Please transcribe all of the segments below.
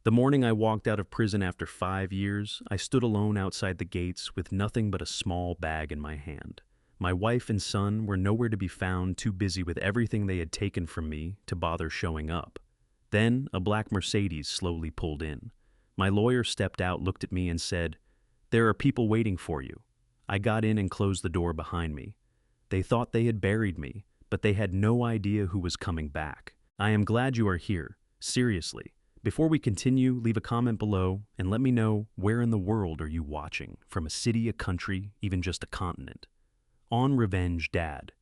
The morning I walked out of prison after 5 years, I stood alone outside the gates with nothing but a small bag in my hand. My wife and son were nowhere to be found, too busy with everything they had taken from me to bother showing up. Then a black Mercedes slowly pulled in. My lawyer stepped out, looked at me, and said, "There are people waiting for you." I got in and closed the door behind me. They thought they had buried me, but they had no idea who was coming back. I am glad you are here. Seriously. Before we continue, leave a comment below and let me know, where in the world are you watching? From a city, a country, even just a continent? On Revenge, Dad.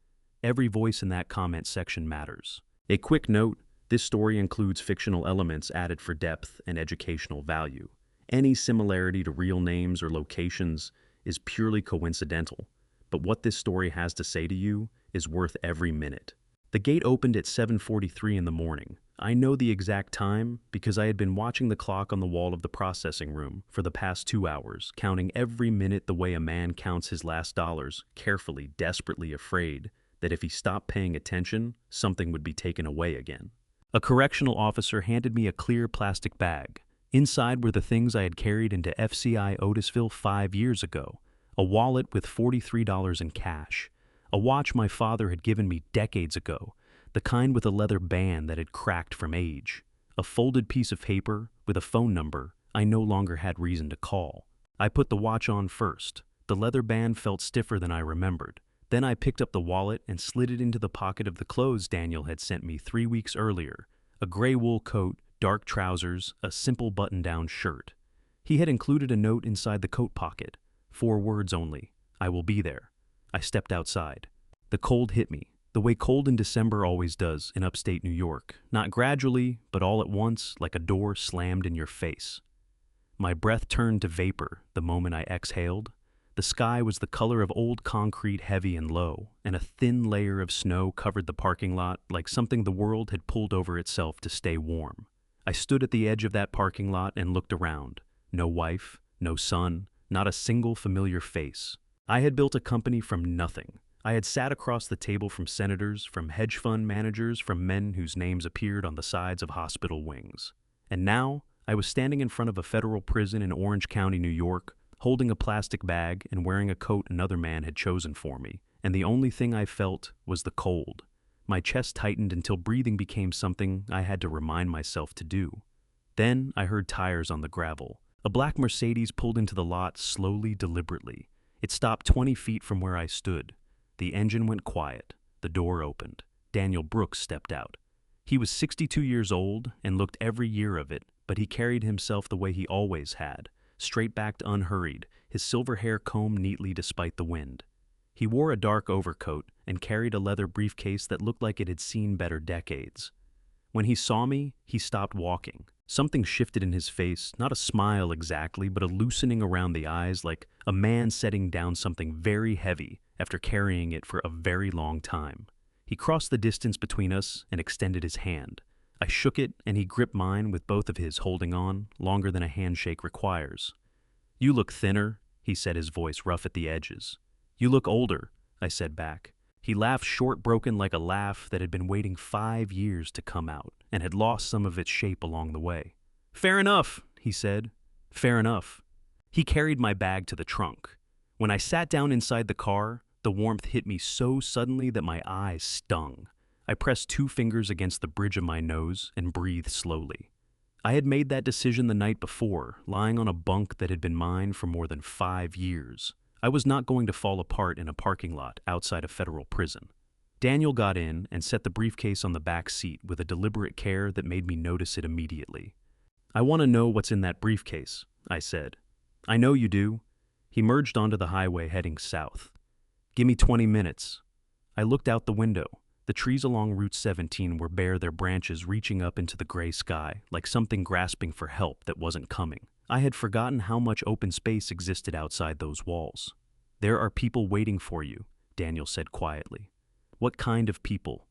Every voice in that comment section matters. A quick note, this story includes fictional elements added for depth and educational value. Any similarity to real names or locations is purely coincidental, but what this story has to say to you is worth every minute. The gate opened at 7:43 in the morning. I know the exact time because I had been watching the clock on the wall of the processing room for the past 2 hours, counting every minute the way a man counts his last dollars, carefully, desperately afraid that if he stopped paying attention, something would be taken away again. A correctional officer handed me a clear plastic bag. Inside were the things I had carried into FCI Otisville 5 years ago: a wallet with $43 in cash, a watch my father had given me decades ago, the kind with a leather band that had cracked from age, a folded piece of paper with a phone number I no longer had reason to call. I put the watch on first. The leather band felt stiffer than I remembered. Then I picked up the wallet and slid it into the pocket of the clothes Daniel had sent me 3 weeks earlier: a gray wool coat, dark trousers, a simple button-down shirt. He had included a note inside the coat pocket. 4 words only: "I will be there." I stepped outside. The cold hit me, the way cold in December always does in upstate New York, not gradually, but all at once, like a door slammed in your face. My breath turned to vapor the moment I exhaled. The sky was the color of old concrete, heavy and low, and a thin layer of snow covered the parking lot like something the world had pulled over itself to stay warm. I stood at the edge of that parking lot and looked around. No wife, no son, not a single familiar face. I had built a company from nothing. I had sat across the table from senators, from hedge fund managers, from men whose names appeared on the sides of hospital wings. And now, I was standing in front of a federal prison in Orange County, New York, holding a plastic bag and wearing a coat another man had chosen for me, and the only thing I felt was the cold. My chest tightened until breathing became something I had to remind myself to do. Then I heard tires on the gravel. A black Mercedes pulled into the lot slowly, deliberately. It stopped 20 feet from where I stood. The engine went quiet. The door opened. Daniel Brooks stepped out. He was 62 years old and looked every year of it, but he carried himself the way he always had, straight-backed, unhurried, his silver hair combed neatly despite the wind. He wore a dark overcoat and carried a leather briefcase that looked like it had seen better decades. When he saw me, he stopped walking. Something shifted in his face, not a smile exactly, but a loosening around the eyes, like a man setting down something very heavy after carrying it for a very long time. He crossed the distance between us and extended his hand. I shook it, and he gripped mine with both of his, holding on, longer than a handshake requires. "You look thinner," he said, his voice rough at the edges. "You look older," I said back. He laughed, short, broken, like a laugh that had been waiting 5 years to come out and had lost some of its shape along the way. "Fair enough," he said. "Fair enough." He carried my bag to the trunk. When I sat down inside the car, the warmth hit me so suddenly that my eyes stung. I pressed 2 fingers against the bridge of my nose and breathed slowly. I had made that decision the night before, lying on a bunk that had been mine for more than 5 years. I was not going to fall apart in a parking lot outside a federal prison. Daniel got in and set the briefcase on the back seat with a deliberate care that made me notice it immediately. "I want to know what's in that briefcase," I said. "I know you do." He merged onto the highway heading south. "Give me 20 minutes. I looked out the window. The trees along Route 17 were bare, their branches reaching up into the gray sky, like something grasping for help that wasn't coming. I had forgotten how much open space existed outside those walls. "There are people waiting for you," Daniel said quietly. "What kind of people?"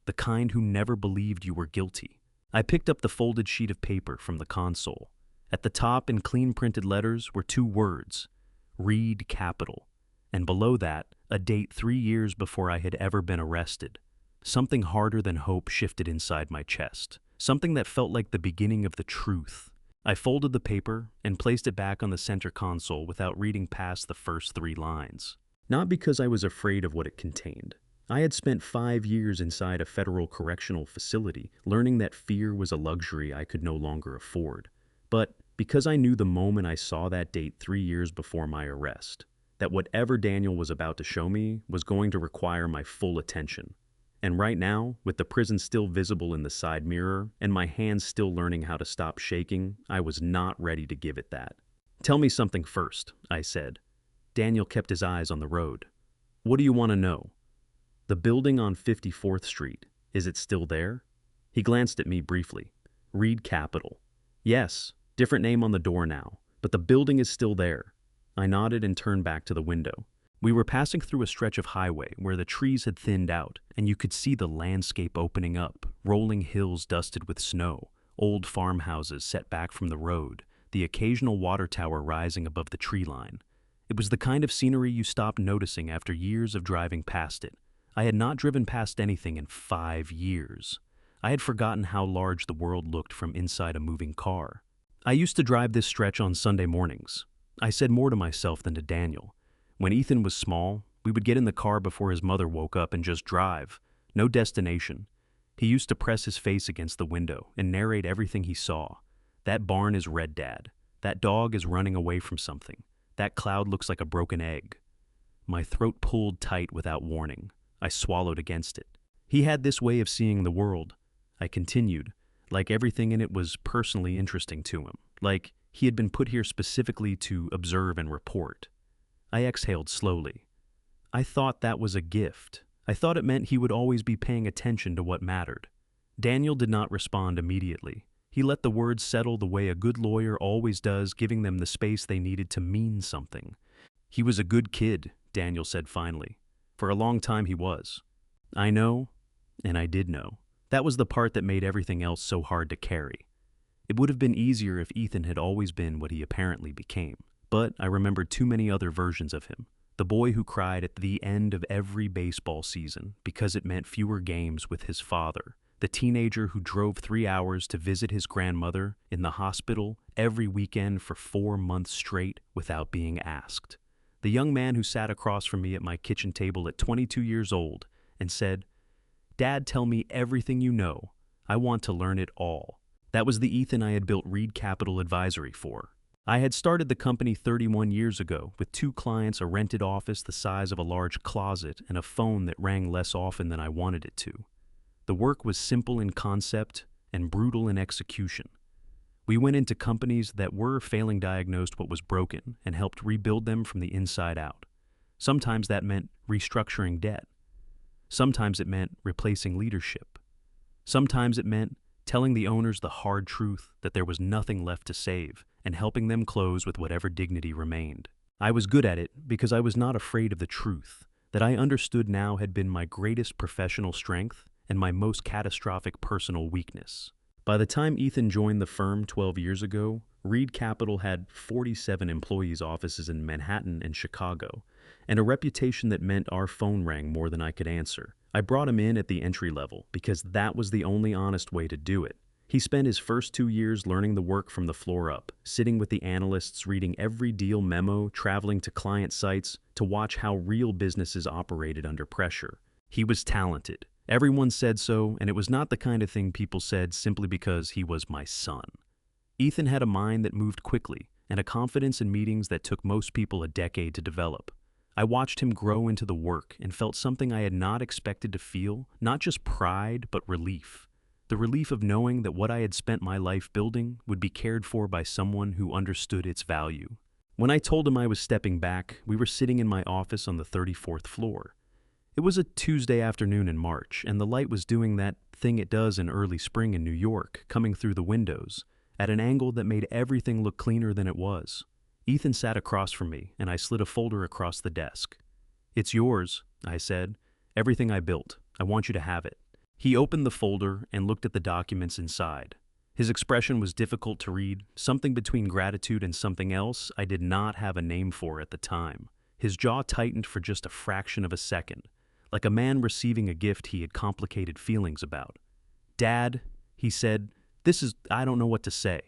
"The kind who never believed you were guilty." I picked up the folded sheet of paper from the console. At the top, in clean printed letters, were 2 words: "Read Capital," and below that, a date 3 years before I had ever been arrested. Something harder than hope shifted inside my chest. something that felt like the beginning of the truth. I folded the paper and placed it back on the center console without reading past the first 3 lines. Not because I was afraid of what it contained. I had spent 5 years inside a federal correctional facility, learning that fear was a luxury I could no longer afford. But because I knew the moment I saw that date 3 years before my arrest, that whatever Daniel was about to show me was going to require my full attention. And right now, with the prison still visible in the side mirror and my hands still learning how to stop shaking, I was not ready to give it that. "Tell me something first," I said. Daniel kept his eyes on the road. "What do you want to know?" "The building on 54th Street, is it still there?" He glanced at me briefly. "Reed Capital." "Yes, different name on the door now, but the building is still there." I nodded and turned back to the window. We were passing through a stretch of highway where the trees had thinned out, and you could see the landscape opening up, rolling hills dusted with snow, old farmhouses set back from the road, the occasional water tower rising above the tree line. It was the kind of scenery you stopped noticing after years of driving past it. I had not driven past anything in 5 years. I had forgotten how large the world looked from inside a moving car. I used to drive this stretch on Sunday mornings. I said more to myself than to Daniel. When Ethan was small, we would get in the car before his mother woke up and just drive. No destination. He used to press his face against the window and narrate everything he saw. "That barn is red, Dad. That dog is running away from something. That cloud looks like a broken egg." My throat pulled tight without warning. I swallowed against it. He had this way of seeing the world. I continued, like everything in it was personally interesting to him, like he had been put here specifically to observe and report. I exhaled slowly. I thought that was a gift. I thought it meant he would always be paying attention to what mattered. Daniel did not respond immediately. He let the words settle the way a good lawyer always does, giving them the space they needed to mean something. "He was a good kid," Daniel said finally. "For a long time he was." I know, and I did know. That was the part that made everything else so hard to carry. It would have been easier if Ethan had always been what he apparently became. But I remembered too many other versions of him. The boy who cried at the end of every baseball season because it meant fewer games with his father. The teenager who drove 3 hours to visit his grandmother in the hospital every weekend for 4 months straight without being asked. The young man who sat across from me at my kitchen table at 22 years old and said, "Dad, tell me everything you know. I want to learn it all." That was the Ethan I had built Reed Capital Advisory for. I had started the company 31 years ago with 2 clients, a rented office the size of a large closet, and a phone that rang less often than I wanted it to. The work was simple in concept and brutal in execution. We went into companies that were failing, diagnosed what was broken, and helped rebuild them from the inside out. Sometimes that meant restructuring debt. Sometimes it meant replacing leadership. Sometimes it meant telling the owners the hard truth that there was nothing left to save, and helping them close with whatever dignity remained. I was good at it because I was not afraid of the truth, that I understood now had been my greatest professional strength and my most catastrophic personal weakness. By the time Ethan joined the firm 12 years ago, Reed Capital had 47 employees' offices in Manhattan and Chicago, and a reputation that meant our phone rang more than I could answer. I brought him in at the entry level because that was the only honest way to do it. He spent his first 2 years learning the work from the floor up, sitting with the analysts, reading every deal memo, traveling to client sites to watch how real businesses operated under pressure. He was talented. Everyone said so, and it was not the kind of thing people said simply because he was my son. Ethan had a mind that moved quickly and a confidence in meetings that took most people a decade to develop. I watched him grow into the work and felt something I had not expected to feel, not just pride, but relief. The relief of knowing that what I had spent my life building would be cared for by someone who understood its value. When I told him I was stepping back, we were sitting in my office on the 34th floor. It was a Tuesday afternoon in March, and the light was doing that thing it does in early spring in New York, coming through the windows, at an angle that made everything look cleaner than it was. Ethan sat across from me, and I slid a folder across the desk. "It's yours," I said. "Everything I built. I want you to have it." He opened the folder and looked at the documents inside. His expression was difficult to read, something between gratitude and something else I did not have a name for at the time. His jaw tightened for just a fraction of a second, like a man receiving a gift he had complicated feelings about. "Dad, He said, I don't know what to say.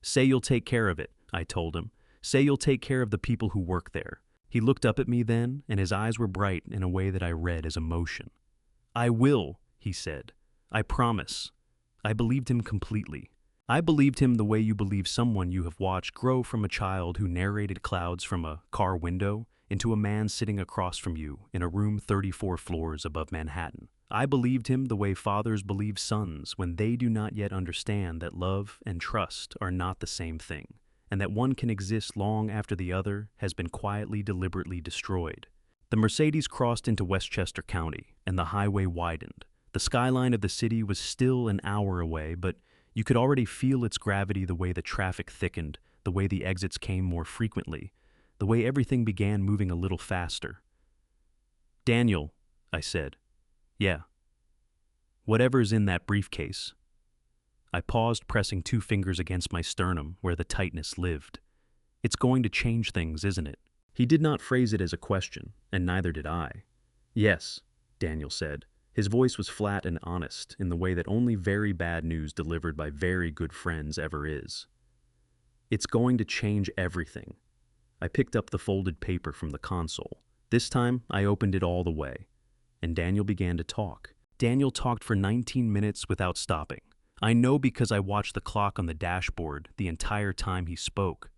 Say you'll take care of it, I told him. Say you'll take care of the people who work there. He looked up at me then, and his eyes were bright in a way that I read as emotion. I will, he said. I promise. I believed him completely. I believed him the way you believe someone you have watched grow from a child who narrated clouds from a car window into a man sitting across from you in a room 34 floors above Manhattan. I believed him the way fathers believe sons when they do not yet understand that love and trust are not the same thing, and that one can exist long after the other has been quietly, deliberately destroyed. The Mercedes crossed into Westchester County, and the highway widened. The skyline of the city was still an hour away, but you could already feel its gravity the way the traffic thickened, the way the exits came more frequently, the way everything began moving a little faster. Daniel, I said. Yeah. Whatever's in that briefcase. I paused, pressing 2 fingers against my sternum where the tightness lived. It's going to change things, isn't it? He did not phrase it as a question, and neither did I. Yes, Daniel said. His voice was flat and honest in the way that only very bad news delivered by very good friends ever is. It's going to change everything. I picked up the folded paper from the console. This time, I opened it all the way, and Daniel began to talk. Daniel talked for 19 minutes without stopping. I know because I watched the clock on the dashboard the entire time he spoke.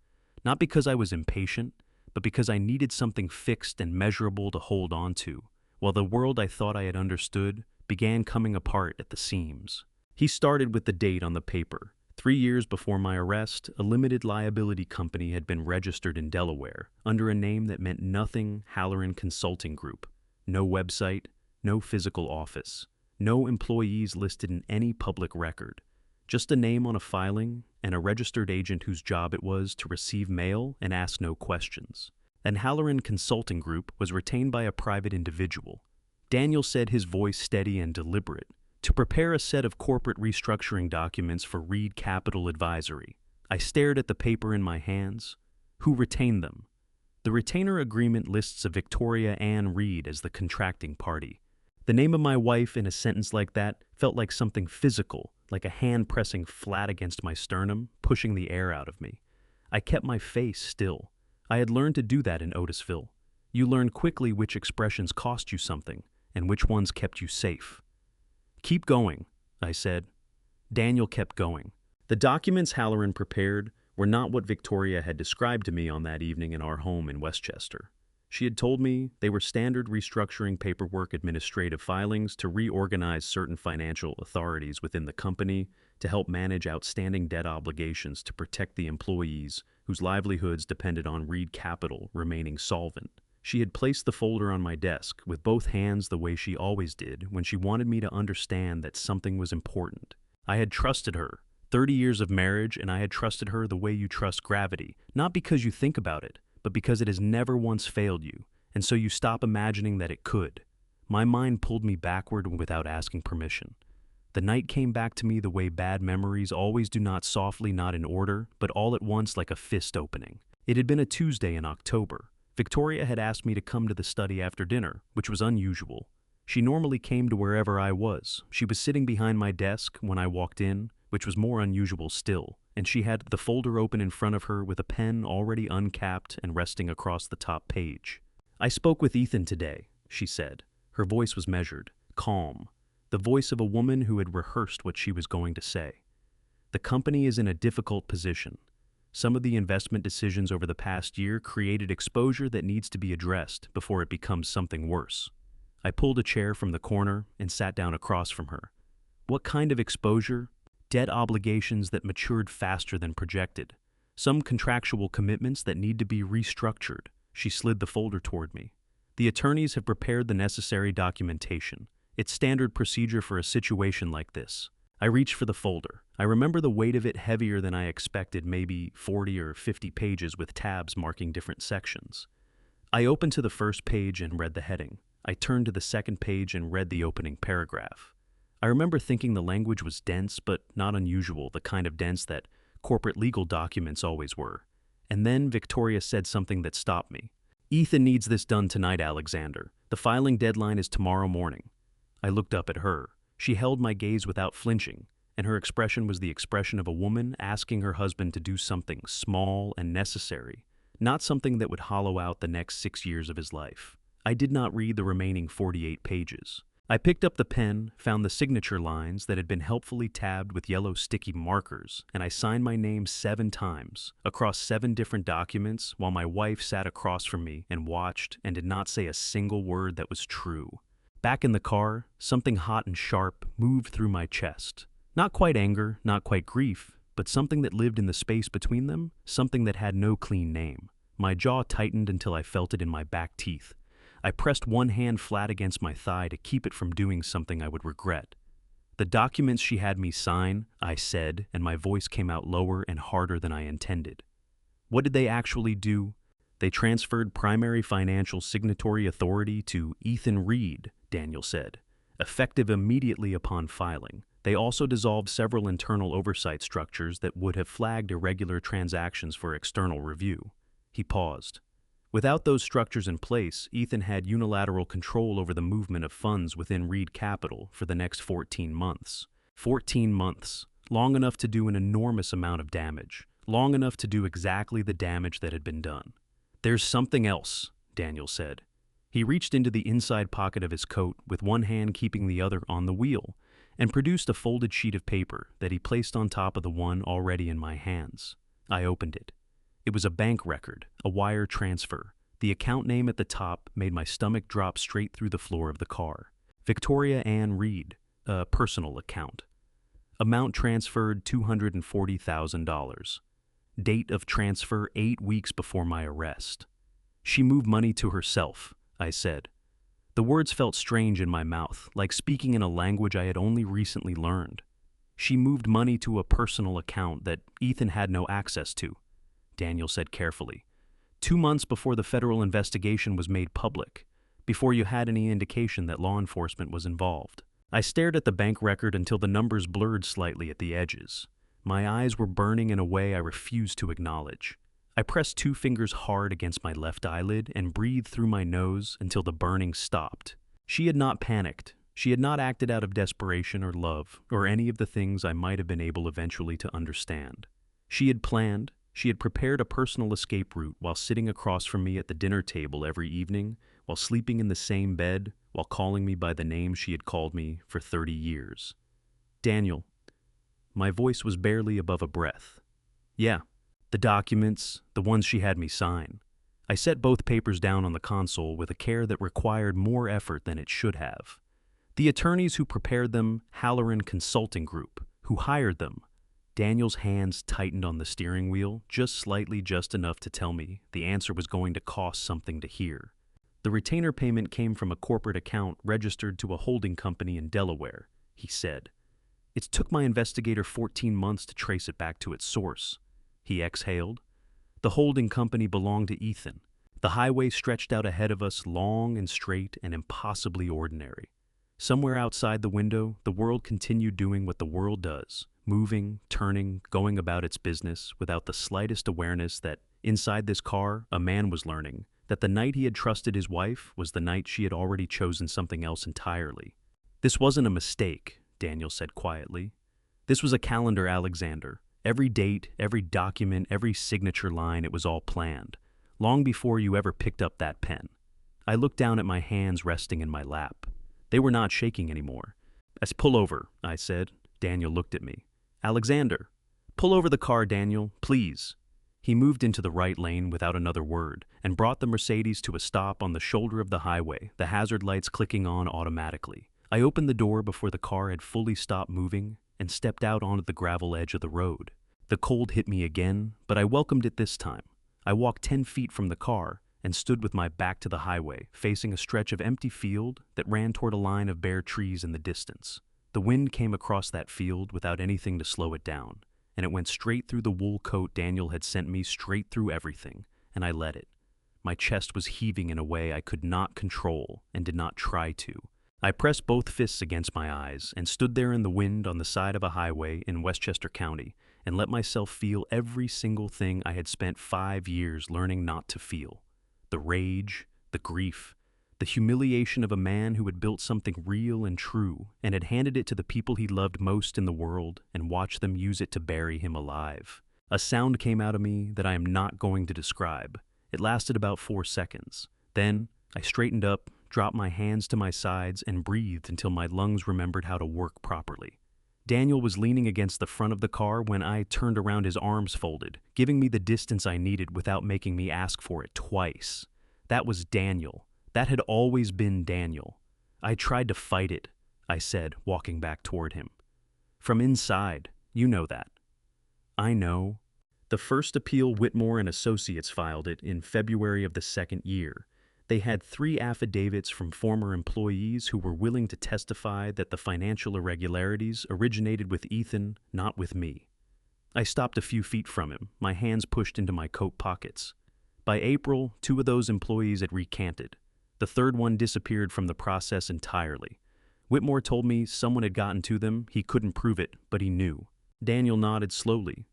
Not because I was impatient, but because I needed something fixed and measurable to hold on to, while the world I thought I had understood began coming apart at the seams. He started with the date on the paper. 3 years before my arrest, a limited liability company had been registered in Delaware under a name that meant nothing. Halloran Consulting Group. No website, no physical office, no employees listed in any public record. Just a name on a filing and a registered agent whose job it was to receive mail and ask no questions. And Halloran Consulting Group was retained by a private individual. Daniel said, his voice steady and deliberate, to prepare a set of corporate restructuring documents for Reed Capital Advisory. I stared at the paper in my hands. Who retained them? The retainer agreement lists a Victoria Ann Reed as the contracting party. The name of my wife in a sentence like that felt like something physical, like a hand pressing flat against my sternum, pushing the air out of me. I kept my face still. I had learned to do that in Otisville. You learn quickly which expressions cost you something and which ones kept you safe. Keep going, I said. Daniel kept going. The documents Halloran prepared were not what Victoria had described to me on that evening in our home in Westchester. She had told me they were standard restructuring paperwork, administrative filings to reorganize certain financial authorities within the company, to help manage outstanding debt obligations, to protect the employees whose livelihoods depended on Reed Capital remaining solvent. She had placed the folder on my desk with both hands the way she always did when she wanted me to understand that something was important. I had trusted her. 30 years of marriage, and I had trusted her the way you trust gravity, not because you think about it, but because it has never once failed you, and so you stop imagining that it could. My mind pulled me backward without asking permission. The night came back to me the way bad memories always do, not softly, not in order, but all at once like a fist opening. It had been a Tuesday in October. Victoria had asked me to come to the study after dinner, which was unusual. She normally came to wherever I was. She was sitting behind my desk when I walked in, which was more unusual still, and she had the folder open in front of her with a pen already uncapped and resting across the top page. I spoke with Ethan today, she said. Her voice was measured, calm, the voice of a woman who had rehearsed what she was going to say. The company is in a difficult position. Some of the investment decisions over the past year created exposure that needs to be addressed before it becomes something worse. I pulled a chair from the corner and sat down across from her. What kind of exposure? Debt obligations that matured faster than projected. Some contractual commitments that need to be restructured. She slid the folder toward me. The attorneys have prepared the necessary documentation. It's standard procedure for a situation like this. I reached for the folder. I remember the weight of it, heavier than I expected, maybe 40 or 50 pages with tabs marking different sections. I opened to the first page and read the heading. I turned to the second page and read the opening paragraph. I remember thinking the language was dense, but not unusual, the kind of dense that corporate legal documents always were. And then Victoria said something that stopped me. Ethan needs this done tonight, Alexander. The filing deadline is tomorrow morning. I looked up at her. She held my gaze without flinching, and her expression was the expression of a woman asking her husband to do something small and necessary, not something that would hollow out the next 6 years of his life. I did not read the remaining 48 pages. I picked up the pen, found the signature lines that had been helpfully tabbed with yellow sticky markers, and I signed my name 7 times, across 7 different documents, while my wife sat across from me and watched and did not say a single word that was true. Back in the car, something hot and sharp moved through my chest. Not quite anger, not quite grief, but something that lived in the space between them, something that had no clean name. My jaw tightened until I felt it in my back teeth. I pressed one hand flat against my thigh to keep it from doing something I would regret. "The documents she had me sign," I said, and my voice came out lower and harder than I intended. "What did they actually do?" "They transferred primary financial signatory authority to Ethan Reed," Daniel said, "effective immediately upon filing. They also dissolved several internal oversight structures that would have flagged irregular transactions for external review." He paused. "Without those structures in place, Ethan had unilateral control over the movement of funds within Reed Capital for the next 14 months. 14 months, long enough to do an enormous amount of damage, long enough to do exactly the damage that had been done. "There's something else," Daniel said. He reached into the inside pocket of his coat, with one hand keeping the other on the wheel, and produced a folded sheet of paper that he placed on top of the one already in my hands. I opened it. It was a bank record, a wire transfer. The account name at the top made my stomach drop straight through the floor of the car. Victoria Ann Reed, a personal account. Amount transferred $240,000. Date of transfer 8 weeks before my arrest. "She moved money to herself," I said. The words felt strange in my mouth, like speaking in a language I had only recently learned. "She moved money to a personal account that Ethan had no access to," Daniel said carefully. 2 months before the federal investigation was made public, before you had any indication that law enforcement was involved. I stared at the bank record until the numbers blurred slightly at the edges. My eyes were burning in a way I refused to acknowledge. I pressed 2 fingers hard against my left eyelid and breathed through my nose until the burning stopped. She had not panicked. She had not acted out of desperation or love, or any of the things I might have been able eventually to understand. She had planned. She had prepared a personal escape route while sitting across from me at the dinner table every evening, while sleeping in the same bed, while calling me by the name she had called me for 30 years. "Daniel." My voice was barely above a breath. "Yeah, the documents, the ones she had me sign." I set both papers down on the console with a care that required more effort than it should have. "The attorneys who prepared them, Halloran Consulting Group, who hired them." Daniel's hands tightened on the steering wheel, just slightly, just enough to tell me the answer was going to cost something to hear. "The retainer payment came from a corporate account registered to a holding company in Delaware," he said. "It took my investigator 14 months to trace it back to its source." He exhaled. "The holding company belonged to Ethan. The highway stretched out ahead of us, long and straight and impossibly ordinary. Somewhere outside the window, the world continued doing what the world does, moving, turning, going about its business, without the slightest awareness that, inside this car, a man was learning that the night he had trusted his wife was the night she had already chosen something else entirely. "This wasn't a mistake," Daniel said quietly. "This was a calendar, Alexander. Every date, every document, every signature line, it was all planned, long before you ever picked up that pen." I looked down at my hands resting in my lap. They were not shaking anymore. "Pull over," I said. Daniel looked at me. "Alexander." "Pull over the car, Daniel, please." He moved into the right lane without another word and brought the Mercedes to a stop on the shoulder of the highway, the hazard lights clicking on automatically. I opened the door before the car had fully stopped moving and stepped out onto the gravel edge of the road. The cold hit me again, but I welcomed it this time. I walked 10 feet from the car and stood with my back to the highway, facing a stretch of empty field that ran toward a line of bare trees in the distance. The wind came across that field without anything to slow it down, and it went straight through the wool coat Daniel had sent me, straight through everything, and I let it. My chest was heaving in a way I could not control and did not try to. I pressed both fists against my eyes and stood there in the wind on the side of a highway in Westchester County and let myself feel every single thing I had spent 5 years learning not to feel. The rage, the grief, The humiliation of a man who had built something real and true and had handed it to the people he loved most in the world and watched them use it to bury him alive. A sound came out of me that I am not going to describe. It lasted about 4 seconds. Then I straightened up, dropped my hands to my sides, and breathed until my lungs remembered how to work properly. Daniel was leaning against the front of the car when I turned around, his arms folded, giving me the distance I needed without making me ask for it twice. That was Daniel. That had always been Daniel. I tried to fight it, I said, walking back toward him. From inside, you know that. I know. The first appeal, Whitmore and Associates filed it in February of the second year. They had 3 affidavits from former employees who were willing to testify that the financial irregularities originated with Ethan, not with me. I stopped a few feet from him, my hands pushed into my coat pockets. By April, 2 of those employees had recanted. The third one disappeared from the process entirely. Whitmore told me someone had gotten to them. He couldn't prove it, but he knew. Daniel nodded slowly.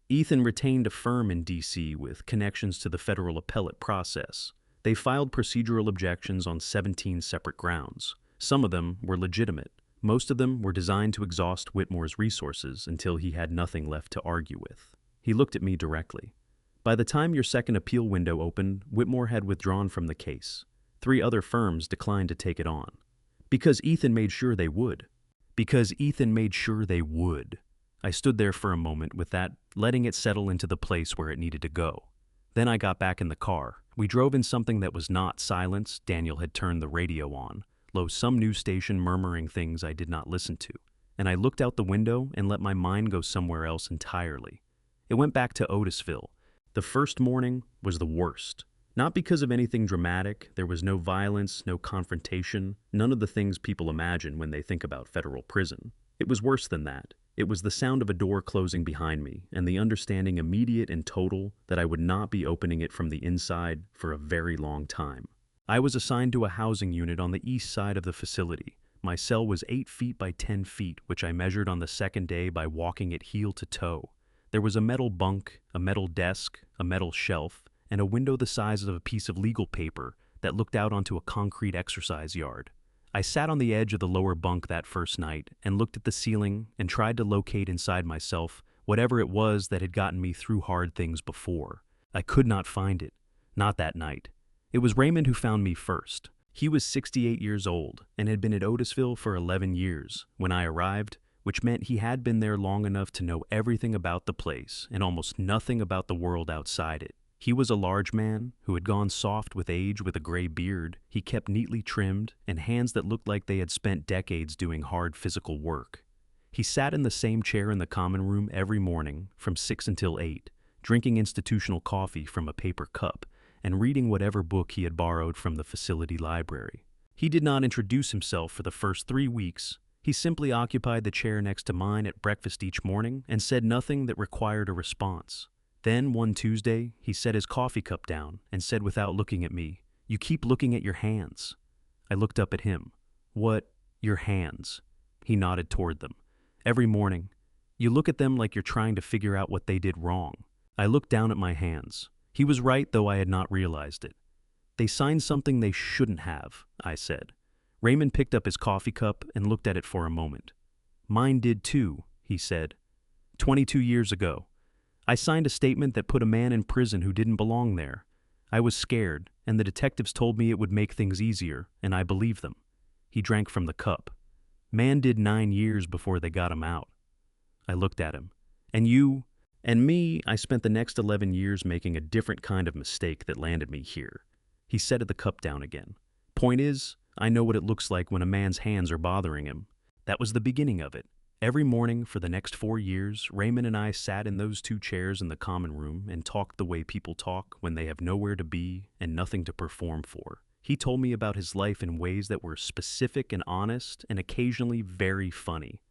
Ethan retained a firm in D.C. with connections to the federal appellate process. They filed procedural objections on 17 separate grounds. Some of them were legitimate. Most of them were designed to exhaust Whitmore's resources until he had nothing left to argue with. He looked at me directly. By the time your second appeal window opened, Whitmore had withdrawn from the case. 3 other firms declined to take it on. Because Ethan made sure they would. Because Ethan made sure they would. I stood there for a moment with that, letting it settle into the place where it needed to go. Then I got back in the car. We drove in something that was not silence. Daniel had turned the radio on, some news station murmuring things I did not listen to. And I looked out the window and let my mind go somewhere else entirely. It went back to Otisville. The first morning was the worst. Not because of anything dramatic. There was no violence, no confrontation, none of the things people imagine when they think about federal prison. It was worse than that. It was the sound of a door closing behind me and the understanding, immediate and total, that I would not be opening it from the inside for a very long time. I was assigned to a housing unit on the east side of the facility. My cell was 8 feet by 10 feet, which I measured on the second day by walking it heel to toe. There was a metal bunk, a metal desk, a metal shelf, and a window the size of a piece of legal paper that looked out onto a concrete exercise yard. I sat on the edge of the lower bunk that first night and looked at the ceiling and tried to locate inside myself whatever it was that had gotten me through hard things before. I could not find it. Not that night. It was Raymond who found me first. He was 68 years old and had been at Otisville for 11 years when I arrived, which meant he had been there long enough to know everything about the place and almost nothing about the world outside it. He was a large man who had gone soft with age, with a gray beard he kept neatly trimmed and hands that looked like they had spent decades doing hard physical work. He sat in the same chair in the common room every morning from 6 until 8, drinking institutional coffee from a paper cup and reading whatever book he had borrowed from the facility library. He did not introduce himself for the first 3 weeks. He simply occupied the chair next to mine at breakfast each morning and said nothing that required a response. Then, one Tuesday, he set his coffee cup down and said without looking at me, "You keep looking at your hands." I looked up at him. "What, your hands?" He nodded toward them. "Every morning, you look at them like you're trying to figure out what they did wrong." I looked down at my hands. He was right, though I had not realized it. "They signed something they shouldn't have," I said. Raymond picked up his coffee cup and looked at it for a moment. "Mine did too," he said. 22 years ago. I signed a statement that put a man in prison who didn't belong there. I was scared, and the detectives told me it would make things easier, and I believed them." He drank from the cup. "Man did 9 years before they got him out." I looked at him. "And you?" "And me, I spent the next 11 years making a different kind of mistake that landed me here." He set the cup down again. "Point is, I know what it looks like when a man's hands are bothering him." That was the beginning of it. Every morning for the next 4 years, Raymond and I sat in those 2 chairs in the common room and talked the way people talk when they have nowhere to be and nothing to perform for. He told me about his life in ways that were specific and honest and occasionally very funny.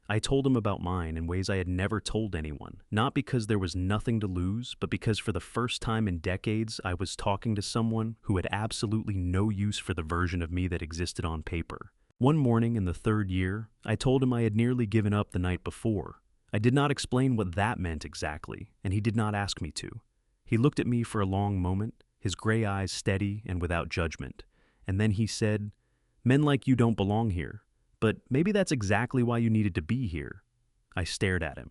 I told him about mine in ways I had never told anyone, not because there was nothing to lose, but because for the first time in decades I was talking to someone who had absolutely no use for the version of me that existed on paper. One morning in the 3rd year, I told him I had nearly given up the night before. I did not explain what that meant exactly, and he did not ask me to. He looked at me for a long moment, his gray eyes steady and without judgment, and then he said, "Men like you don't belong here, but maybe that's exactly why you needed to be here." I stared at him.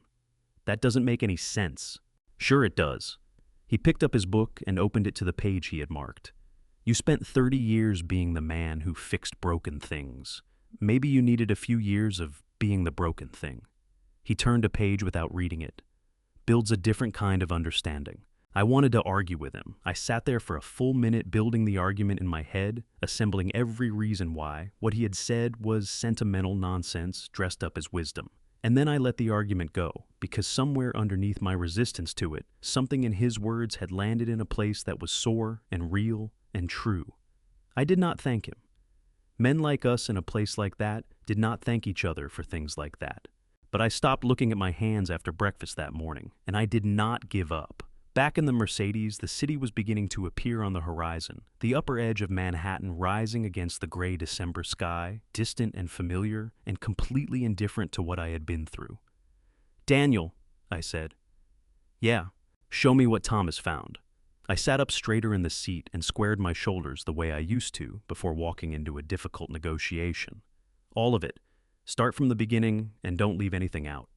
"That doesn't make any sense." "Sure it does." He picked up his book and opened it to the page he had marked. "You spent 30 years being the man who fixed broken things. Maybe you needed a few years of being the broken thing." He turned a page without reading it. "Builds a different kind of understanding." I wanted to argue with him. I sat there for a full minute building the argument in my head, assembling every reason why what he had said was sentimental nonsense dressed up as wisdom. And then I let the argument go, because somewhere underneath my resistance to it, something in his words had landed in a place that was sore and real and true. I did not thank him. Men like us in a place like that did not thank each other for things like that. But I stopped looking at my hands after breakfast that morning, and I did not give up. Back in the Mercedes, the city was beginning to appear on the horizon, the upper edge of Manhattan rising against the gray December sky, distant and familiar, and completely indifferent to what I had been through. "Daniel," I said. "Yeah, show me what Thomas found." I sat up straighter in the seat and squared my shoulders the way I used to before walking into a difficult negotiation. "All of it. Start from the beginning and don't leave anything out."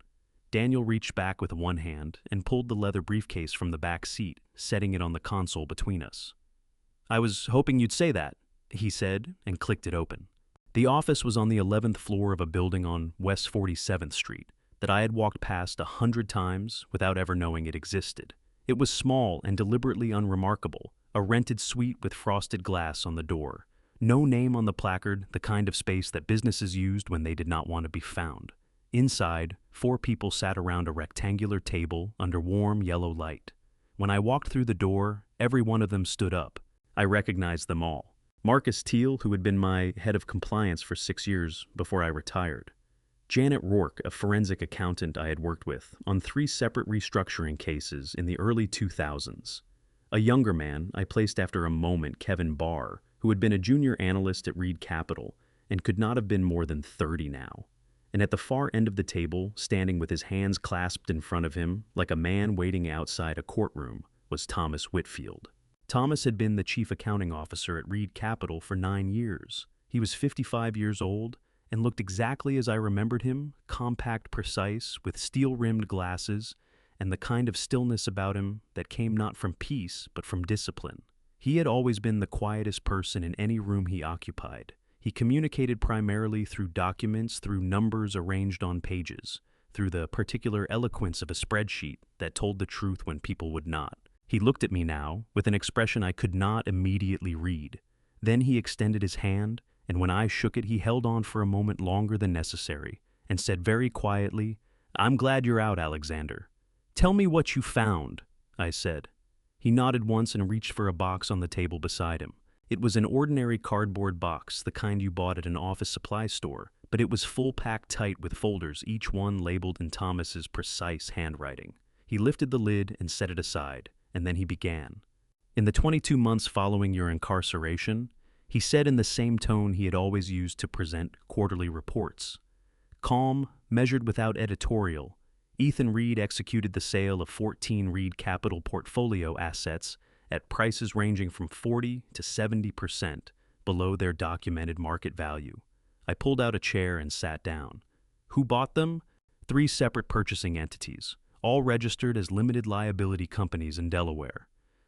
Daniel reached back with one hand and pulled the leather briefcase from the back seat, setting it on the console between us. "I was hoping you'd say that," he said, and clicked it open. The office was on the 11th floor of a building on West 47th Street that I had walked past 100 times without ever knowing it existed. It was small and deliberately unremarkable, a rented suite with frosted glass on the door. No name on the placard, the kind of space that businesses used when they did not want to be found. Inside, 4 people sat around a rectangular table under warm yellow light. When I walked through the door, every one of them stood up. I recognized them all. Marcus Teal, who had been my head of compliance for 6 years before I retired. Janet Rourke, a forensic accountant I had worked with on 3 separate restructuring cases in the early 2000s. A younger man I placed after a moment, Kevin Barr, who had been a junior analyst at Reed Capital and could not have been more than 30 now. And at the far end of the table, standing with his hands clasped in front of him, like a man waiting outside a courtroom, was Thomas Whitfield. Thomas had been the chief accounting officer at Reed Capital for 9 years. He was 55 years old and looked exactly as I remembered him, compact, precise, with steel-rimmed glasses, and the kind of stillness about him that came not from peace, but from discipline. He had always been the quietest person in any room he occupied. He communicated primarily through documents, through numbers arranged on pages, through the particular eloquence of a spreadsheet that told the truth when people would not. He looked at me now with an expression I could not immediately read. Then he extended his hand, and when I shook it, he held on for a moment longer than necessary and said very quietly, "I'm glad you're out, Alexander." "Tell me what you found," I said. He nodded once and reached for a box on the table beside him. It was an ordinary cardboard box, the kind you bought at an office supply store, but it was full-packed tight with folders, each one labeled in Thomas's precise handwriting. He lifted the lid and set it aside, and then he began. "In the 22 months following your incarceration," he said in the same tone he had always used to present quarterly reports, "calm, measured without editorial, Ethan Reed executed the sale of 14 Reed Capital portfolio assets at prices ranging from 40 to 70% below their documented market value." I pulled out a chair and sat down. "Who bought them?" 3 separate purchasing entities, all registered as limited liability companies in Delaware.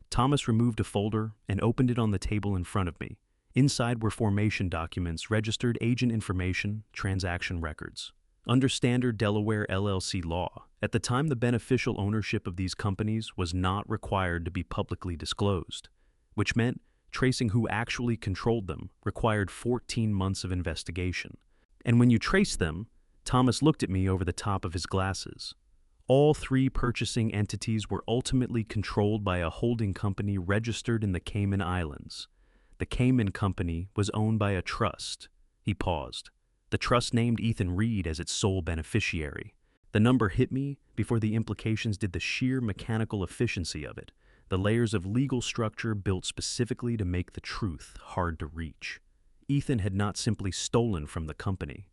Thomas removed a folder and opened it on the table in front of me. Inside were formation documents, registered agent information, transaction records. Under standard Delaware LLC law, at the time the beneficial ownership of these companies was not required to be publicly disclosed, which meant tracing who actually controlled them required 14 months of investigation. And when you traced them, Thomas looked at me over the top of his glasses. All 3 purchasing entities were ultimately controlled by a holding company registered in the Cayman Islands. The Cayman Company was owned by a trust. He paused. The trust named Ethan Reed as its sole beneficiary. The number hit me before the implications did the sheer mechanical efficiency of it, the layers of legal structure built specifically to make the truth hard to reach. Ethan had not simply stolen from the company.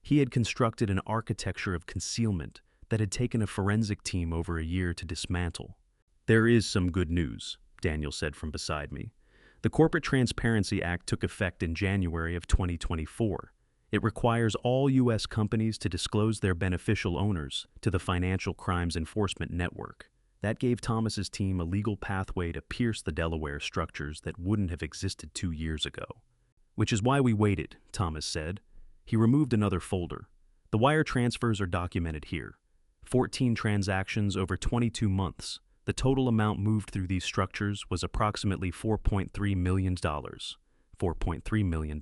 He had constructed an architecture of concealment that had taken a forensic team over a year to dismantle. "There is some good news," Daniel said from beside me. The Corporate Transparency Act took effect in January of 2024. It requires all U.S. companies to disclose their beneficial owners to the Financial Crimes Enforcement Network. That gave Thomas's team a legal pathway to pierce the Delaware structures that wouldn't have existed 2 years ago. Which is why we waited, Thomas said. He removed another folder. The wire transfers are documented here. 14 transactions over 22 months. The total amount moved through these structures was approximately $4.3 million. $4.3 million.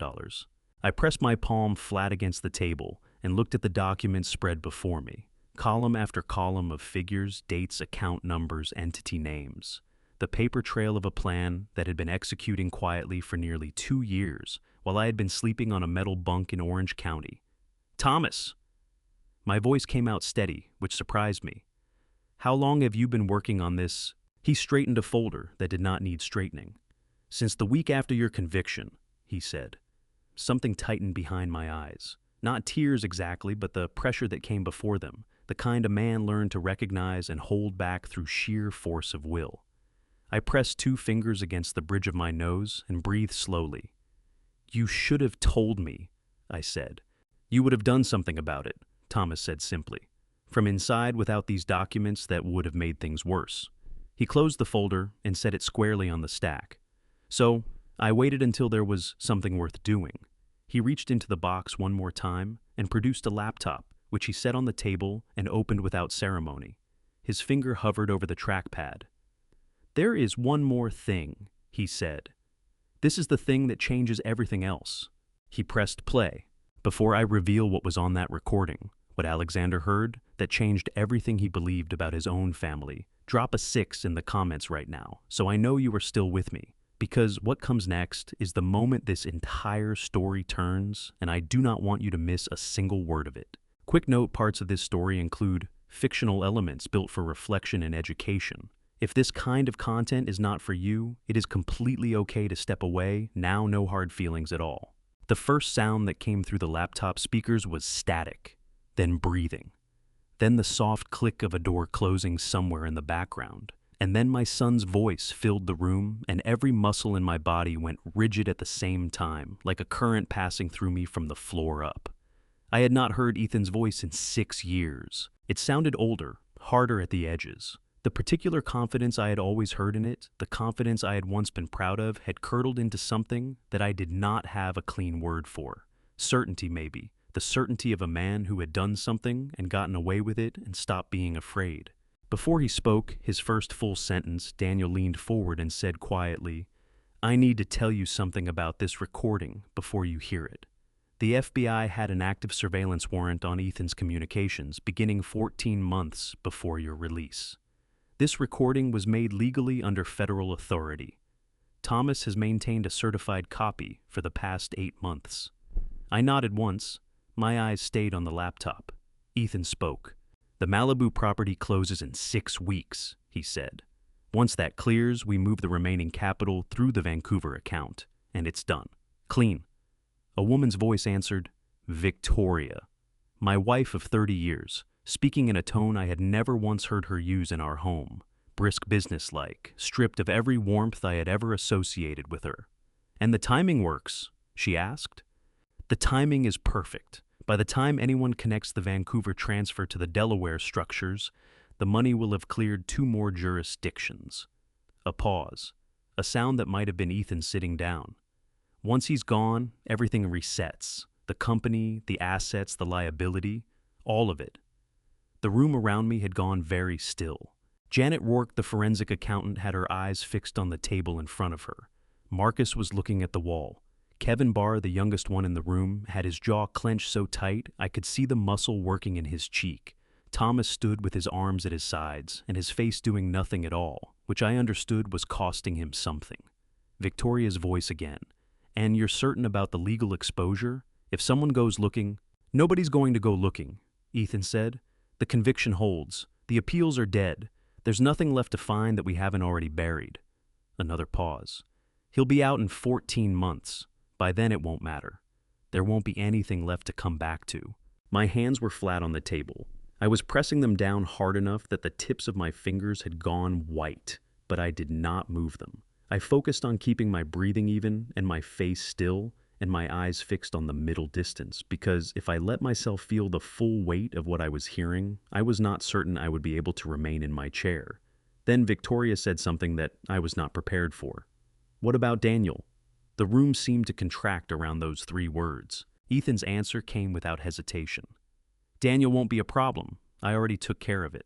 I pressed my palm flat against the table and looked at the documents spread before me. Column after column of figures, dates, account numbers, entity names. The paper trail of a plan that had been executing quietly for nearly 2 years while I had been sleeping on a metal bunk in Orange County. Thomas! My voice came out steady, which surprised me. How long have you been working on this? He straightened a folder that did not need straightening. Since the week after your conviction, he said. Something tightened behind my eyes. Not tears exactly, but the pressure that came before them, the kind a man learned to recognize and hold back through sheer force of will. I pressed 2 fingers against the bridge of my nose and breathed slowly. You should have told me, I said. You would have done something about it, Thomas said simply. From inside, without these documents, that would have made things worse. He closed the folder and set it squarely on the stack. So, I waited until there was something worth doing. He reached into the box one more time and produced a laptop, which he set on the table and opened without ceremony. His finger hovered over the trackpad. There is one more thing, he said. This is the thing that changes everything else. He pressed play. Before I reveal what was on that recording, what Alexander heard that changed everything he believed about his own family, drop a 6 in the comments right now, so I know you are still with me. Because what comes next is the moment this entire story turns, and I do not want you to miss a single word of it. Quick note, parts of this story include fictional elements built for reflection and education. If this kind of content is not for you, it is completely okay to step away, now no hard feelings at all. The first sound that came through the laptop speakers was static, then breathing. Then the soft click of a door closing somewhere in the background. And then my son's voice filled the room, and every muscle in my body went rigid at the same time, like a current passing through me from the floor up. I had not heard Ethan's voice in 6 years. It sounded older, harder at the edges. The particular confidence I had always heard in it, the confidence I had once been proud of, had curdled into something that I did not have a clean word for. Certainty, maybe. The certainty of a man who had done something and gotten away with it and stopped being afraid. Before he spoke his first full sentence, Daniel leaned forward and said quietly, I need to tell you something about this recording before you hear it. The FBI had an active surveillance warrant on Ethan's communications beginning 14 months before your release. This recording was made legally under federal authority. Thomas has maintained a certified copy for the past 8 months. I nodded once. My eyes stayed on the laptop. Ethan spoke. The Malibu property closes in 6 weeks, he said. Once that clears, we move the remaining capital through the Vancouver account, and it's done. Clean. A woman's voice answered, Victoria. My wife of 30 years, speaking in a tone I had never once heard her use in our home, brisk businesslike, stripped of every warmth I had ever associated with her. And the timing works, she asked. The timing is perfect. By the time anyone connects the Vancouver transfer to the Delaware structures, the money will have cleared 2 more jurisdictions. A pause, a sound that might have been Ethan sitting down. Once he's gone, everything resets. The company, the assets, the liability, all of it. The room around me had gone very still. Janet Rourke, the forensic accountant, had her eyes fixed on the table in front of her. Marcus was looking at the wall. Kevin Barr, the youngest one in the room, had his jaw clenched so tight I could see the muscle working in his cheek. Thomas stood with his arms at his sides and his face doing nothing at all, which I understood was costing him something. Victoria's voice again. And you're certain about the legal exposure? If someone goes looking, nobody's going to go looking, Ethan said. The conviction holds. The appeals are dead. There's nothing left to find that we haven't already buried. Another pause. He'll be out in 14 months. By then it won't matter. There won't be anything left to come back to. My hands were flat on the table. I was pressing them down hard enough that the tips of my fingers had gone white, but I did not move them. I focused on keeping my breathing even and my face still and my eyes fixed on the middle distance, because if I let myself feel the full weight of what I was hearing, I was not certain I would be able to remain in my chair. Then Victoria said something that I was not prepared for. "What about Daniel?" The room seemed to contract around those three words. Ethan's answer came without hesitation. "Daniel won't be a problem. I already took care of it."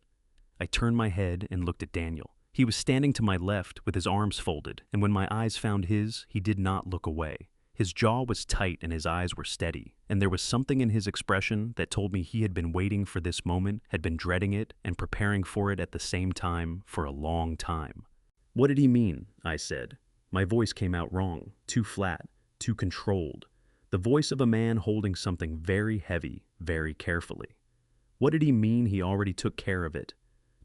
I turned my head and looked at Daniel. He was standing to my left with his arms folded, and when my eyes found his, he did not look away. His jaw was tight and his eyes were steady, and there was something in his expression that told me he had been waiting for this moment, had been dreading it, and preparing for it at the same time for a long time. "What did he mean?" I said. My voice came out wrong, too flat, too controlled. The voice of a man holding something very heavy, very carefully. "What did he mean he already took care of it?"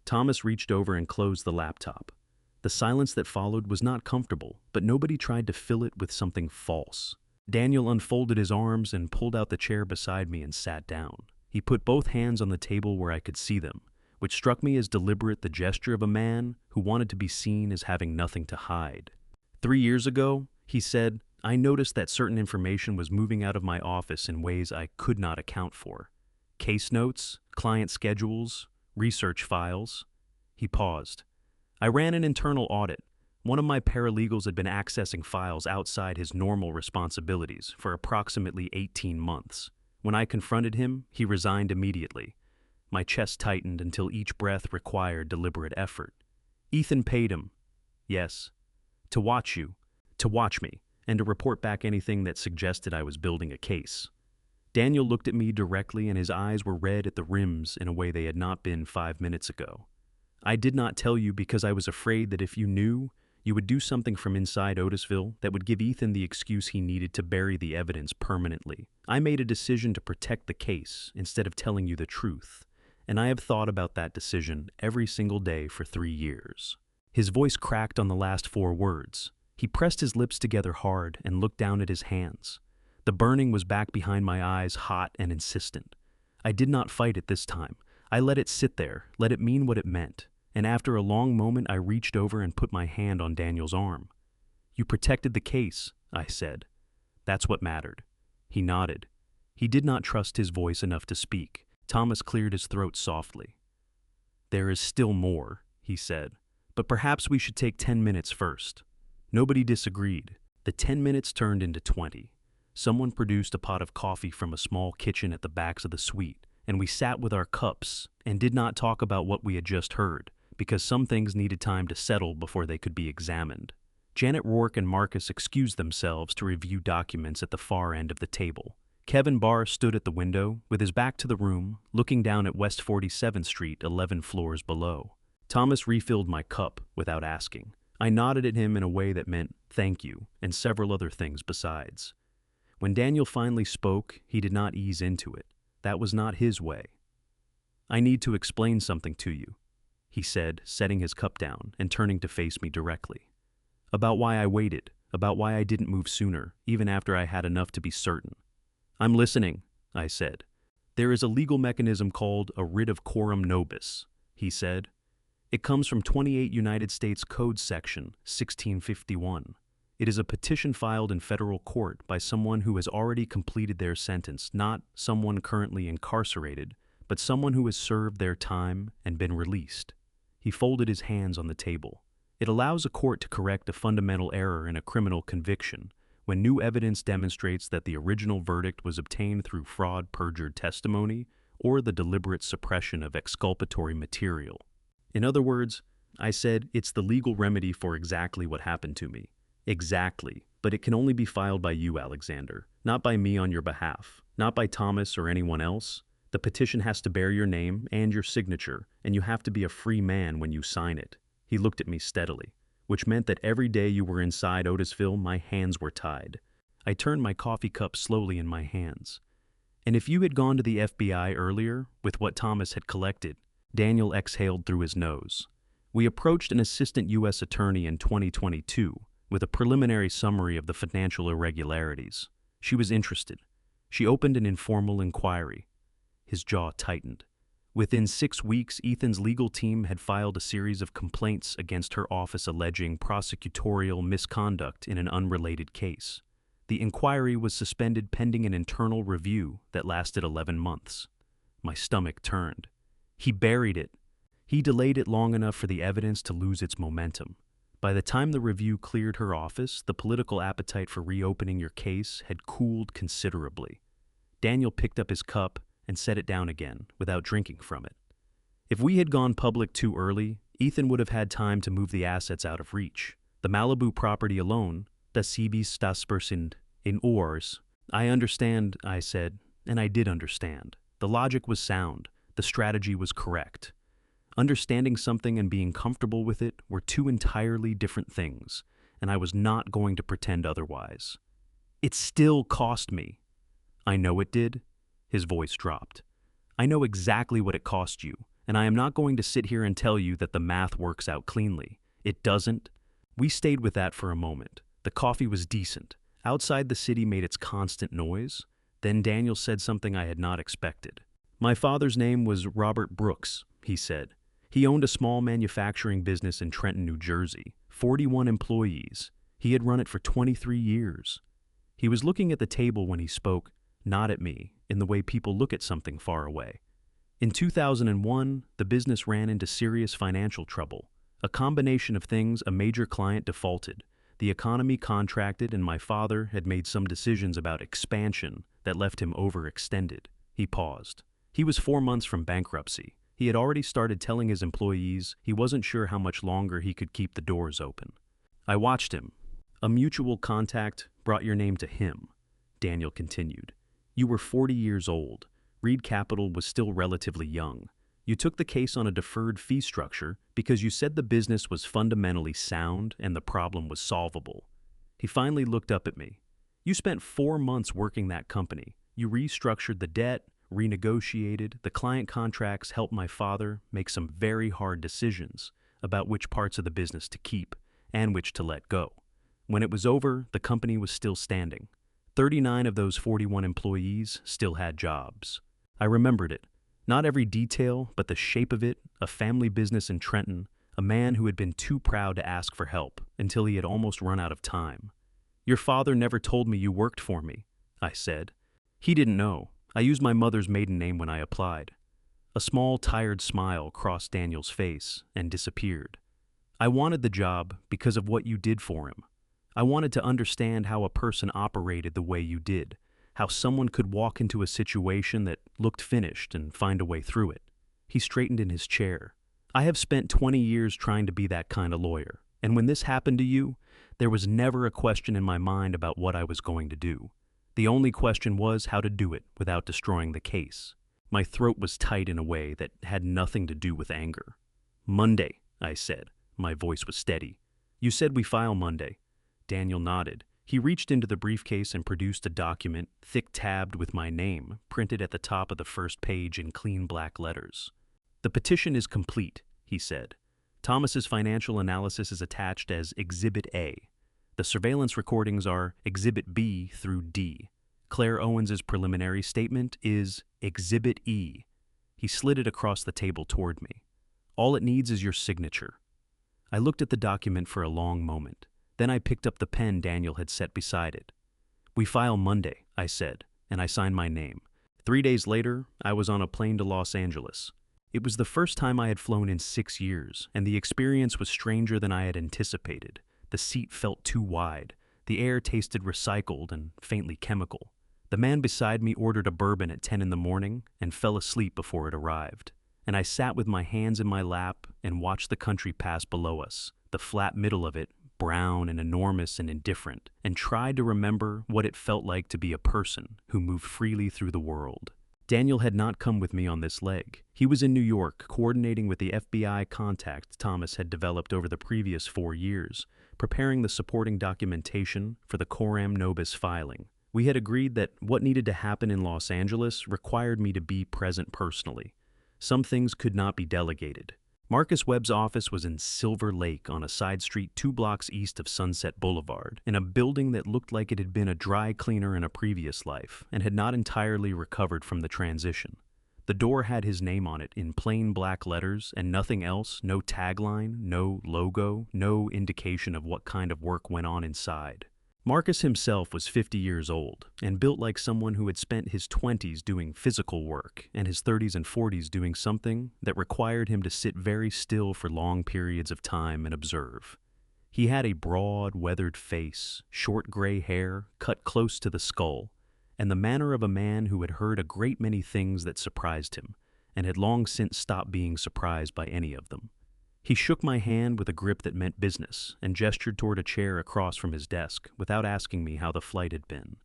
Thomas reached over and closed the laptop. The silence that followed was not comfortable, but nobody tried to fill it with something false. Daniel unfolded his arms and pulled out the chair beside me and sat down. He put both hands on the table where I could see them, which struck me as deliberate, the gesture of a man who wanted to be seen as having nothing to hide. "3 years ago," he said, "I noticed that certain information was moving out of my office in ways I could not account for. Case notes, client schedules, research files." He paused. "I ran an internal audit. One of my paralegals had been accessing files outside his normal responsibilities for approximately 18 months. When I confronted him, he resigned immediately. My chest tightened until each breath required deliberate effort. Ethan paid him. Yes. To watch me, and to report back anything that suggested I was building a case." Daniel looked at me directly, and his eyes were red at the rims in a way they had not been 5 minutes ago. "I did not tell you because I was afraid that if you knew, you would do something from inside Otisville that would give Ethan the excuse he needed to bury the evidence permanently. I made a decision to protect the case instead of telling you the truth, and I have thought about that decision every single day for 3 years. His voice cracked on the last 4 words. He pressed his lips together hard and looked down at his hands. The burning was back behind my eyes, hot and insistent. I did not fight it this time. I let it sit there, let it mean what it meant. And after a long moment, I reached over and put my hand on Daniel's arm. "You protected the case," I said. "That's what mattered." He nodded. He did not trust his voice enough to speak. Thomas cleared his throat softly. "There is still more," he said, "but perhaps we should take 10 minutes first." Nobody disagreed. The 10 minutes turned into 20. Someone produced a pot of coffee from a small kitchen at the backs of the suite, and we sat with our cups and did not talk about what we had just heard, because some things needed time to settle before they could be examined. Janet Rourke and Marcus excused themselves to review documents at the far end of the table. Kevin Barr stood at the window, with his back to the room, looking down at West 47th Street 11 floors below. Thomas refilled my cup without asking. I nodded at him in a way that meant thank you, and several other things besides. When Daniel finally spoke, he did not ease into it. That was not his way. "I need to explain something to you," he said, setting his cup down and turning to face me directly. "About why I waited, about why I didn't move sooner, even after I had enough to be certain." "I'm listening," I said. "There is a legal mechanism called a writ of coram nobis," he said. "It comes from 28 United States Code Section 1651. It is a petition filed in federal court by someone who has already completed their sentence, not someone currently incarcerated, but someone who has served their time and been released." He folded his hands on the table. "It allows a court to correct a fundamental error in a criminal conviction when new evidence demonstrates that the original verdict was obtained through fraud, perjured testimony, or the deliberate suppression of exculpatory material." In other words, I said, it's the legal remedy for exactly what happened to me. Exactly, but it can only be filed by you, Alexander, not by me on your behalf, not by Thomas or anyone else. The petition has to bear your name and your signature, and you have to be a free man when you sign it. He looked at me steadily, which meant that every day you were inside Otisville, my hands were tied. I turned my coffee cup slowly in my hands. "And if you had gone to the FBI earlier with what Thomas had collected," Daniel exhaled through his nose. "We approached an assistant U.S. attorney in 2022 with a preliminary summary of the financial irregularities. She was interested. She opened an informal inquiry." His jaw tightened. Within 6 weeks, Ethan's legal team had filed a series of complaints against her office alleging prosecutorial misconduct in an unrelated case. The inquiry was suspended pending an internal review that lasted 11 months. My stomach turned. He buried it. He delayed it long enough for the evidence to lose its momentum. By the time the review cleared her office, the political appetite for reopening your case had cooled considerably. Daniel picked up his cup and set it down again without drinking from it. If we had gone public too early, Ethan would have had time to move the assets out of reach. The Malibu property alone, das Siebes in Ors. I understand, I said, and I did understand. The logic was sound. The strategy was correct. Understanding something and being comfortable with it were two entirely different things, and I was not going to pretend otherwise. It still cost me. I know it did. His voice dropped. I know exactly what it cost you, and I am not going to sit here and tell you that the math works out cleanly. It doesn't. We stayed with that for a moment. The coffee was decent. Outside the city made its constant noise. Then Daniel said something I had not expected. My father's name was Robert Brooks, he said. He owned a small manufacturing business in Trenton, New Jersey, 41 employees. He had run it for 23 years. He was looking at the table when he spoke, not at me, in the way people look at something far away. In 2001, the business ran into serious financial trouble. A combination of things: a major client defaulted, the economy contracted, and my father had made some decisions about expansion that left him overextended. He paused. He was 4 months from bankruptcy. He had already started telling his employees he wasn't sure how much longer he could keep the doors open. I watched him. A mutual contact brought your name to him, Daniel continued. You were 40 years old. Reed Capital was still relatively young. You took the case on a deferred fee structure because you said the business was fundamentally sound and the problem was solvable. He finally looked up at me. You spent 4 months working that company. You restructured the debt, renegotiated the client contracts, helped my father make some very hard decisions about which parts of the business to keep and which to let go. When it was over, the company was still standing. 39 of those 41 employees still had jobs. I remembered it. Not every detail, but the shape of it: a family business in Trenton, a man who had been too proud to ask for help until he had almost run out of time. Your father never told me you worked for me, I said. He didn't know. I used my mother's maiden name when I applied. A small, tired smile crossed Daniel's face and disappeared. I wanted the job because of what you did for him. I wanted to understand how a person operated the way you did, how someone could walk into a situation that looked finished and find a way through it. He straightened in his chair. I have spent 20 years trying to be that kind of lawyer, and when this happened to you, there was never a question in my mind about what I was going to do. The only question was how to do it without destroying the case. My throat was tight in a way that had nothing to do with anger. Monday, I said. My voice was steady. You said we file Monday. Daniel nodded. He reached into the briefcase and produced a document, thick-tabbed with my name, printed at the top of the first page in clean black letters. The petition is complete, he said. Thomas's financial analysis is attached as Exhibit A. The surveillance recordings are Exhibit B through D. Claire Owens's preliminary statement is Exhibit E. He slid it across the table toward me. All it needs is your signature. I looked at the document for a long moment. Then I picked up the pen Daniel had set beside it. We file Monday, I said, and I signed my name. 3 days later, I was on a plane to Los Angeles. It was the first time I had flown in 6 years, and the experience was stranger than I had anticipated. The seat felt too wide. The air tasted recycled and faintly chemical. The man beside me ordered a bourbon at 10 in the morning and fell asleep before it arrived. And I sat with my hands in my lap and watched the country pass below us, the flat middle of it, brown and enormous and indifferent, and tried to remember what it felt like to be a person who moved freely through the world. Daniel had not come with me on this leg. He was in New York, coordinating with the FBI contact Thomas had developed over the previous 4 years, preparing the supporting documentation for the coram nobis filing. We had agreed that what needed to happen in Los Angeles required me to be present personally. Some things could not be delegated. Marcus Webb's office was in Silver Lake on a side street 2 blocks east of Sunset Boulevard, in a building that looked like it had been a dry cleaner in a previous life and had not entirely recovered from the transition. The door had his name on it in plain black letters and nothing else, no tagline, no logo, no indication of what kind of work went on inside. Marcus himself was 50 years old and built like someone who had spent his 20s doing physical work and his 30s and 40s doing something that required him to sit very still for long periods of time and observe. He had a broad, weathered face, short gray hair cut close to the skull, and the manner of a man who had heard a great many things that surprised him and had long since stopped being surprised by any of them. He shook my hand with a grip that meant business and gestured toward a chair across from his desk without asking me how the flight had been.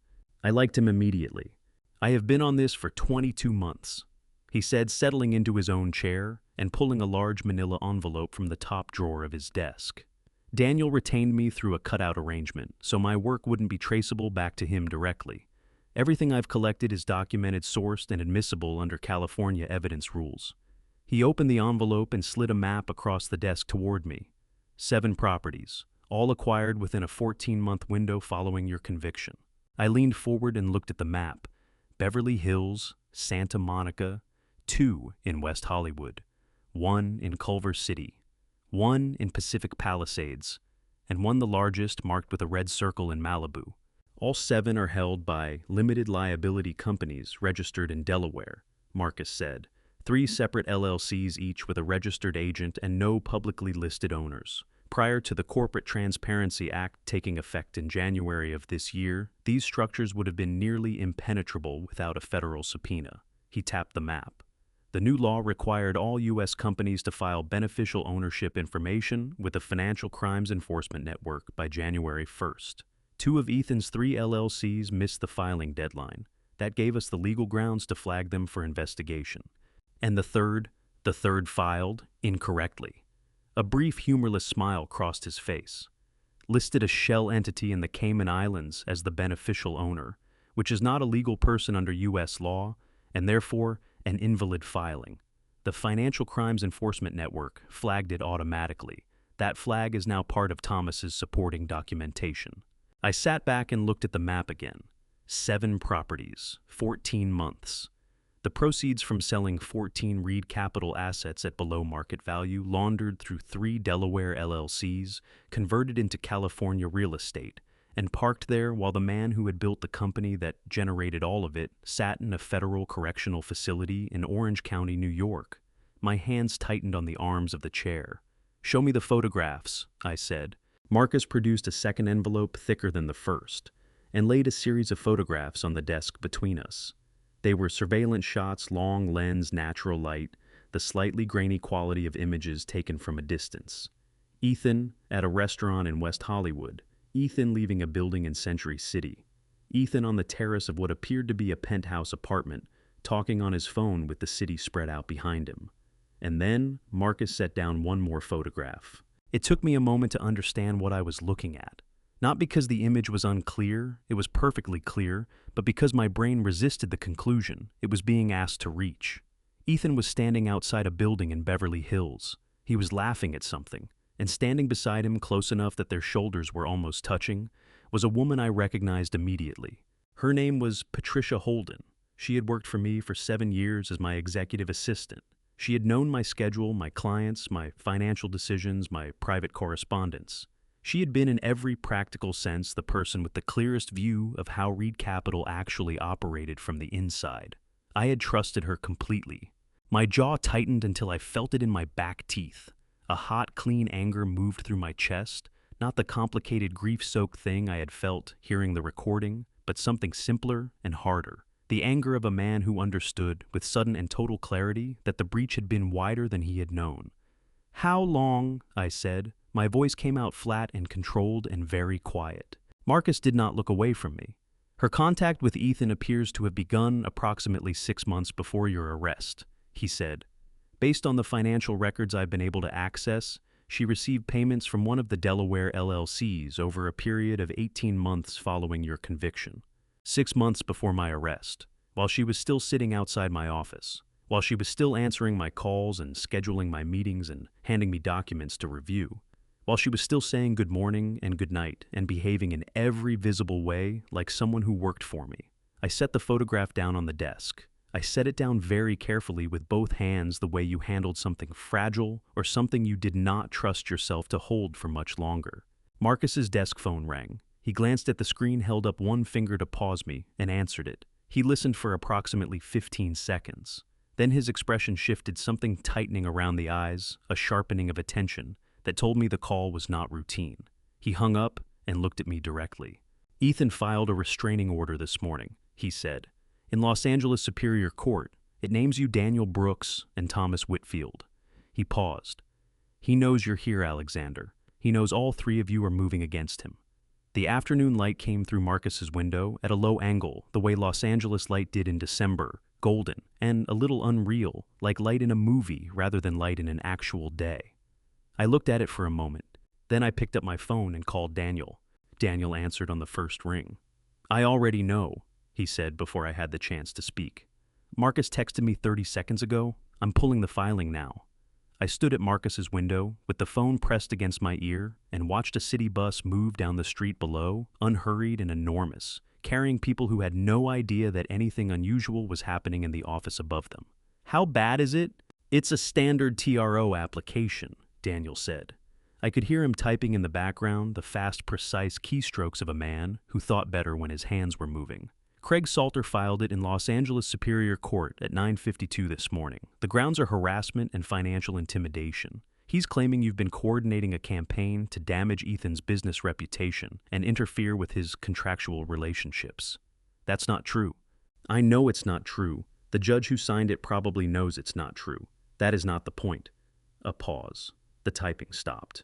I liked him immediately. "I have been on this for 22 months," he said, settling into his own chair and pulling a large manila envelope from the top drawer of his desk. Daniel retained me through a cutout arrangement, so my work wouldn't be traceable back to him directly. Everything I've collected is documented, sourced, and admissible under California evidence rules. He opened the envelope and slid a map across the desk toward me. 7 properties, all acquired within a 14-month window following your conviction. I leaned forward and looked at the map. Beverly Hills, Santa Monica, 2 in West Hollywood, 1 in Culver City, 1 in Pacific Palisades, and 1 the largest marked with a red circle in Malibu. All 7 are held by limited liability companies registered in Delaware, Marcus said. 3 separate LLCs each with a registered agent and no publicly listed owners. Prior to the Corporate Transparency Act taking effect in January of this year, these structures would have been nearly impenetrable without a federal subpoena. He tapped the map. The new law required all U.S. companies to file beneficial ownership information with the Financial Crimes Enforcement Network by January 1st. 2 of Ethan's 3 LLCs missed the filing deadline. That gave us the legal grounds to flag them for investigation. And the third filed incorrectly. A brief, humorless smile crossed his face. Listed a shell entity in the Cayman Islands as the beneficial owner, which is not a legal person under U.S. law, and therefore an invalid filing. The Financial Crimes Enforcement Network flagged it automatically. That flag is now part of Thomas's supporting documentation. I sat back and looked at the map again. 7 properties, 14 months. The proceeds from selling 14 Reed Capital assets at below market value laundered through 3 Delaware LLCs, converted into California real estate, and parked there while the man who had built the company that generated all of it sat in a federal correctional facility in Orange County, New York. My hands tightened on the arms of the chair. "Show me the photographs," I said. Marcus produced a second envelope thicker than the first, and laid a series of photographs on the desk between us. They were surveillance shots, long lens, natural light, the slightly grainy quality of images taken from a distance. Ethan at a restaurant in West Hollywood. Ethan leaving a building in Century City. Ethan on the terrace of what appeared to be a penthouse apartment, talking on his phone with the city spread out behind him. And then Marcus set down one more photograph. It took me a moment to understand what I was looking at. Not because the image was unclear, it was perfectly clear, but because my brain resisted the conclusion it was being asked to reach. Ethan was standing outside a building in Beverly Hills. He was laughing at something, and standing beside him close enough that their shoulders were almost touching, was a woman I recognized immediately. Her name was Patricia Holden. She had worked for me for 7 years as my executive assistant. She had known my schedule, my clients, my financial decisions, my private correspondence. She had been in every practical sense the person with the clearest view of how Reed Capital actually operated from the inside. I had trusted her completely. My jaw tightened until I felt it in my back teeth. A hot, clean anger moved through my chest, not the complicated grief-soaked thing I had felt hearing the recording, but something simpler and harder. The anger of a man who understood, with sudden and total clarity, that the breach had been wider than he had known. "How long?" I said. My voice came out flat and controlled and very quiet. Marcus did not look away from me. "Her contact with Ethan appears to have begun approximately 6 months before your arrest," he said. "Based on the financial records I've been able to access, she received payments from one of the Delaware LLCs over a period of 18 months following your conviction. 6 months before my arrest, while she was still sitting outside my office, while she was still answering my calls and scheduling my meetings and handing me documents to review, while she was still saying good morning and good night and behaving in every visible way like someone who worked for me." I set the photograph down on the desk. I set it down very carefully with both hands, the way you handled something fragile or something you did not trust yourself to hold for much longer. Marcus's desk phone rang. He glanced at the screen, held up one finger to pause me, and answered it. He listened for approximately 15 seconds. Then his expression shifted, something tightening around the eyes, a sharpening of attention that told me the call was not routine. He hung up and looked at me directly. "Ethan filed a restraining order this morning," he said. "In Los Angeles Superior Court, it names you Daniel Brooks and Thomas Whitfield." He paused. "He knows you're here, Alexander. He knows all three of you are moving against him." The afternoon light came through Marcus's window at a low angle, the way Los Angeles light did in December, golden, and a little unreal, like light in a movie rather than light in an actual day. I looked at it for a moment. Then I picked up my phone and called Daniel. Daniel answered on the first ring. "I already know," he said before I had the chance to speak. "Marcus texted me 30 seconds ago. I'm pulling the filing now." I stood at Marcus's window with the phone pressed against my ear and watched a city bus move down the street below, unhurried and enormous, carrying people who had no idea that anything unusual was happening in the office above them. "How bad is it?" "It's a standard TRO application," Daniel said. I could hear him typing in the background, the fast, precise keystrokes of a man who thought better when his hands were moving. "Craig Salter filed it in Los Angeles Superior Court at 9:52 this morning. The grounds are harassment and financial intimidation. He's claiming you've been coordinating a campaign to damage Ethan's business reputation and interfere with his contractual relationships." "That's not true." "I know it's not true. The judge who signed it probably knows it's not true. That is not the point." A pause. The typing stopped.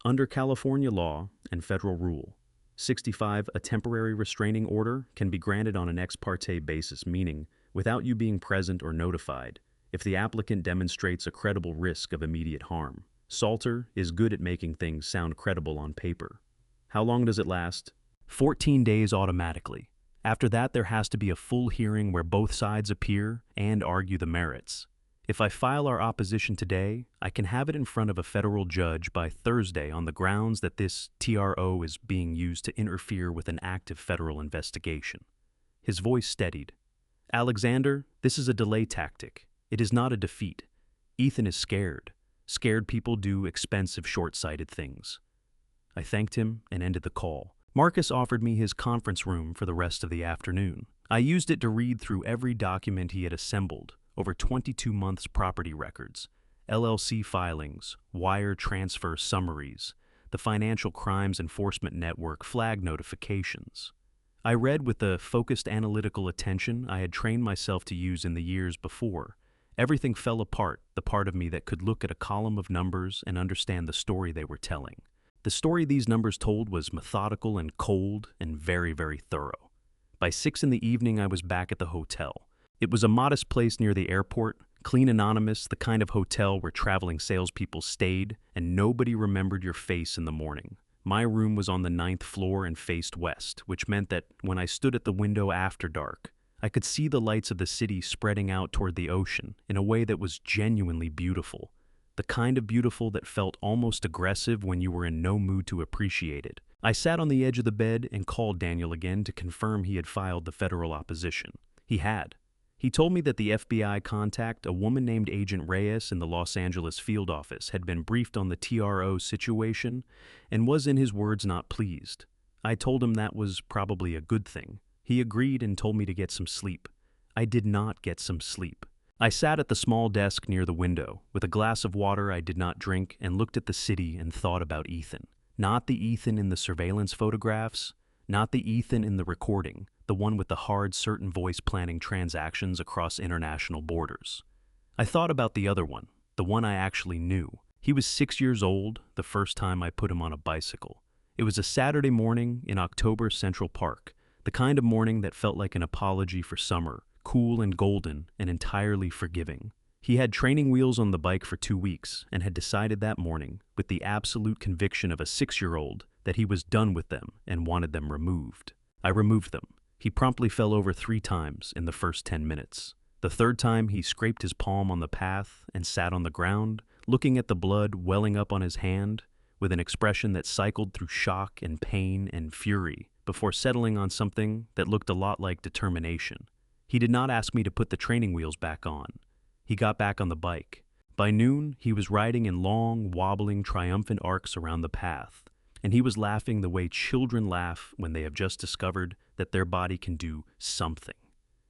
"Under California law and federal rule 65, a temporary restraining order can be granted on an ex parte basis, meaning without you being present or notified, if the applicant demonstrates a credible risk of immediate harm. Salter is good at making things sound credible on paper." "How long does it last?" 14 days automatically. After that, there has to be a full hearing where both sides appear and argue the merits. If I file our opposition today, I can have it in front of a federal judge by Thursday on the grounds that this TRO is being used to interfere with an active federal investigation. His voice steadied. "Alexander, this is a delay tactic. It is not a defeat. Ethan is scared. Scared people do expensive, short-sighted things." I thanked him and ended the call. Marcus offered me his conference room for the rest of the afternoon. I used it to read through every document he had assembled, over 22 months' property records, LLC filings, wire transfer summaries, the Financial Crimes Enforcement Network flag notifications. I read with the focused analytical attention I had trained myself to use in the years before. Everything fell apart, the part of me that could look at a column of numbers and understand the story they were telling. The story these numbers told was methodical and cold and very, very thorough. By 6 in the evening, I was back at the hotel. It was a modest place near the airport, clean, anonymous, the kind of hotel where traveling salespeople stayed, and nobody remembered your face in the morning. My room was on the 9th floor and faced west, which meant that when I stood at the window after dark, I could see the lights of the city spreading out toward the ocean in a way that was genuinely beautiful, the kind of beautiful that felt almost aggressive when you were in no mood to appreciate it. I sat on the edge of the bed and called Daniel again to confirm he had filed the federal opposition. He had. He told me that the FBI contact, a woman named Agent Reyes in the Los Angeles field office, had been briefed on the TRO situation and was, in his words, not pleased. I told him that was probably a good thing. He agreed and told me to get some sleep. I did not get some sleep. I sat at the small desk near the window, with a glass of water I did not drink, and looked at the city and thought about Ethan. Not the Ethan in the surveillance photographs, not the Ethan in the recording, the one with the hard, certain voice planning transactions across international borders. I thought about the other one, the one I actually knew. He was 6 years old the first time I put him on a bicycle. It was a Saturday morning in October, Central Park, the kind of morning that felt like an apology for summer, cool and golden and entirely forgiving. He had training wheels on the bike for 2 weeks and had decided that morning, with the absolute conviction of a 6-year-old, that he was done with them and wanted them removed. I removed them. He promptly fell over 3 times in the first 10 minutes. The third time, he scraped his palm on the path and sat on the ground, looking at the blood welling up on his hand, with an expression that cycled through shock and pain and fury before settling on something that looked a lot like determination. He did not ask me to put the training wheels back on. He got back on the bike. By noon, he was riding in long, wobbling, triumphant arcs around the path, and he was laughing the way children laugh when they have just discovered that their body can do something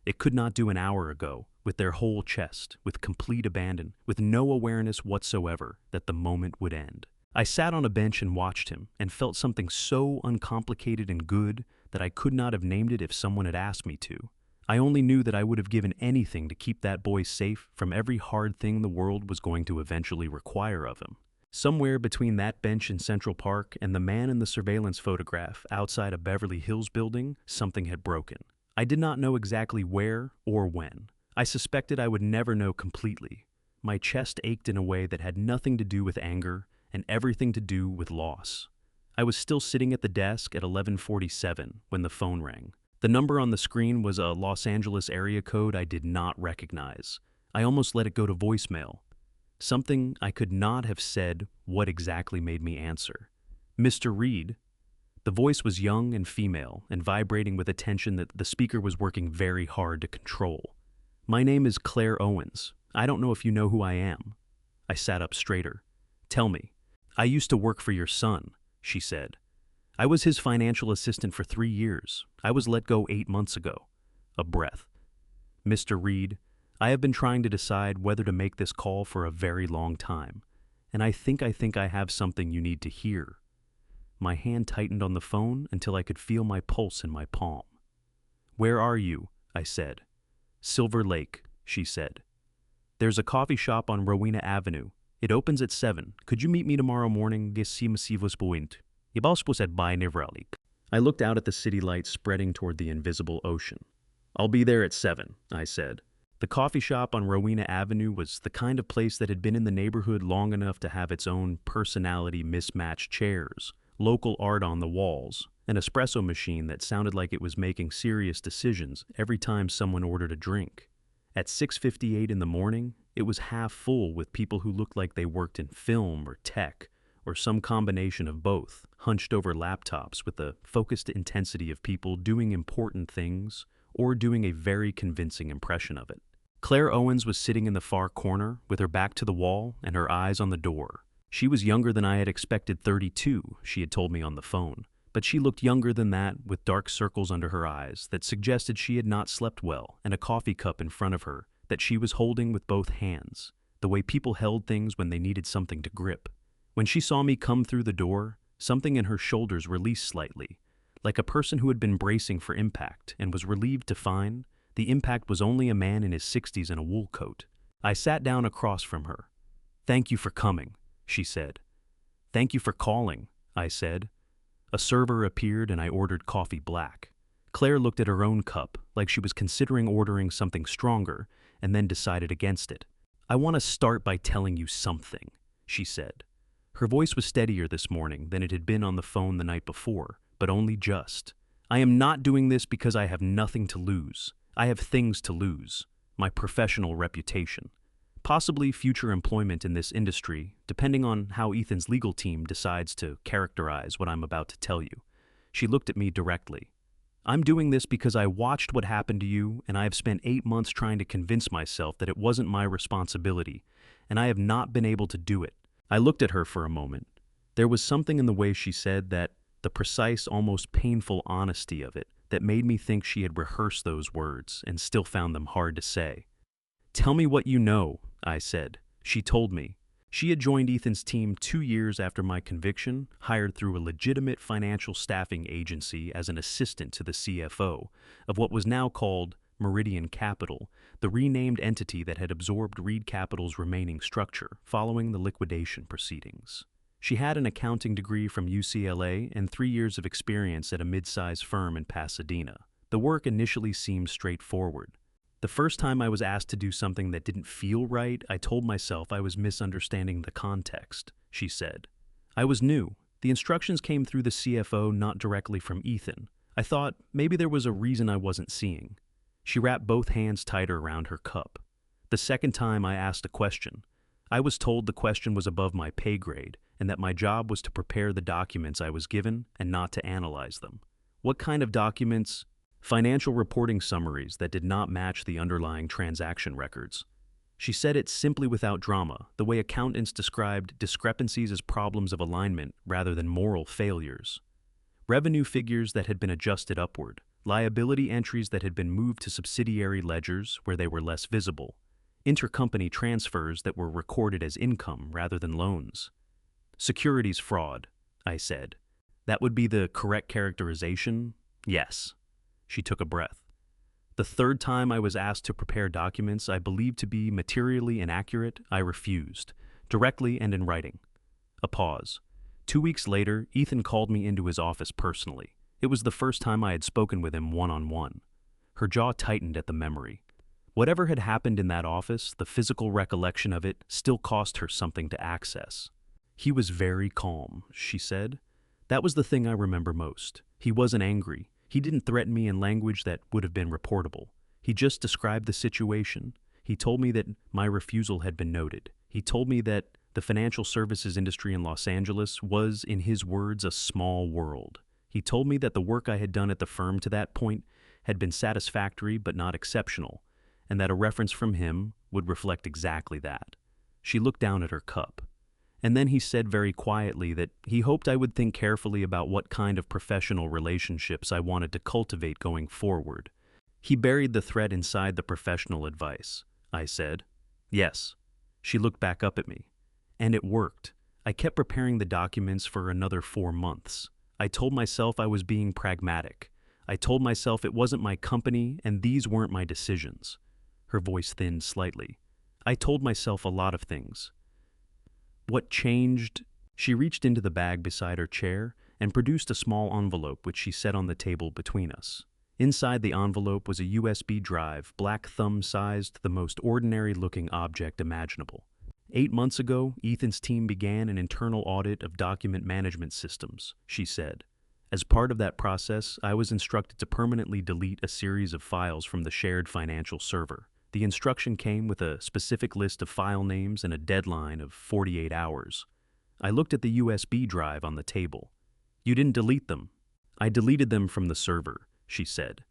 it could not do an hour ago, with their whole chest, with complete abandon, with no awareness whatsoever that the moment would end. I sat on a bench and watched him, and felt something so uncomplicated and good that I could not have named it if someone had asked me to. I only knew that I would have given anything to keep that boy safe from every hard thing the world was going to eventually require of him. Somewhere between that bench in Central Park and the man in the surveillance photograph outside a Beverly Hills building, something had broken. I did not know exactly where or when. I suspected I would never know completely. My chest ached in a way that had nothing to do with anger and everything to do with loss. I was still sitting at the desk at 11:47 when the phone rang. The number on the screen was a Los Angeles area code I did not recognize. I almost let it go to voicemail. Something I could not have said what exactly made me answer. "Mr. Reed?" The voice was young and female and vibrating with a tension that the speaker was working very hard to control. "My name is Claire Owens. I don't know if you know who I am." I sat up straighter. "Tell me." "I used to work for your son," she said. "I was his financial assistant for 3 years. I was let go 8 months ago." A breath. "Mr. Reed, I have been trying to decide whether to make this call for a very long time, and I think I have something you need to hear." My hand tightened on the phone until I could feel my pulse in my palm. "Where are you?" I said. "Silver Lake," she said. "There's a coffee shop on Rowena Avenue. It opens at 7. Could you meet me tomorrow morning? I looked out at the city lights spreading toward the invisible ocean. "I'll be there at 7, I said. The coffee shop on Rowena Avenue was the kind of place that had been in the neighborhood long enough to have its own personality mismatched chairs, local art on the walls, an espresso machine that sounded like it was making serious decisions every time someone ordered a drink. At 6:58 in the morning, it was half full with people who looked like they worked in film or tech, or some combination of both, hunched over laptops with the focused intensity of people doing important things or doing a very convincing impression of it. Claire Owens was sitting in the far corner with her back to the wall and her eyes on the door. She was younger than I had expected, 32, she had told me on the phone, but she looked younger than that with dark circles under her eyes that suggested she had not slept well, and a coffee cup in front of her that she was holding with both hands, the way people held things when they needed something to grip. When she saw me come through the door, something in her shoulders released slightly, like a person who had been bracing for impact and was relieved to find the impact was only a man in his 60s in a wool coat. I sat down across from her. "Thank you for coming," she said. "Thank you for calling," I said. A server appeared and I ordered coffee black. Claire looked at her own cup like she was considering ordering something stronger and then decided against it. "I want to start by telling you something," she said. Her voice was steadier this morning than it had been on the phone the night before, but only just. "I am not doing this because I have nothing to lose. I have things to lose. My professional reputation. Possibly future employment in this industry, depending on how Ethan's legal team decides to characterize what I'm about to tell you." She looked at me directly. "I'm doing this because I watched what happened to you, and I have spent 8 months trying to convince myself that it wasn't my responsibility, and I have not been able to do it." I looked at her for a moment. There was something in the way she said that, the precise, almost painful honesty of it, that made me think she had rehearsed those words and still found them hard to say. "Tell me what you know," I said. She told me. She had joined Ethan's team 2 years after my conviction, hired through a legitimate financial staffing agency as an assistant to the CFO of what was now called Meridian Capital, the renamed entity that had absorbed Reed Capital's remaining structure following the liquidation proceedings. She had an accounting degree from UCLA and 3 years of experience at a mid-sized firm in Pasadena. The work initially seemed straightforward. The first time I was asked to do something that didn't feel right, I told myself I was misunderstanding the context, she said. I was new. The instructions came through the CFO, not directly from Ethan. I thought maybe there was a reason I wasn't seeing. She wrapped both hands tighter around her cup. The second time I asked a question, I was told the question was above my pay grade and that my job was to prepare the documents I was given and not to analyze them. What kind of documents? financial reporting summaries that did not match the underlying transaction records. She said it simply without drama, the way accountants described discrepancies as problems of alignment rather than moral failures. Revenue figures that had been adjusted upward, liability entries that had been moved to subsidiary ledgers where they were less visible, intercompany transfers that were recorded as income rather than loans. Securities fraud, I said. That would be the correct characterization? Yes. She took a breath. The third time I was asked to prepare documents I believed to be materially inaccurate, I refused, directly and in writing. A pause. 2 weeks later, Ethan called me into his office personally. It was the first time I had spoken with him one-on-one. Her jaw tightened at the memory. Whatever had happened in that office, the physical recollection of it still cost her something to access. He was very calm, she said. That was the thing I remember most. He wasn't angry. He didn't threaten me in language that would have been reportable. He just described the situation. He told me that my refusal had been noted. He told me that the financial services industry in Los Angeles was, in his words, a small world. He told me that the work I had done at the firm to that point had been satisfactory but not exceptional, and that a reference from him would reflect exactly that. She looked down at her cup. And then he said very quietly that he hoped I would think carefully about what kind of professional relationships I wanted to cultivate going forward. He buried the threat inside the professional advice. I said, "Yes." She looked back up at me. And it worked. I kept preparing the documents for another 4 months. I told myself I was being pragmatic. I told myself it wasn't my company and these weren't my decisions. Her voice thinned slightly. I told myself a lot of things. What changed? She reached into the bag beside her chair and produced a small envelope which she set on the table between us. Inside the envelope was a USB drive, black thumb-sized, the most ordinary-looking object imaginable. 8 months ago, Ethan's team began an internal audit of document management systems, she said. As part of that process, I was instructed to permanently delete a series of files from the shared financial server. The instruction came with a specific list of file names and a deadline of 48 hours. I looked at the USB drive on the table. "You didn't delete them." "I deleted them from the server," she said.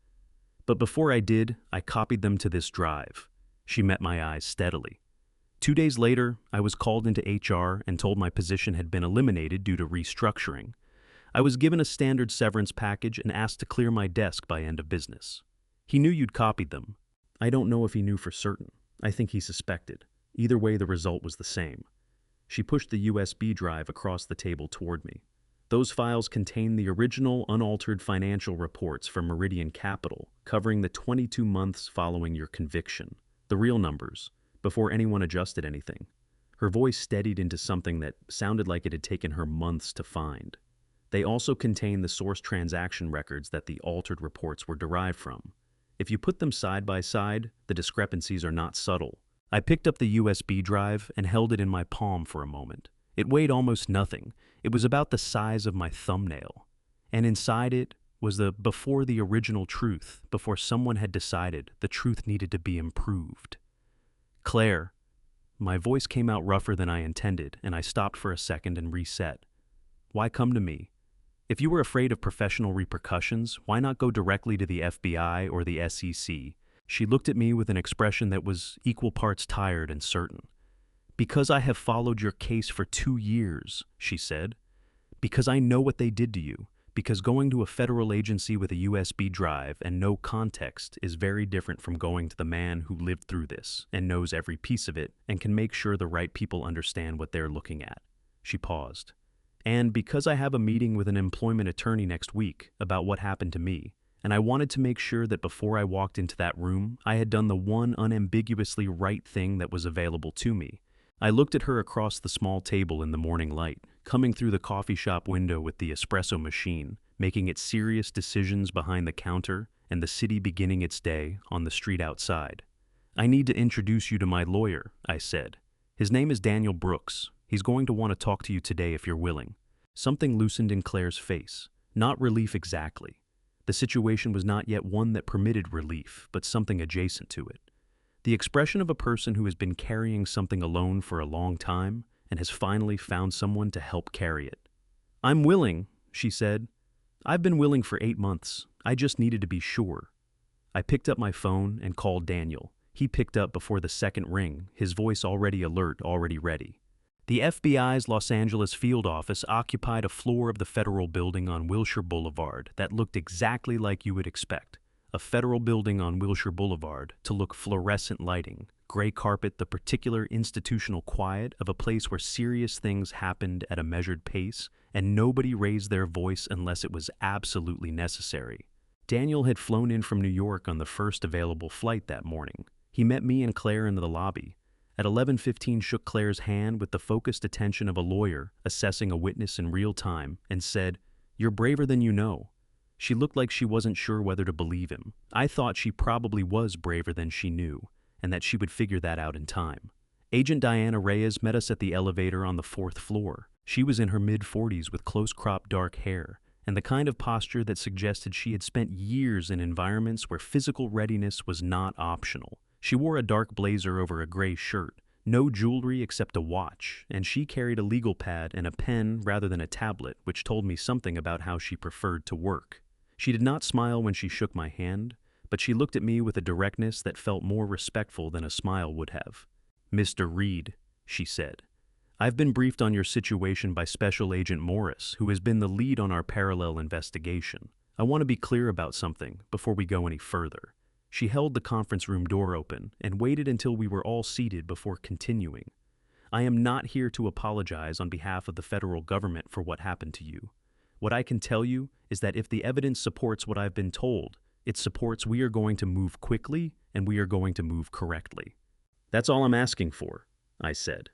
"But before I did, I copied them to this drive." She met my eyes steadily. 2 days later, I was called into HR and told my position had been eliminated due to restructuring. I was given a standard severance package and asked to clear my desk by end of business. "He knew you'd copied them." I don't know if he knew for certain. I think he suspected. Either way, the result was the same. She pushed the USB drive across the table toward me. Those files contain the original, unaltered financial reports from Meridian Capital, covering the 22 months following your conviction. The real numbers, before anyone adjusted anything. Her voice steadied into something that sounded like it had taken her months to find. They also contain the source transaction records that the altered reports were derived from. If you put them side by side, the discrepancies are not subtle. I picked up the USB drive and held it in my palm for a moment. It weighed almost nothing. It was about the size of my thumbnail. And inside it was the before the original truth, before someone had decided the truth needed to be improved. "Claire." My voice came out rougher than I intended, and I stopped for a second and reset. "Why come to me? If you were afraid of professional repercussions, why not go directly to the FBI or the SEC?" She looked at me with an expression that was equal parts tired and certain. "Because I have followed your case for 2 years, she said. "Because I know what they did to you. Because going to a federal agency with a USB drive and no context is very different from going to the man who lived through this and knows every piece of it and can make sure the right people understand what they're looking at." She paused. "And because I have a meeting with an employment attorney next week about what happened to me, and I wanted to make sure that before I walked into that room, I had done the one unambiguously right thing that was available to me." I looked at her across the small table in the morning light, coming through the coffee shop window with the espresso machine, making its serious decisions behind the counter, and the city beginning its day on the street outside. "I need to introduce you to my lawyer," I said. "His name is Daniel Brooks. He's going to want to talk to you today if you're willing." Something loosened in Claire's face. Not relief exactly. The situation was not yet one that permitted relief, but something adjacent to it. The expression of a person who has been carrying something alone for a long time and has finally found someone to help carry it. "I'm willing," she said. I've been willing for 8 months. I just needed to be sure. I picked up my phone and called Daniel. He picked up before the second ring, his voice already alert, already ready. The FBI's Los Angeles field office occupied a floor of the federal building on Wilshire Boulevard that looked exactly like you would expect. A federal building on Wilshire Boulevard to look fluorescent lighting, gray carpet, the particular institutional quiet of a place where serious things happened at a measured pace, and nobody raised their voice unless it was absolutely necessary. Daniel had flown in from New York on the first available flight that morning. He met me and Claire in the lobby. At 11:15, shook Claire's hand with the focused attention of a lawyer assessing a witness in real time and said, "You're braver than you know." She looked like she wasn't sure whether to believe him. I thought she probably was braver than she knew, and that she would figure that out in time. Agent Diana Reyes met us at the elevator on the 4th floor. She was in her mid-40s with close-cropped dark hair, and the kind of posture that suggested she had spent years in environments where physical readiness was not optional. She wore a dark blazer over a gray shirt, no jewelry except a watch, and she carried a legal pad and a pen rather than a tablet, which told me something about how she preferred to work. She did not smile when she shook my hand, but she looked at me with a directness that felt more respectful than a smile would have. "Mr. Reed," she said, "I've been briefed on your situation by Special Agent Morris, who has been the lead on our parallel investigation. I want to be clear about something before we go any further." She held the conference room door open and waited until we were all seated before continuing. "I am not here to apologize on behalf of the federal government for what happened to you. What I can tell you is that if the evidence supports what I've been told, it supports we are going to move quickly and we are going to move correctly." "That's all I'm asking for," I said.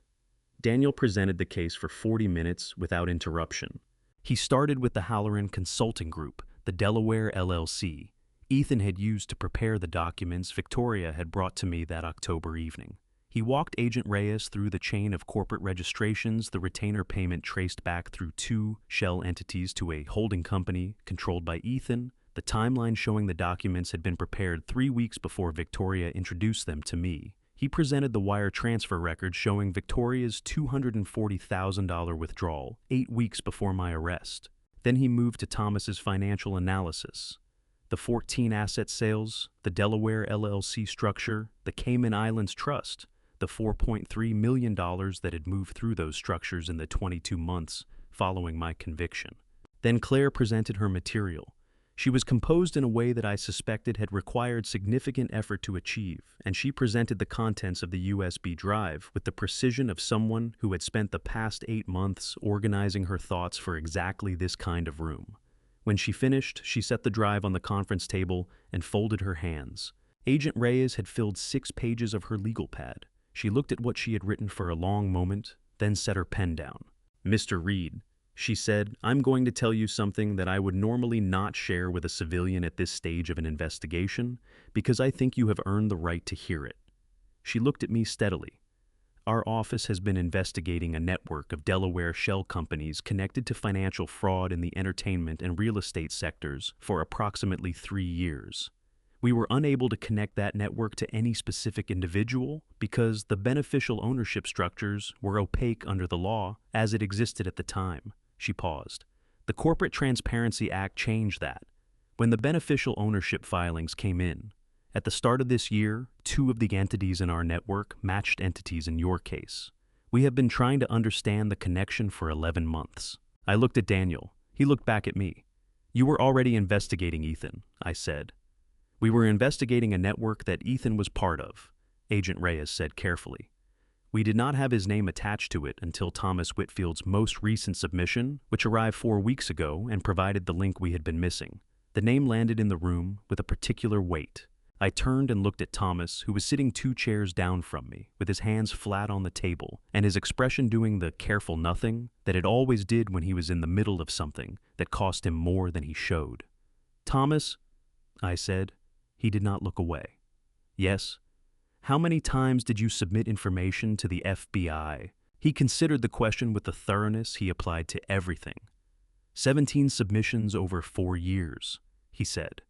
Daniel presented the case for 40 minutes without interruption. He started with the Halloran Consulting Group, the Delaware LLC, Ethan had used to prepare the documents Victoria had brought to me that October evening. He walked Agent Reyes through the chain of corporate registrations, the retainer payment traced back through 2 shell entities to a holding company controlled by Ethan, the timeline showing the documents had been prepared 3 weeks before Victoria introduced them to me. He presented the wire transfer record showing Victoria's $240,000 withdrawal 8 weeks before my arrest. Then he moved to Thomas's financial analysis. The 14 asset sales, the Delaware LLC structure, the Cayman Islands Trust, the $4.3 million that had moved through those structures in the 22 months following my conviction. Then Claire presented her material. She was composed in a way that I suspected had required significant effort to achieve, and she presented the contents of the USB drive with the precision of someone who had spent the past 8 months organizing her thoughts for exactly this kind of room. When she finished, she set the drive on the conference table and folded her hands. Agent Reyes had filled 6 pages of her legal pad. She looked at what she had written for a long moment, then set her pen down. "Mr. Reed," she said, "I'm going to tell you something that I would normally not share with a civilian at this stage of an investigation, because I think you have earned the right to hear it." She looked at me steadily. "Our office has been investigating a network of Delaware shell companies connected to financial fraud in the entertainment and real estate sectors for approximately 3 years. We were unable to connect that network to any specific individual because the beneficial ownership structures were opaque under the law as it existed at the time." She paused. "The Corporate Transparency Act changed that. When the beneficial ownership filings came in, at the start of this year, 2 of the entities in our network matched entities in your case. We have been trying to understand the connection for 11 months. I looked at Daniel. He looked back at me. "You were already investigating Ethan," I said. "We were investigating a network that Ethan was part of," Agent Reyes said carefully. "We did not have his name attached to it until Thomas Whitfield's most recent submission, which arrived 4 weeks ago and provided the link we had been missing. The name landed in the room with a particular weight. I turned and looked at Thomas, who was sitting 2 chairs down from me, with his hands flat on the table, and his expression doing the careful nothing that it always did when he was in the middle of something that cost him more than he showed. "Thomas," I said. He did not look away. "Yes." "How many times did you submit information to the FBI?" He considered the question with the thoroughness he applied to everything. 17 submissions over 4 years, he said.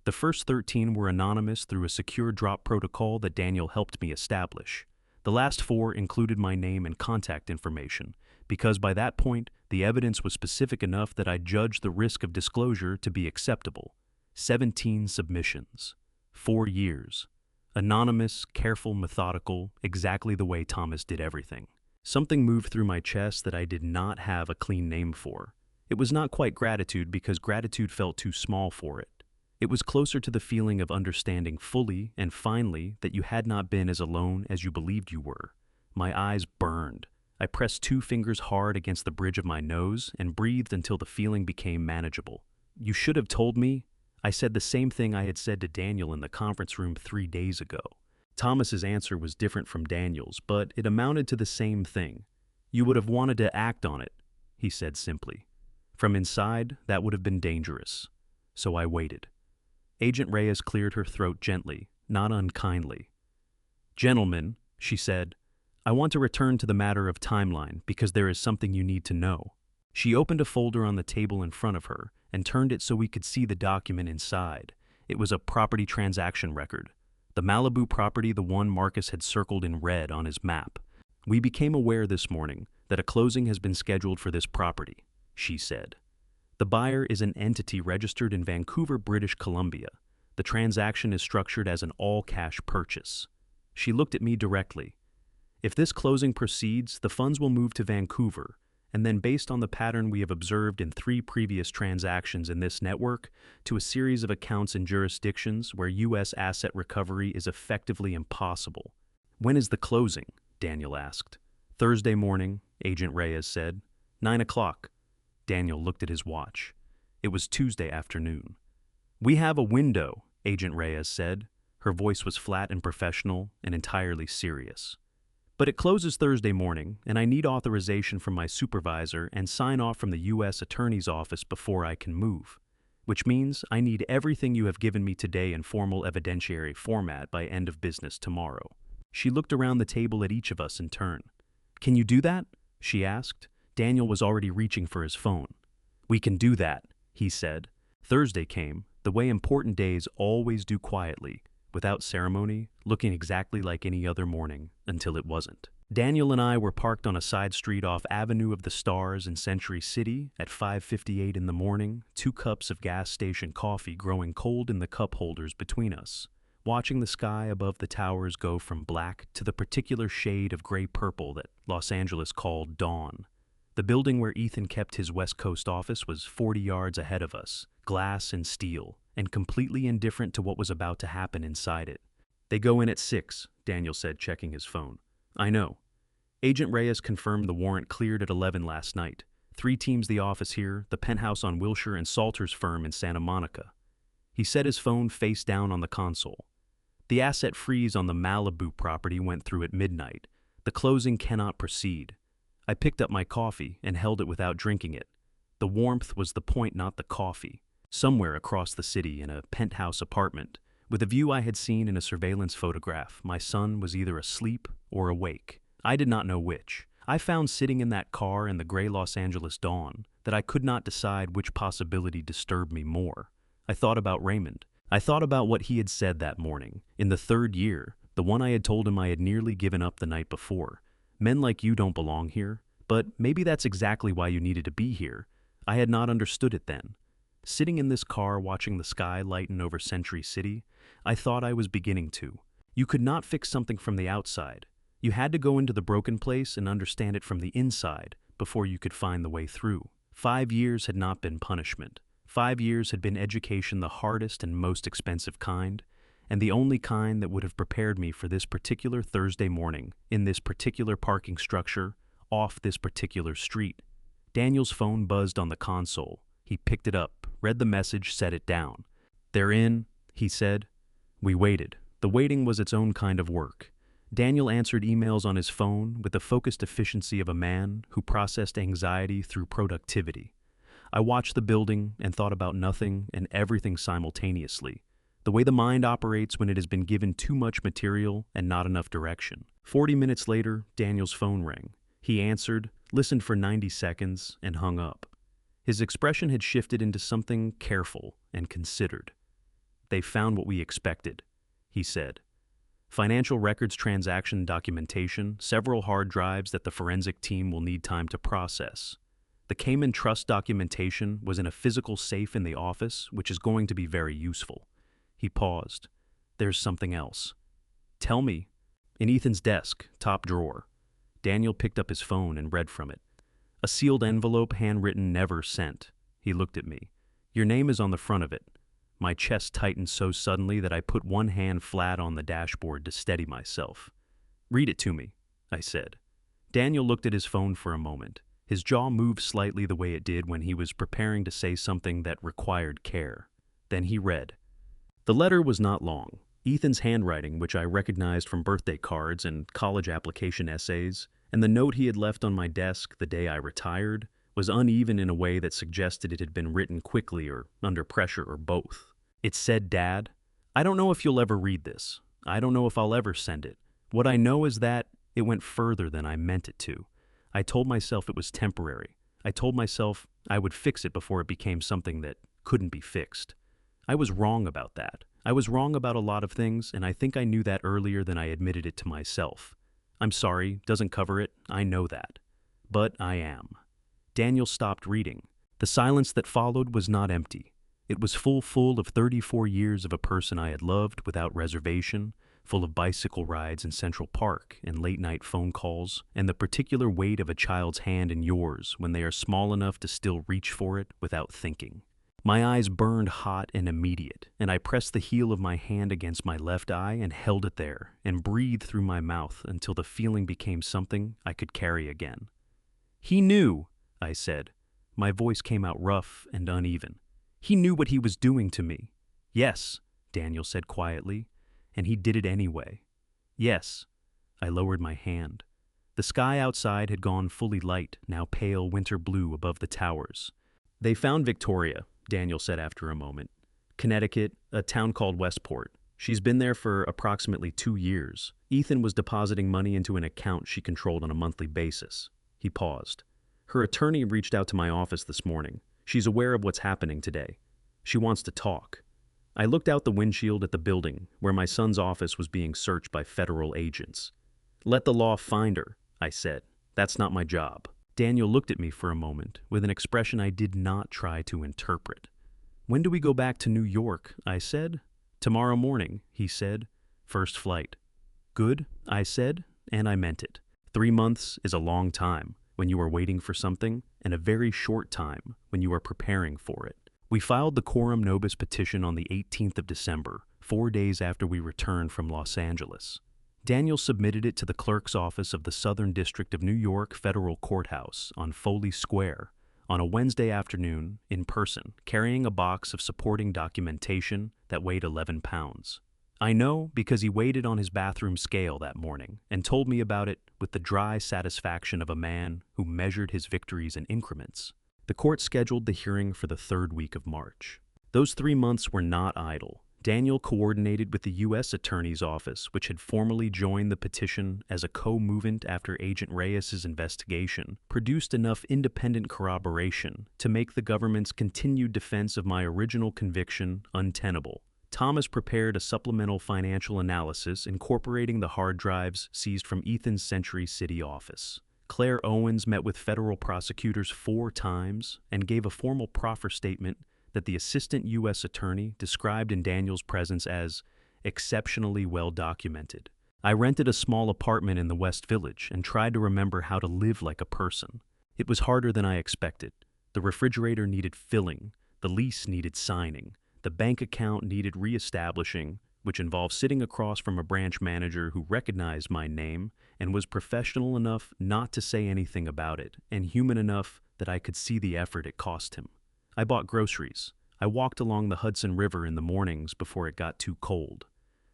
The first 13 were anonymous through a secure drop protocol that Daniel helped me establish. The last 4 included my name and contact information, because by that point, The evidence was specific enough that I judged the risk of disclosure to be acceptable. 17 submissions. 4 years. Anonymous, careful, methodical, exactly the way Thomas did everything. Something moved through my chest that I did not have a clean name for. It was not quite gratitude because gratitude felt too small for it. It was closer to the feeling of understanding fully and finally that you had not been as alone as you believed you were. My eyes burned. I pressed 2 fingers hard against the bridge of my nose and breathed until the feeling became manageable. You should have told me. I said the same thing I had said to Daniel in the conference room 3 days ago. Thomas's answer was different from Daniel's, but it amounted to the same thing. You would have wanted to act on it, he said simply. From inside, that would have been dangerous. So I waited. Agent Reyes cleared her throat gently, not unkindly. Gentlemen, she said, I want to return to the matter of timeline because there is something you need to know. She opened a folder on the table in front of her and turned it so we could see the document inside. It was a property transaction record. The Malibu property, the one Marcus had circled in red on his map. We became aware this morning that a closing has been scheduled for this property, she said. The buyer is an entity registered in Vancouver, British Columbia. The transaction is structured as an all-cash purchase. She looked at me directly. If this closing proceeds, the funds will move to Vancouver, and then based on the pattern we have observed in 3 previous transactions in this network, to a series of accounts in jurisdictions where U.S. asset recovery is effectively impossible. When is the closing? Daniel asked. Thursday morning, Agent Reyes said. 9 o'clock. Daniel looked at his watch. It was Tuesday afternoon. We have a window, Agent Reyes said. Her voice was flat and professional and entirely serious. But it closes Thursday morning, and I need authorization from my supervisor and sign off from the U.S. Attorney's Office before I can move, which means I need everything you have given me today in formal evidentiary format by end of business tomorrow. She looked around the table at each of us in turn. Can you do that? She asked. Daniel was already reaching for his phone. We can do that, he said. Thursday came, the way important days always do quietly, without ceremony, looking exactly like any other morning, until it wasn't. Daniel and I were parked on a side street off Avenue of the Stars in Century City at 5:58 in the morning, 2 cups of gas station coffee growing cold in the cup holders between us, watching the sky above the towers go from black to the particular shade of gray-purple that Los Angeles called dawn. The building where Ethan kept his West Coast office was 40 yards ahead of us, glass and steel, and completely indifferent to what was about to happen inside it. They go in at 6, Daniel said, checking his phone. I know. Agent Reyes confirmed the warrant cleared at 11 last night. 3 teams the office here, the penthouse on Wilshire and Salter's firm in Santa Monica. He set his phone face down on the console. The asset freeze on the Malibu property went through at midnight. The closing cannot proceed. I picked up my coffee and held it without drinking it. The warmth was the point, not the coffee. Somewhere across the city in a penthouse apartment, with a view I had seen in a surveillance photograph, my son was either asleep or awake. I did not know which. I found sitting in that car in the gray Los Angeles dawn that I could not decide which possibility disturbed me more. I thought about Raymond. I thought about what he had said that morning, in the 3rd year, the one I had told him I had nearly given up the night before. Men like you don't belong here, but maybe that's exactly why you needed to be here. I had not understood it then. Sitting in this car watching the sky lighten over Century City, I thought I was beginning to. You could not fix something from the outside. You had to go into the broken place and understand it from the inside before you could find the way through. 5 years had not been punishment. 5 years had been education, the hardest and most expensive kind, and the only kind that would have prepared me for this particular Thursday morning, in this particular parking structure, off this particular street. Daniel's phone buzzed on the console. He picked it up, read the message, set it down. They're in, he said. We waited. The waiting was its own kind of work. Daniel answered emails on his phone with the focused efficiency of a man who processed anxiety through productivity. I watched the building and thought about nothing and everything simultaneously. The way the mind operates when it has been given too much material and not enough direction. 40 minutes later, Daniel's phone rang. He answered, listened for 90 seconds, and hung up. His expression had shifted into something careful and considered. They found what we expected, he said. Financial records, transaction documentation, several hard drives that the forensic team will need time to process. The Cayman Trust documentation was in a physical safe in the office, which is going to be very useful. He paused. There's something else. Tell me. In Ethan's desk, top drawer. Daniel picked up his phone and read from it. A sealed envelope, handwritten, never sent. He looked at me. Your name is on the front of it. My chest tightened so suddenly that I put one hand flat on the dashboard to steady myself. Read it to me, I said. Daniel looked at his phone for a moment. His jaw moved slightly the way it did when he was preparing to say something that required care. Then he read. The letter was not long. Ethan's handwriting, which I recognized from birthday cards and college application essays, and the note he had left on my desk the day I retired, was uneven in a way that suggested it had been written quickly or under pressure or both. It said, Dad, I don't know if you'll ever read this. I don't know if I'll ever send it. What I know is that it went further than I meant it to. I told myself it was temporary. I told myself I would fix it before it became something that couldn't be fixed. I was wrong about that. I was wrong about a lot of things, and I think I knew that earlier than I admitted it to myself. I'm sorry, doesn't cover it, I know that. But I am. Daniel stopped reading. The silence that followed was not empty. It was full of 34 years of a person I had loved without reservation, full of bicycle rides in Central Park and late-night phone calls, and the particular weight of a child's hand in yours when they are small enough to still reach for it without thinking. My eyes burned hot and immediate, and I pressed the heel of my hand against my left eye and held it there, and breathed through my mouth until the feeling became something I could carry again. He knew, I said. My voice came out rough and uneven. He knew what he was doing to me. Yes, Daniel said quietly, and he did it anyway. Yes. I lowered my hand. The sky outside had gone fully light, now pale winter blue above the towers. They found Victoria, Daniel said after a moment. Connecticut, a town called Westport. She's been there for approximately 2 years. Ethan was depositing money into an account she controlled on a monthly basis. He paused. Her attorney reached out to my office this morning. She's aware of what's happening today. She wants to talk. I looked out the windshield at the building where my son's office was being searched by federal agents. Let the law find her, I said. That's not my job. Daniel looked at me for a moment with an expression I did not try to interpret. When do we go back to New York? I said. Tomorrow morning, he said. First flight. Good, I said, and I meant it. 3 months is a long time when you are waiting for something, and a very short time when you are preparing for it. We filed the Quorum Nobis petition on the 18th of December, 4 days after we returned from Los Angeles. Daniel submitted it to the clerk's office of the Southern District of New York Federal Courthouse on Foley Square on a Wednesday afternoon in person, carrying a box of supporting documentation that weighed 11 pounds. I know because he weighed it on his bathroom scale that morning and told me about it with the dry satisfaction of a man who measured his victories in increments. The court scheduled the hearing for the 3rd week of March. Those 3 months were not idle. Daniel coordinated with the U.S. Attorney's Office, which had formally joined the petition as a co-movant after Agent Reyes's investigation, produced enough independent corroboration to make the government's continued defense of my original conviction untenable. Thomas prepared a supplemental financial analysis incorporating the hard drives seized from Ethan's Century City office. Claire Owens met with federal prosecutors 4 times and gave a formal proffer statement that the assistant U.S. attorney described in Daniel's presence as exceptionally well documented. I rented a small apartment in the West Village and tried to remember how to live like a person. It was harder than I expected. The refrigerator needed filling, the lease needed signing, the bank account needed reestablishing, which involved sitting across from a branch manager who recognized my name and was professional enough not to say anything about it, and human enough that I could see the effort it cost him. I bought groceries. I walked along the Hudson River in the mornings before it got too cold.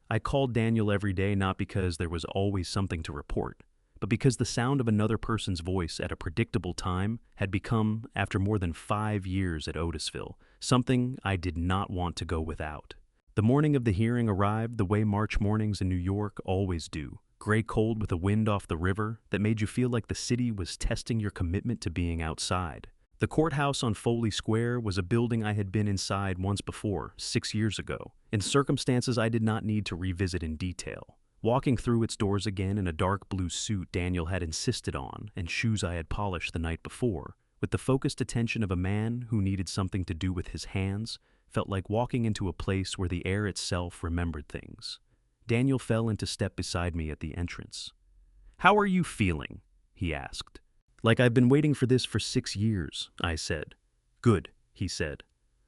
I called Daniel every day not because there was always something to report, but because the sound of another person's voice at a predictable time had become, after more than 5 years at Otisville, something I did not want to go without. The morning of the hearing arrived the way March mornings in New York always do, gray cold with a wind off the river that made you feel like the city was testing your commitment to being outside. The courthouse on Foley Square was a building I had been inside once before, 6 years ago, in circumstances I did not need to revisit in detail. Walking through its doors again in a dark blue suit Daniel had insisted on and shoes I had polished the night before with the focused attention of a man who needed something to do with his hands, felt like walking into a place where the air itself remembered things. Daniel fell into step beside me at the entrance. "How are you feeling?" he asked. "Like I've been waiting for this for 6 years," I said. "Good," he said.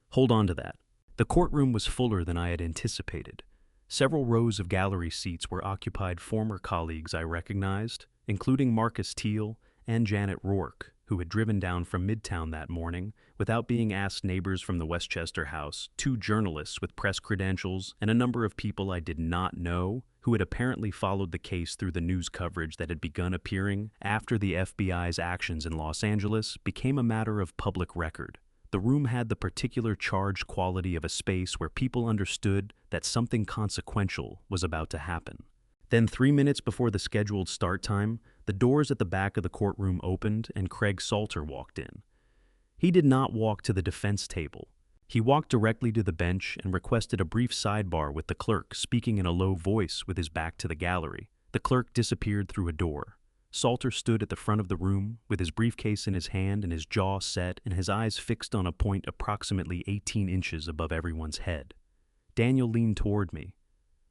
"Hold on to that." The courtroom was fuller than I had anticipated. Several rows of gallery seats were occupied former colleagues I recognized, including Marcus Teal and Janet Rourke, who had driven down from Midtown that morning without being asked, neighbors from the Westchester house, 2 journalists with press credentials, and a number of people I did not know who had apparently followed the case through the news coverage that had begun appearing after the FBI's actions in Los Angeles became a matter of public record. The room had the particular charged quality of a space where people understood that something consequential was about to happen. Then 3 minutes before the scheduled start time, the doors at the back of the courtroom opened and Craig Salter walked in. He did not walk to the defense table. He walked directly to the bench and requested a brief sidebar with the clerk, speaking in a low voice with his back to the gallery. The clerk disappeared through a door. Salter stood at the front of the room with his briefcase in his hand and his jaw set and his eyes fixed on a point approximately 18 inches above everyone's head. Daniel leaned toward me.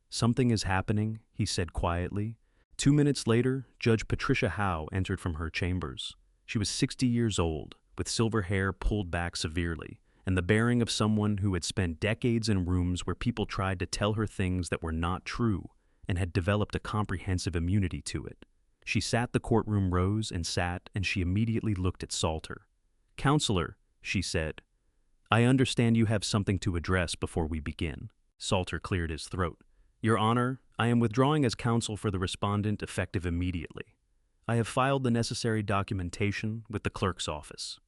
"Something is happening," he said quietly. 2 minutes later, Judge Patricia Howe entered from her chambers. She was 60 years old, with silver hair pulled back severely, and the bearing of someone who had spent decades in rooms where people tried to tell her things that were not true and had developed a comprehensive immunity to it. She sat. The courtroom rose and sat, and she immediately looked at Salter. "Counselor," she said, "I understand you have something to address before we begin." Salter cleared his throat. "Your Honor, I am withdrawing as counsel for the respondent effective immediately. I have filed the necessary documentation with the clerk's office."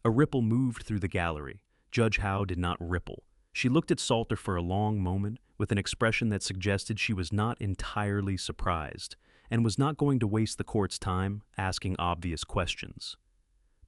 A ripple moved through the gallery. Judge Howe did not ripple. She looked at Salter for a long moment with an expression that suggested she was not entirely surprised and was not going to waste the court's time asking obvious questions.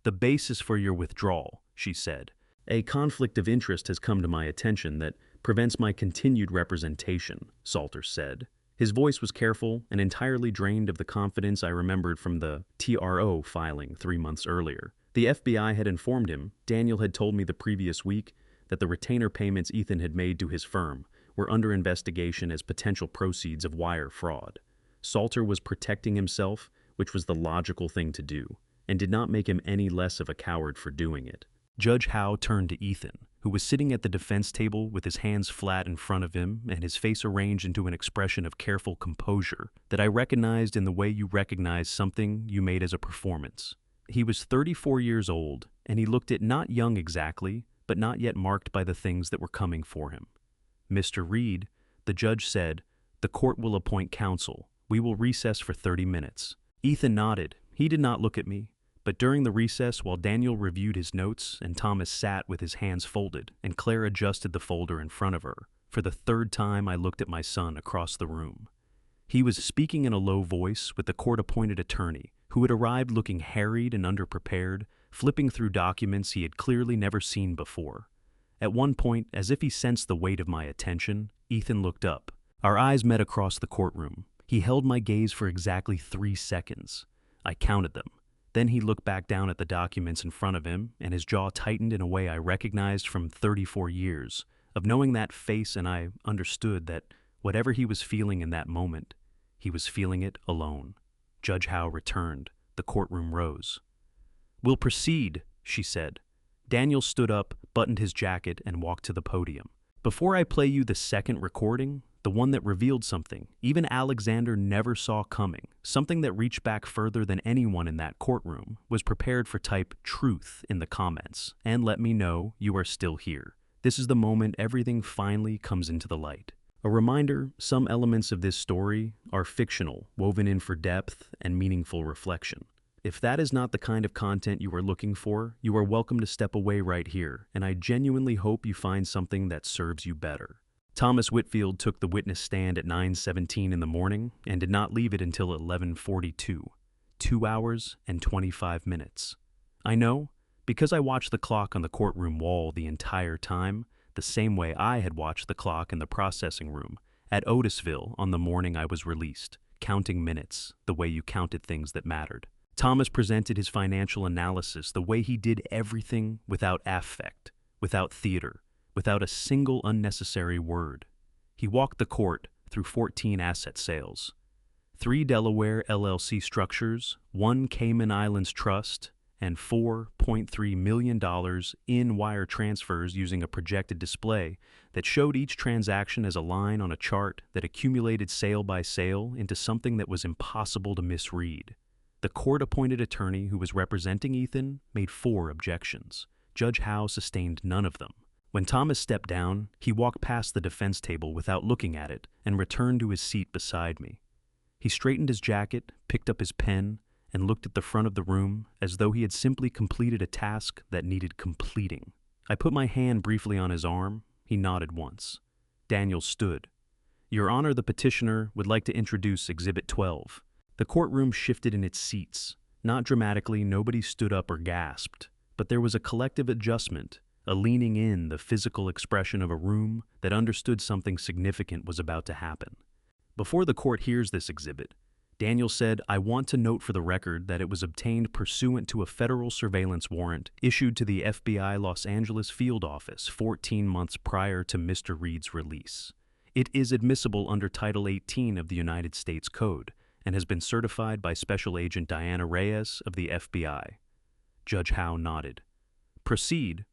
"The basis for your withdrawal," she said. "A conflict of interest has come to my attention that prevents my continued representation," Salter said. His voice was careful and entirely drained of the confidence I remembered from the TRO filing 3 months earlier. The FBI had informed him, Daniel had told me the previous week, that the retainer payments Ethan had made to his firm were under investigation as potential proceeds of wire fraud. Salter was protecting himself, which was the logical thing to do, and did not make him any less of a coward for doing it. Judge Howe turned to Ethan, who was sitting at the defense table with his hands flat in front of him and his face arranged into an expression of careful composure that I recognized in the way you recognize something you made as a performance. He was 34 years old, and he looked it not young exactly, but not yet marked by the things that were coming for him. "Mr. Reed," the judge said, "the court will appoint counsel. We will recess for 30 minutes. Ethan nodded. He did not look at me. But during the recess, while Daniel reviewed his notes and Thomas sat with his hands folded and Claire adjusted the folder in front of her, for the 3rd time I looked at my son across the room. He was speaking in a low voice with the court-appointed attorney, who had arrived looking harried and underprepared, flipping through documents he had clearly never seen before. At one point, as if he sensed the weight of my attention, Ethan looked up. Our eyes met across the courtroom. He held my gaze for exactly 3 seconds. I counted them. Then he looked back down at the documents in front of him, and his jaw tightened in a way I recognized from 34 years of knowing that face, and I understood that whatever he was feeling in that moment, he was feeling it alone. Judge Howe returned. The courtroom rose. "We'll proceed," she said. Daniel stood up, buttoned his jacket, and walked to the podium. "Before I play you the second recording, the one that revealed something even Alexander never saw coming, something that reached back further than anyone in that courtroom, was prepared for type truth in the comments, and let me know you are still here. This is the moment everything finally comes into the light. A reminder, some elements of this story are fictional, woven in for depth and meaningful reflection. If that is not the kind of content you are looking for, you are welcome to step away right here, and I genuinely hope you find something that serves you better." Thomas Whitfield took the witness stand at 9:17 in the morning and did not leave it until 11:42, 2 hours and 25 minutes. I know, because I watched the clock on the courtroom wall the entire time, the same way I had watched the clock in the processing room at Otisville on the morning I was released, counting minutes, the way you counted things that mattered. Thomas presented his financial analysis the way he did everything without affect, without theater, without a single unnecessary word. He walked the court through 14 asset sales, 3 Delaware LLC structures, 1 Cayman Islands trust, and $4.3 million in wire transfers using a projected display that showed each transaction as a line on a chart that accumulated sale by sale into something that was impossible to misread. The court-appointed attorney who was representing Ethan made 4 objections. Judge Howe sustained none of them. When Thomas stepped down, he walked past the defense table without looking at it and returned to his seat beside me. He straightened his jacket, picked up his pen, and looked at the front of the room as though he had simply completed a task that needed completing. I put my hand briefly on his arm. He nodded once. Daniel stood. "Your Honor, the petitioner would like to introduce Exhibit 12. The courtroom shifted in its seats. Not dramatically, nobody stood up or gasped, but there was a collective adjustment, a leaning in, the physical expression of a room that understood something significant was about to happen. Before the court hears this exhibit, Daniel said, "I want to note for the record that it was obtained pursuant to a federal surveillance warrant issued to the FBI Los Angeles field office 14 months prior to Mr. Reed's release. It is admissible under Title 18 of the United States Code and has been certified by Special Agent Diana Reyes of the FBI." Judge Howe nodded. "Proceed."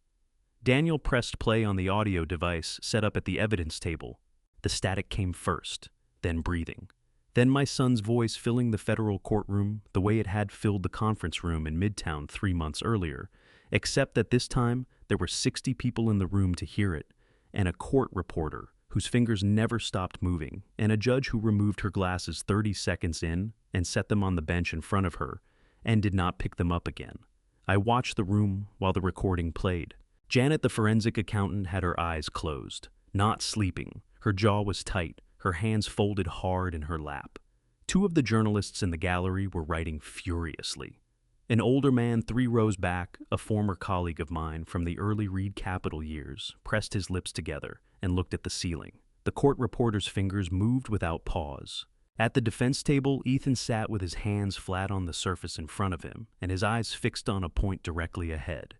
Daniel pressed play on the audio device set up at the evidence table. The static came first, then breathing. Then my son's voice filling the federal courtroom the way it had filled the conference room in Midtown 3 months earlier, except that this time there were 60 people in the room to hear it, and a court reporter whose fingers never stopped moving, and a judge who removed her glasses 30 seconds in and set them on the bench in front of her, and did not pick them up again. I watched the room while the recording played. Janet, the forensic accountant, had her eyes closed, not sleeping. Her jaw was tight, her hands folded hard in her lap. 2 of the journalists in the gallery were writing furiously. An older man 3 rows back, a former colleague of mine from the early Reed Capital years, pressed his lips together and looked at the ceiling. The court reporter's fingers moved without pause. At the defense table, Ethan sat with his hands flat on the surface in front of him and his eyes fixed on a point directly ahead.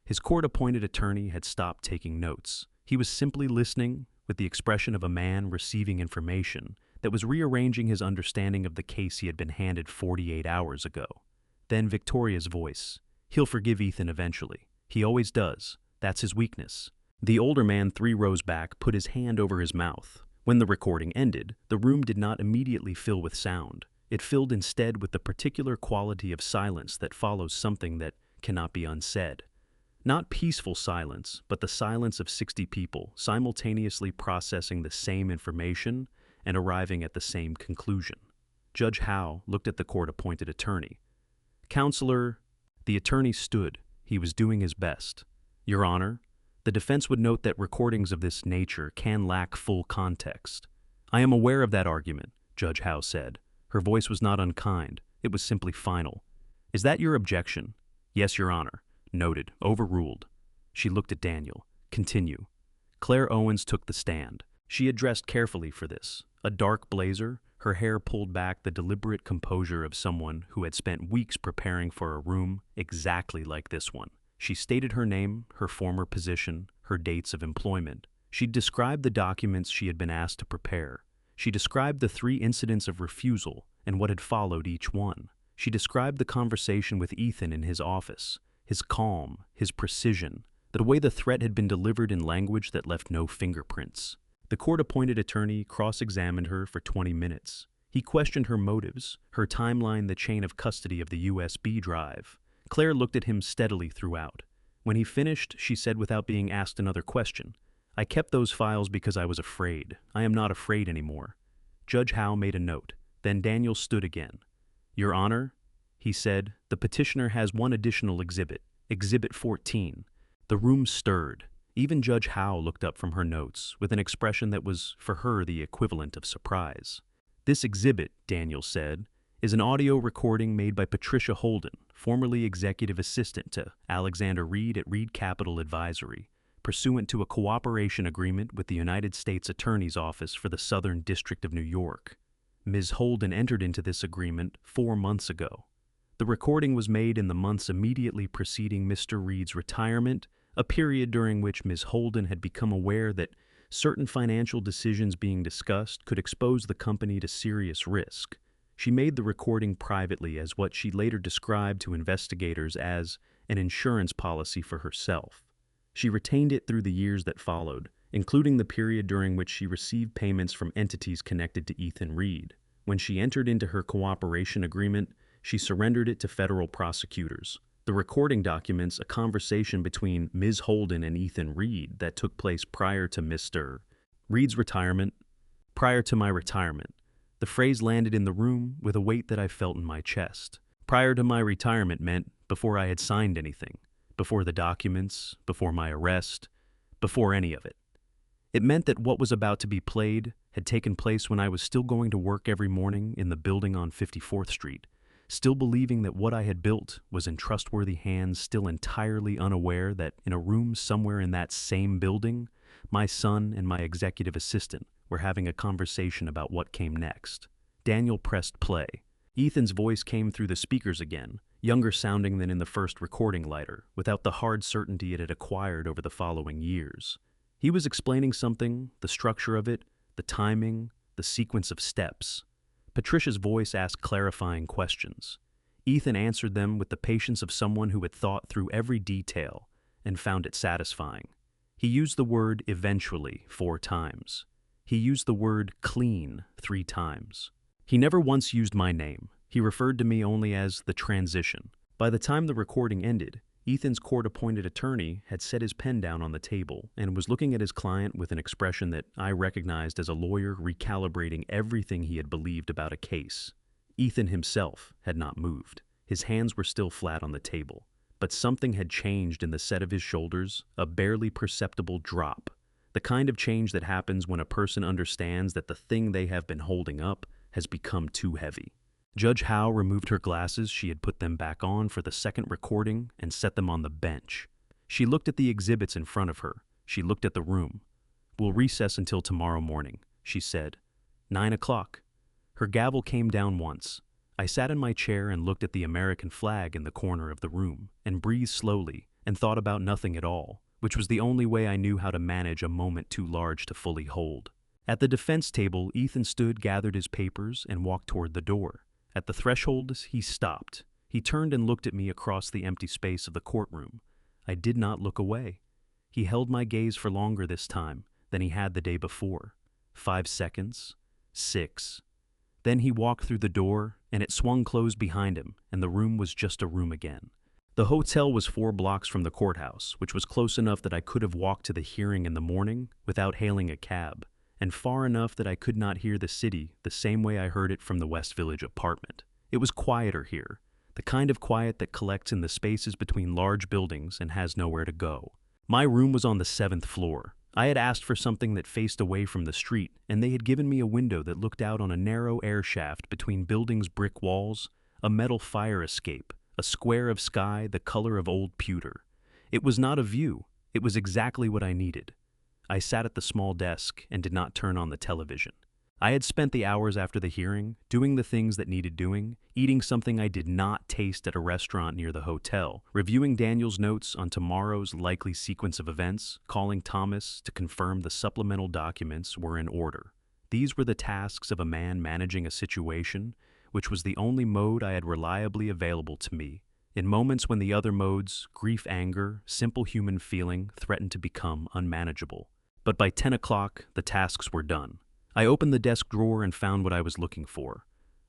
His court-appointed attorney had stopped taking notes. He was simply listening with the expression of a man receiving information that was rearranging his understanding of the case he had been handed 48 hours ago. Then Victoria's voice. "He'll forgive Ethan eventually. He always does. That's his weakness." The older man 3 rows back put his hand over his mouth. When the recording ended, the room did not immediately fill with sound. It filled instead with the particular quality of silence that follows something that cannot be unsaid. Not peaceful silence, but the silence of 60 people simultaneously processing the same information and arriving at the same conclusion. Judge Howe looked at the court-appointed attorney. "Counselor," the attorney stood. He was doing his best. "Your Honor, the defense would note that recordings of this nature can lack full context." "I am aware of that argument," Judge Howe said. Her voice was not unkind. It was simply final. "Is that your objection?" "Yes, Your Honor." "Noted. Overruled." She looked at Daniel. "Continue." Claire Owens took the stand. She had dressed carefully for this. A dark blazer, her hair pulled back, the deliberate composure of someone who had spent weeks preparing for a room exactly like this one. She stated her name, her former position, her dates of employment. She described the documents she had been asked to prepare. She described the 3 incidents of refusal and what had followed each one. She described the conversation with Ethan in his office, his calm, his precision, the way the threat had been delivered in language that left no fingerprints. The court-appointed attorney cross-examined her for 20 minutes. He questioned her motives, her timeline, the chain of custody of the USB drive. Claire looked at him steadily throughout. When he finished, she said without being asked another question, "I kept those files because I was afraid. I am not afraid anymore." Judge Howe made a note. Then Daniel stood again. "Your Honor," he said, "the petitioner has one additional exhibit, Exhibit 14. The room stirred. Even Judge Howe looked up from her notes with an expression that was, for her, the equivalent of surprise. "This exhibit," Daniel said, "is an audio recording made by Patricia Holden, formerly executive assistant to Alexander Reed at Reed Capital Advisory, pursuant to a cooperation agreement with the United States Attorney's Office for the Southern District of New York. Ms. Holden entered into this agreement 4 months ago. The recording was made in the months immediately preceding Mr. Reed's retirement, a period during which Ms. Holden had become aware that certain financial decisions being discussed could expose the company to serious risk. She made the recording privately as what she later described to investigators as an insurance policy for herself. She retained it through the years that followed, including the period during which she received payments from entities connected to Ethan Reed. When she entered into her cooperation agreement, she surrendered it to federal prosecutors. The recording documents a conversation between Ms. Holden and Ethan Reed that took place prior to Mr. Reed's retirement. Prior to my retirement. The phrase landed in the room with a weight that I felt in my chest. Prior to my retirement meant before I had signed anything, before the documents, before my arrest, before any of it. It meant that what was about to be played had taken place when I was still going to work every morning in the building on 54th Street, still believing that what I had built was in trustworthy hands, still entirely unaware that in a room somewhere in that same building, my son and my executive assistant were having a conversation about what came next. Daniel pressed play. Ethan's voice came through the speakers again, younger sounding than in the first recording lighter, without the hard certainty it had acquired over the following years. He was explaining something, the structure of it, the timing, the sequence of steps. Patricia's voice asked clarifying questions. Ethan answered them with the patience of someone who had thought through every detail and found it satisfying. He used the word eventually 4 times. He used the word clean 3 times. He never once used my name. He referred to me only as the transition. By the time the recording ended, Ethan's court-appointed attorney had set his pen down on the table and was looking at his client with an expression that I recognized as a lawyer recalibrating everything he had believed about a case. Ethan himself had not moved. His hands were still flat on the table, but something had changed in the set of his shoulders, a barely perceptible drop. The kind of change that happens when a person understands that the thing they have been holding up has become too heavy. Judge Howe removed her glasses. She had put them back on for the second recording and set them on the bench. She looked at the exhibits in front of her. She looked at the room. "We'll recess until tomorrow morning," she said. 9 o'clock. Her gavel came down once. I sat in my chair and looked at the American flag in the corner of the room, and breathed slowly, and thought about nothing at all, which was the only way I knew how to manage a moment too large to fully hold. At the defense table, Ethan stood, gathered his papers, and walked toward the door. At the threshold, he stopped. He turned and looked at me across the empty space of the courtroom. I did not look away. He held my gaze for longer this time than he had the day before. 5 seconds. 6. Then he walked through the door, and it swung closed behind him, and the room was just a room again. The hotel was 4 blocks from the courthouse, which was close enough that I could have walked to the hearing in the morning without hailing a cab, and far enough that I could not hear the city the same way I heard it from the West Village apartment. It was quieter here, the kind of quiet that collects in the spaces between large buildings and has nowhere to go. My room was on the 7th floor. I had asked for something that faced away from the street, and they had given me a window that looked out on a narrow air shaft between buildings' brick walls, a metal fire escape, a square of sky the color of old pewter. It was not a view. It was exactly what I needed. I sat at the small desk and did not turn on the television. I had spent the hours after the hearing doing the things that needed doing, eating something I did not taste at a restaurant near the hotel, reviewing Daniel's notes on tomorrow's likely sequence of events, calling Thomas to confirm the supplemental documents were in order. These were the tasks of a man managing a situation, which was the only mode I had reliably available to me, in moments when the other modes, grief, anger, simple human feeling, threatened to become unmanageable. But by 10 o'clock, the tasks were done. I opened the desk drawer and found what I was looking for.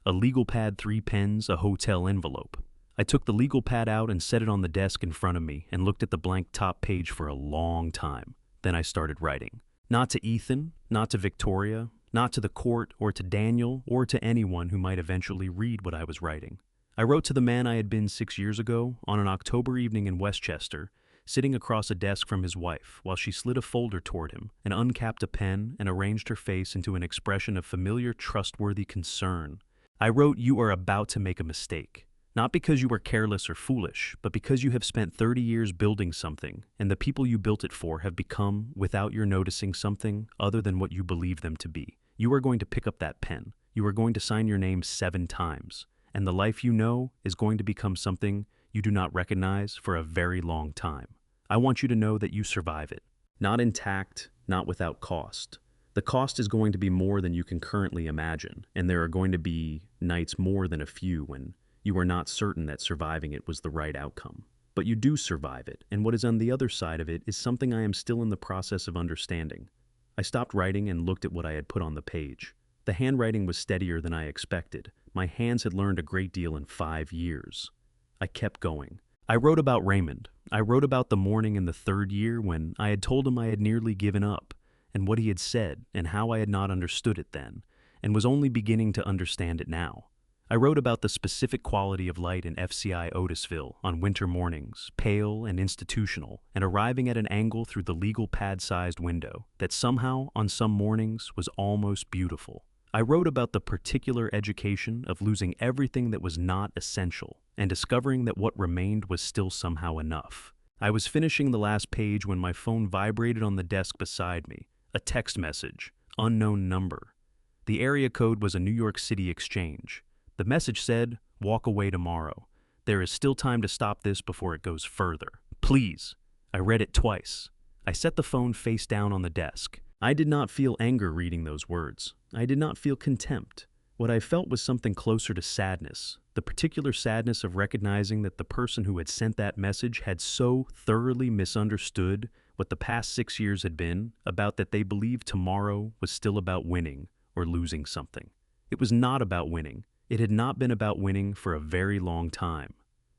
A legal pad, 3 pens, a hotel envelope. I took the legal pad out and set it on the desk in front of me and looked at the blank top page for a long time. Then I started writing. Not to Ethan, not to Victoria, not to the court or to Daniel or to anyone who might eventually read what I was writing. I wrote to the man I had been 6 years ago on an October evening in Westchester, sitting across a desk from his wife while she slid a folder toward him and uncapped a pen and arranged her face into an expression of familiar, trustworthy concern. I wrote, "You are about to make a mistake. Not because you were careless or foolish, but because you have spent 30 years building something, and the people you built it for have become, without your noticing, something other than what you believe them to be. You are going to pick up that pen. You are going to sign your name 7 times. and the life you know is going to become something you do not recognize for a very long time. I want you to know that you survive it. Not intact, not without cost. The cost is going to be more than you can currently imagine, and there are going to be nights more than a few when you are not certain that surviving it was the right outcome. But you do survive it, and what is on the other side of it is something I am still in the process of understanding. I stopped writing and looked at what I had put on the page. The handwriting was steadier than I expected. My hands had learned a great deal in 5 years. I kept going. I wrote about Raymond. I wrote about the morning in the 3rd year when I had told him I had nearly given up, and what he had said, and how I had not understood it then, and was only beginning to understand it now. I wrote about the specific quality of light in FCI Otisville on winter mornings, pale and institutional, and arriving at an angle through the legal pad-sized window that somehow, on some mornings, was almost beautiful. I wrote about the particular education of losing everything that was not essential and discovering that what remained was still somehow enough. I was finishing the last page when my phone vibrated on the desk beside me. A text message, unknown number. The area code was a New York City exchange. The message said, "Walk away tomorrow. There is still time to stop this before it goes further. Please." I read it twice. I set the phone face down on the desk. I did not feel anger reading those words. I did not feel contempt. What I felt was something closer to sadness, the particular sadness of recognizing that the person who had sent that message had so thoroughly misunderstood what the past 6 years had been about that they believed tomorrow was still about winning or losing something. It was not about winning. It had not been about winning for a very long time.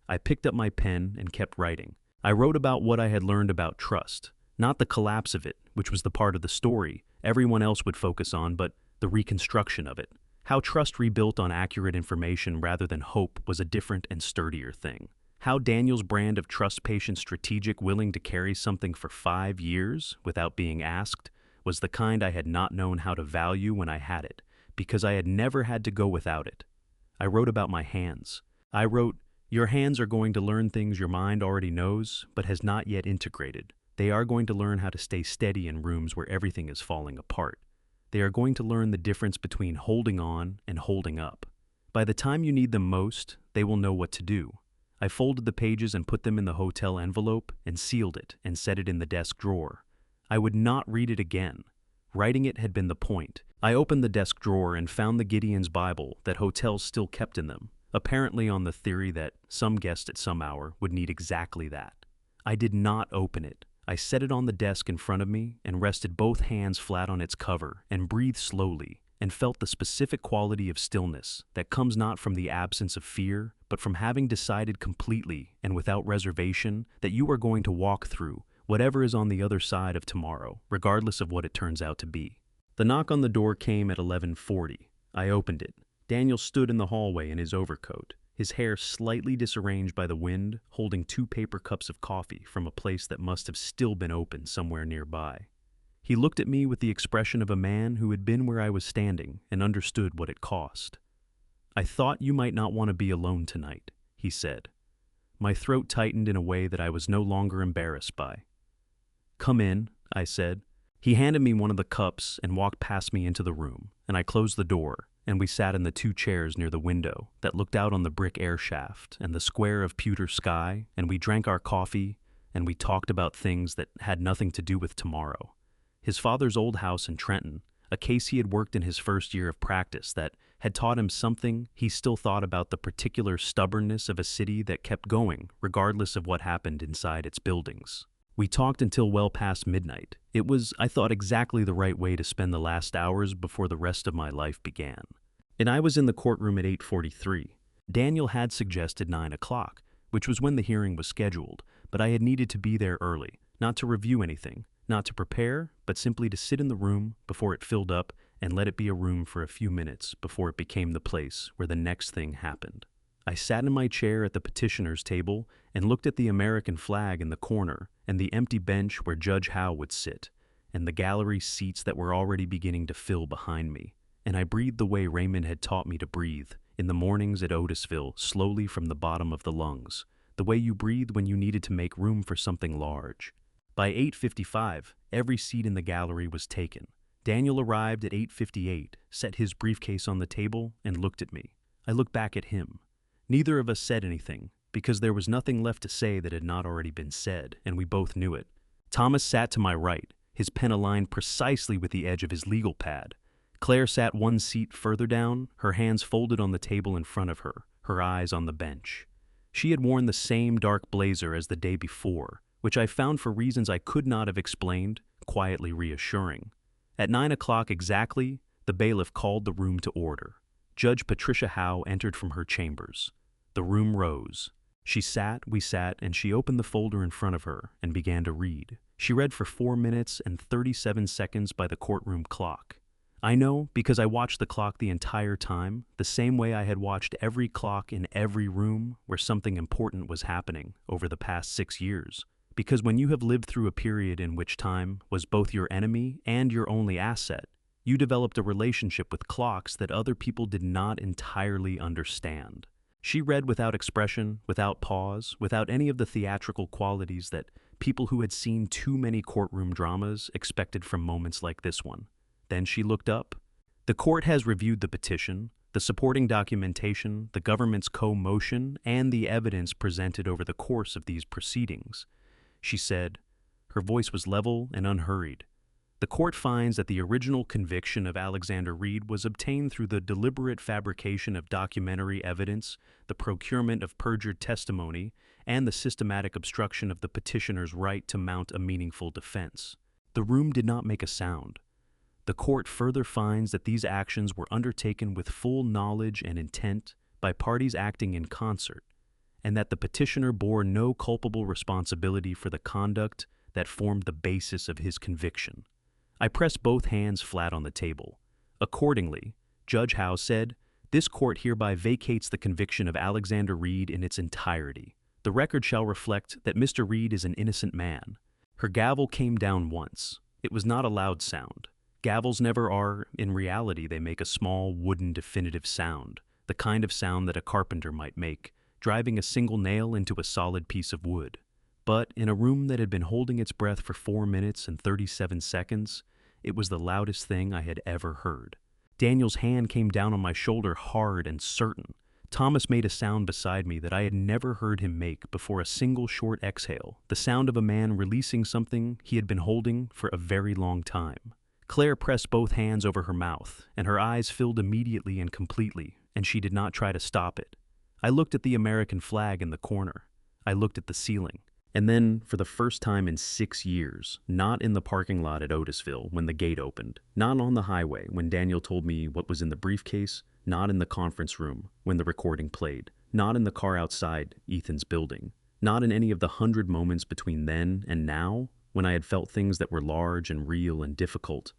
I picked up my pen and kept writing. I wrote about what I had learned about trust, not the collapse of it, which was the part of the story everyone else would focus on, but the reconstruction of it. How trust rebuilt on accurate information rather than hope was a different and sturdier thing. How Daniel's brand of trust, patient, strategic, willing to carry something for 5 years without being asked was the kind I had not known how to value when I had it, because I had never had to go without it. I wrote about my hands. I wrote, "Your hands are going to learn things your mind already knows, but has not yet integrated. They are going to learn how to stay steady in rooms where everything is falling apart. They are going to learn the difference between holding on and holding up. By the time you need them most, they will know what to do." I folded the pages and put them in the hotel envelope and sealed it and set it in the desk drawer. I would not read it again. Writing it had been the point. I opened the desk drawer and found the Gideon's Bible that hotels still kept in them, apparently on the theory that some guest at some hour would need exactly that. I did not open it. I set it on the desk in front of me and rested both hands flat on its cover and breathed slowly and felt the specific quality of stillness that comes not from the absence of fear, but from having decided completely and without reservation that you are going to walk through whatever is on the other side of tomorrow, regardless of what it turns out to be. The knock on the door came at 11:40. I opened it. Daniel stood in the hallway in his overcoat, his hair slightly disarranged by the wind, holding 2 paper cups of coffee from a place that must have still been open somewhere nearby. He looked at me with the expression of a man who had been where I was standing and understood what it cost. "I thought you might not want to be alone tonight," he said. My throat tightened in a way that I was no longer embarrassed by. "Come in," I said. He handed me one of the cups and walked past me into the room, and I closed the door, and we sat in the 2 chairs near the window that looked out on the brick air shaft and the square of pewter sky, and we drank our coffee, and we talked about things that had nothing to do with tomorrow. His father's old house in Trenton, a case he had worked in his first year of practice that had taught him something he still thought about the particular stubbornness of a city that kept going regardless of what happened inside its buildings. We talked until well past midnight. It was, I thought, exactly the right way to spend the last hours before the rest of my life began. And I was in the courtroom at 8:43. Daniel had suggested 9 o'clock, which was when the hearing was scheduled, but I had needed to be there early, not to review anything, not to prepare, but simply to sit in the room before it filled up and let it be a room for a few minutes before it became the place where the next thing happened. I sat in my chair at the petitioner's table and looked at the American flag in the corner and the empty bench where Judge Howe would sit, and the gallery seats that were already beginning to fill behind me. And I breathed the way Raymond had taught me to breathe in the mornings at Otisville, slowly from the bottom of the lungs, the way you breathed when you needed to make room for something large. By 8:55, every seat in the gallery was taken. Daniel arrived at 8:58, set his briefcase on the table, and looked at me. I looked back at him. Neither of us said anything, because there was nothing left to say that had not already been said, and we both knew it. Thomas sat to my right, his pen aligned precisely with the edge of his legal pad. Claire sat one seat further down, her hands folded on the table in front of her, her eyes on the bench. She had worn the same dark blazer as the day before, which I found for reasons I could not have explained, quietly reassuring. At 9 o'clock exactly, the bailiff called the room to order. Judge Patricia Howe entered from her chambers. The room rose. She sat, we sat, and she opened the folder in front of her and began to read. She read for 4 minutes and 37 seconds by the courtroom clock. I know because I watched the clock the entire time, the same way I had watched every clock in every room where something important was happening over the past 6 years. Because when you have lived through a period in which time was both your enemy and your only asset, you developed a relationship with clocks that other people did not entirely understand. She read without expression, without pause, without any of the theatrical qualities that people who had seen too many courtroom dramas expected from moments like this one. Then she looked up. The court has reviewed the petition, the supporting documentation, the government's co-motion, and the evidence presented over the course of these proceedings. She said, her voice was level and unhurried. The court finds that the original conviction of Alexander Reed was obtained through the deliberate fabrication of documentary evidence, the procurement of perjured testimony, and the systematic obstruction of the petitioner's right to mount a meaningful defense. The room did not make a sound. The court further finds that these actions were undertaken with full knowledge and intent by parties acting in concert, and that the petitioner bore no culpable responsibility for the conduct that formed the basis of his conviction. I pressed both hands flat on the table. Accordingly, Judge Howe said, "This court hereby vacates the conviction of Alexander Reed in its entirety. The record shall reflect that Mr. Reed is an innocent man." Her gavel came down once. It was not a loud sound. Gavels never are. In reality, they make a small, wooden, definitive sound, the kind of sound that a carpenter might make, driving a single nail into a solid piece of wood. But in a room that had been holding its breath for 4 minutes and 37 seconds, it was the loudest thing I had ever heard. Daniel's hand came down on my shoulder hard and certain. Thomas made a sound beside me that I had never heard him make before, a single short exhale, the sound of a man releasing something he had been holding for a very long time. Claire pressed both hands over her mouth, and her eyes filled immediately and completely, and she did not try to stop it. I looked at the American flag in the corner. I looked at the ceiling. And then, for the first time in 6 years, not in the parking lot at Otisville when the gate opened, not on the highway when Daniel told me what was in the briefcase, not in the conference room when the recording played, not in the car outside Ethan's building, not in any of the 100 moments between then and now when I had felt things that were large and real and difficult,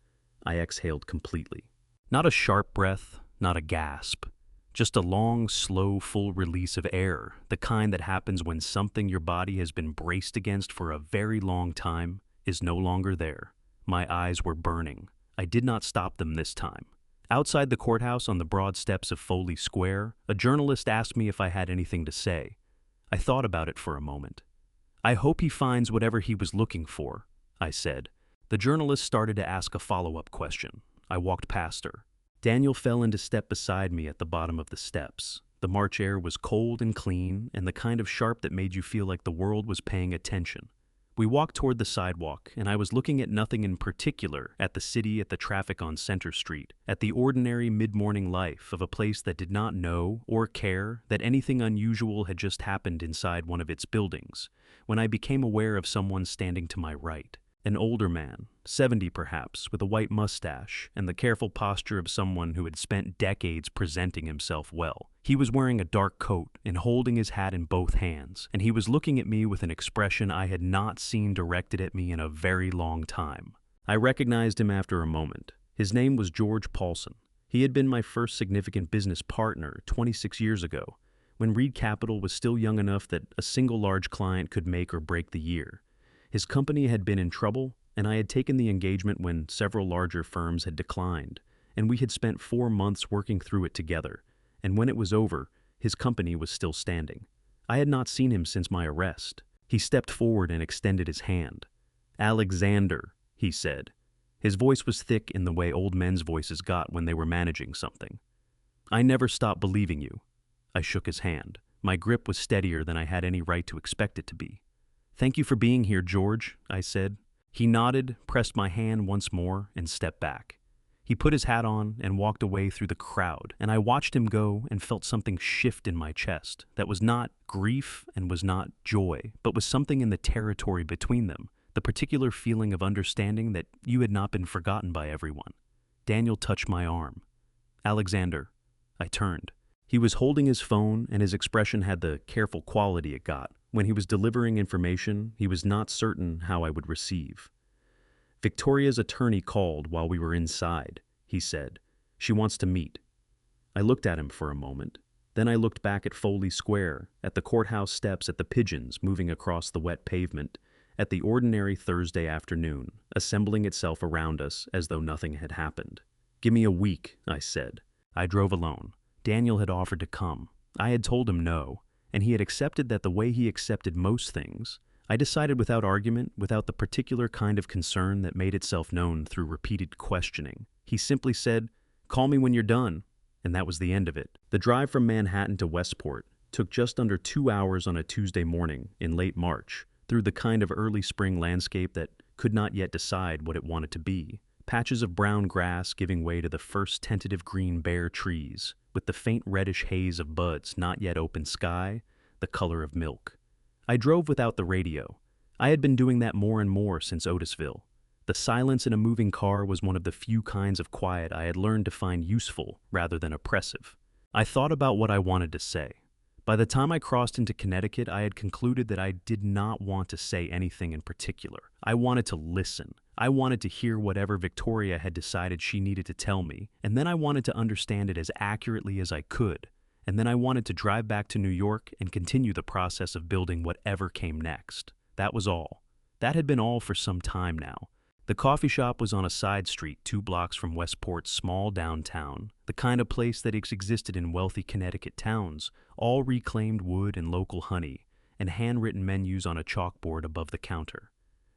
I exhaled completely. Not a sharp breath, not a gasp. Just a long, slow, full release of air, the kind that happens when something your body has been braced against for a very long time is no longer there. My eyes were burning. I did not stop them this time. Outside the courthouse on the broad steps of Foley Square, a journalist asked me if I had anything to say. I thought about it for a moment. "I hope he finds whatever he was looking for," I said. The journalist started to ask a follow-up question. I walked past her. Daniel fell into step beside me at the bottom of the steps. The March air was cold and clean, and the kind of sharp that made you feel like the world was paying attention. We walked toward the sidewalk, and I was looking at nothing in particular, at the city, at the traffic on Center Street, at the ordinary mid-morning life of a place that did not know or care that anything unusual had just happened inside one of its buildings, when I became aware of someone standing to my right. An older man, 70 perhaps, with a white mustache and the careful posture of someone who had spent decades presenting himself well. He was wearing a dark coat and holding his hat in both hands, and he was looking at me with an expression I had not seen directed at me in a very long time. I recognized him after a moment. His name was George Paulson. He had been my first significant business partner 26 years ago, when Reed Capital was still young enough that a single large client could make or break the year. His company had been in trouble, and I had taken the engagement when several larger firms had declined, and we had spent 4 months working through it together, and when it was over, his company was still standing. I had not seen him since my arrest. He stepped forward and extended his hand. "Alexander," he said. His voice was thick in the way old men's voices got when they were managing something. "I never stopped believing you. I shook his hand. My grip was steadier than I had any right to expect it to be. "Thank you for being here, George," I said. He nodded, pressed my hand once more, and stepped back. He put his hat on and walked away through the crowd, and I watched him go and felt something shift in my chest that was not grief and was not joy, but was something in the territory between them, the particular feeling of understanding that you had not been forgotten by everyone. Daniel touched my arm. "Alexander." I turned. He was holding his phone, and his expression had the careful quality it got. When he was delivering information, he was not certain how I would receive. "Victoria's attorney called while we were inside," he said. "She wants to meet." I looked at him for a moment. Then I looked back at Foley Square, at the courthouse steps, at the pigeons moving across the wet pavement, at the ordinary Thursday afternoon, assembling itself around us as though nothing had happened. "Give me a week," I said. I drove alone. Daniel had offered to come. I had told him no, and he had accepted that the way he accepted most things. I decided without argument, without the particular kind of concern that made itself known through repeated questioning. He simply said, "Call me when you're done," and that was the end of it. The drive from Manhattan to Westport took just under 2 hours on a Tuesday morning in late March, through the kind of early spring landscape that could not yet decide what it wanted to be. Patches of brown grass giving way to the first tentative green bare trees, with the faint reddish haze of buds, not yet open sky, the color of milk. I drove without the radio. I had been doing that more and more since Otisville. The silence in a moving car was one of the few kinds of quiet I had learned to find useful rather than oppressive. I thought about what I wanted to say. By the time I crossed into Connecticut, I had concluded that I did not want to say anything in particular. I wanted to listen. I wanted to hear whatever Victoria had decided she needed to tell me, and then I wanted to understand it as accurately as I could. And then I wanted to drive back to New York and continue the process of building whatever came next. That was all. That had been all for some time now. The coffee shop was on a side street 2 blocks from Westport's small downtown, the kind of place that existed in wealthy Connecticut towns, all reclaimed wood and local honey, and handwritten menus on a chalkboard above the counter.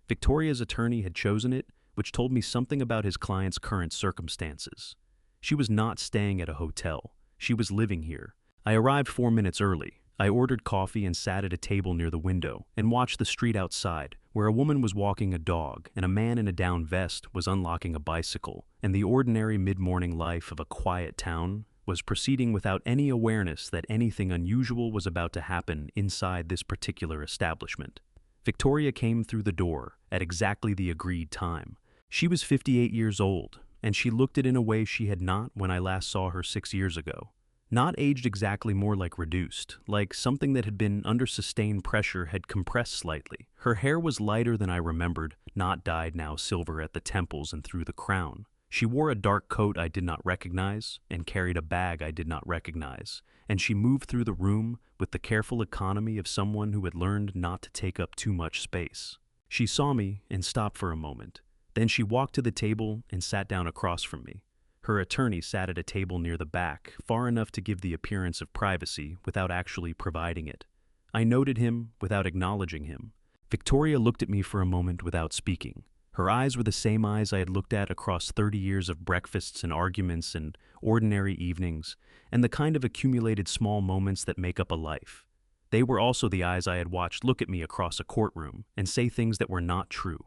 Victoria's attorney had chosen it, which told me something about his client's current circumstances. She was not staying at a hotel. She was living here. I arrived 4 minutes early. I ordered coffee and sat at a table near the window and watched the street outside, where a woman was walking a dog and a man in a down vest was unlocking a bicycle, and the ordinary mid-morning life of a quiet town was proceeding without any awareness that anything unusual was about to happen inside this particular establishment. Victoria came through the door at exactly the agreed time. She was 58 years old, and she looked it in a way she had not when I last saw her 6 years ago. Not aged exactly, more like reduced, like something that had been under sustained pressure had compressed slightly. Her hair was lighter than I remembered, not dyed, now silver at the temples and through the crown. She wore a dark coat I did not recognize and carried a bag I did not recognize, and she moved through the room with the careful economy of someone who had learned not to take up too much space. She saw me and stopped for a moment. Then she walked to the table and sat down across from me. Her attorney sat at a table near the back, far enough to give the appearance of privacy without actually providing it. I noted him without acknowledging him. Victoria looked at me for a moment without speaking. Her eyes were the same eyes I had looked at across 30 years of breakfasts and arguments and ordinary evenings, and the kind of accumulated small moments that make up a life. They were also the eyes I had watched look at me across a courtroom and say things that were not true.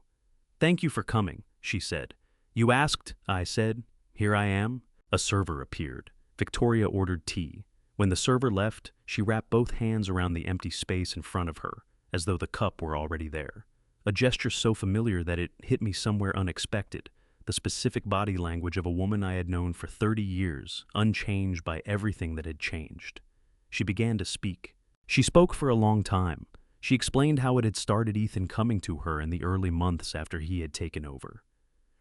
"Thank you for coming," she said. "You asked," I said. "Here I am." A server appeared. Victoria ordered tea. When the server left, she wrapped both hands around the empty space in front of her, as though the cup were already there. A gesture so familiar that it hit me somewhere unexpected, the specific body language of a woman I had known for 30 years, unchanged by everything that had changed. She began to speak. She spoke for a long time. She explained how it had started Ethan coming to her in the early months after he had taken over.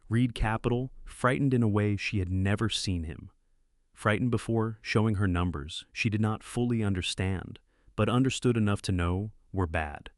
Reed Capital, frightened in a way she had never seen him. Frightened before, showing her numbers she did not fully understand, but understood enough to know were bad.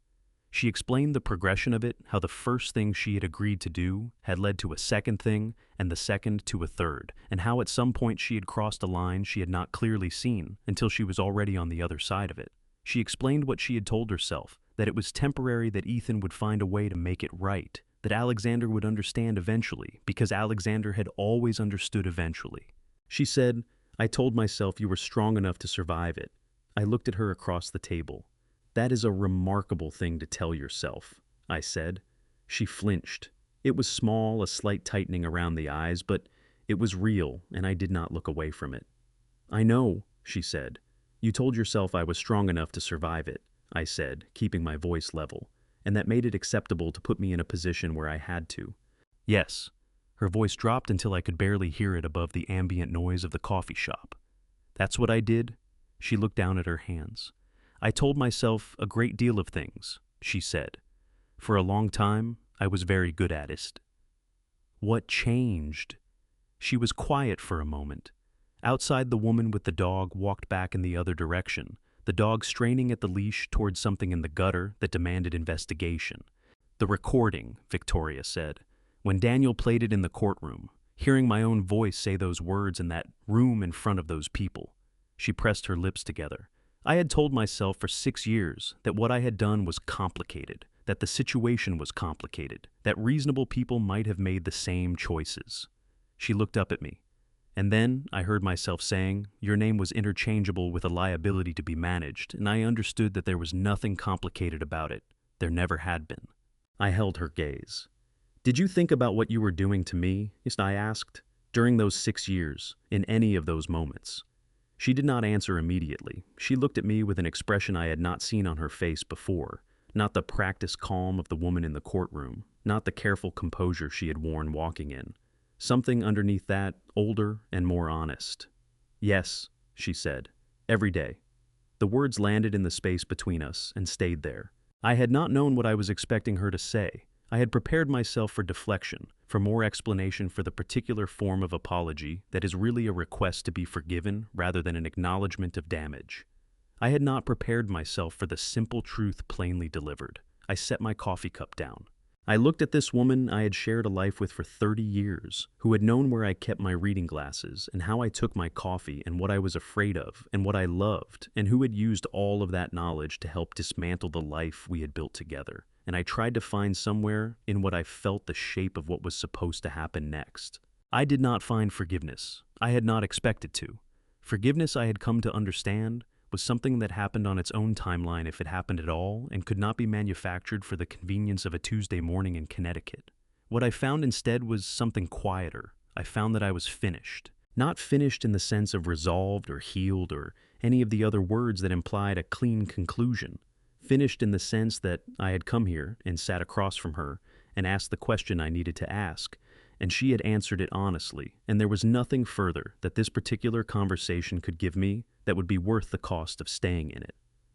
She explained the progression of it, how the first thing she had agreed to do had led to a second thing, and the second to a third, and how at some point she had crossed a line she had not clearly seen until she was already on the other side of it. She explained what she had told herself, that it was temporary, that Ethan would find a way to make it right, that Alexander would understand eventually, because Alexander had always understood eventually. She said, "I told myself you were strong enough to survive it. I looked at her across the table. "That is a remarkable thing to tell yourself," I said. She flinched. It was small, a slight tightening around the eyes, but it was real, and I did not look away from it. "I know," she said. "You told yourself I was strong enough to survive it," I said, keeping my voice level, "and that made it acceptable to put me in a position where I had to." "Yes." Her voice dropped until I could barely hear it above the ambient noise of the coffee shop. "That's what I did?" She looked down at her hands. "I told myself a great deal of things," she said. "For a long time, I was very good at it." "What changed?" She was quiet for a moment. Outside, the woman with the dog walked back in the other direction, the dog straining at the leash towards something in the gutter that demanded investigation. "The recording," Victoria said. "When Daniel played it in the courtroom, hearing my own voice say those words in that room in front of those people." She pressed her lips together. "I had told myself for 6 years that what I had done was complicated, that the situation was complicated, that reasonable people might have made the same choices." She looked up at me. "And then I heard myself saying, your name was interchangeable with a liability to be managed, and I understood that there was nothing complicated about it. There never had been." I held her gaze. "Did you think about what you were doing to me?" I asked. "During those 6 years, in any of those moments?" She did not answer immediately. She looked at me with an expression I had not seen on her face before. Not the practiced calm of the woman in the courtroom, not the careful composure she had worn walking in. Something underneath that, older and more honest. "Yes," she said. "Every day." The words landed in the space between us and stayed there. I had not known what I was expecting her to say. I had prepared myself for deflection, for more explanation, for the particular form of apology that is really a request to be forgiven rather than an acknowledgement of damage. I had not prepared myself for the simple truth plainly delivered. I set my coffee cup down. I looked at this woman I had shared a life with for 30 years, who had known where I kept my reading glasses and how I took my coffee and what I was afraid of and what I loved, and who had used all of that knowledge to help dismantle the life we had built together. And I tried to find somewhere in what I felt the shape of what was supposed to happen next. I did not find forgiveness. I had not expected to. Forgiveness, I had come to understand, was something that happened on its own timeline if it happened at all, and could not be manufactured for the convenience of a Tuesday morning in Connecticut. What I found instead was something quieter. I found that I was finished. Not finished in the sense of resolved or healed or any of the other words that implied a clean conclusion. Finished in the sense that I had come here and sat across from her and asked the question I needed to ask, and she had answered it honestly, and there was nothing further that this particular conversation could give me that would be worth the cost of staying in it.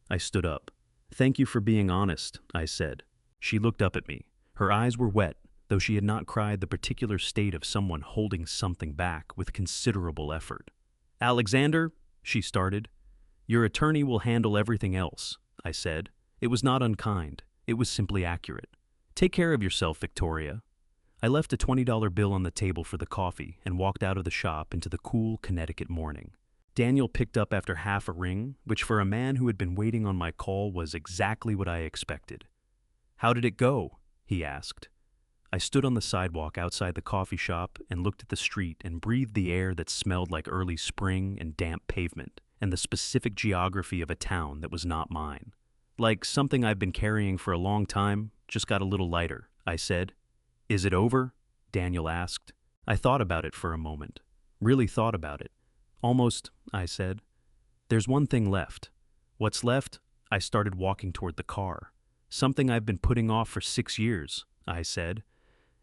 I stood up. "Thank you for being honest," I said. She looked up at me. Her eyes were wet, though she had not cried, the particular state of someone holding something back with considerable effort. "Alexander," she started. "Your attorney will handle everything else," I said. It was not unkind. It was simply accurate. "Take care of yourself, Victoria." I left a $20 bill on the table for the coffee and walked out of the shop into the cool Connecticut morning. Daniel picked up after half a ring, which for a man who had been waiting on my call was exactly what I expected. "How did it go?" he asked. I stood on the sidewalk outside the coffee shop and looked at the street and breathed the air that smelled like early spring and damp pavement, and the specific geography of a town that was not mine. "Like something I've been carrying for a long time, just got a little lighter," I said. "Is it over?" Daniel asked. I thought about it for a moment. Really thought about it. "Almost," I said. "There's one thing left." "What's left?" I started walking toward the car. "Something I've been putting off for 6 years," I said.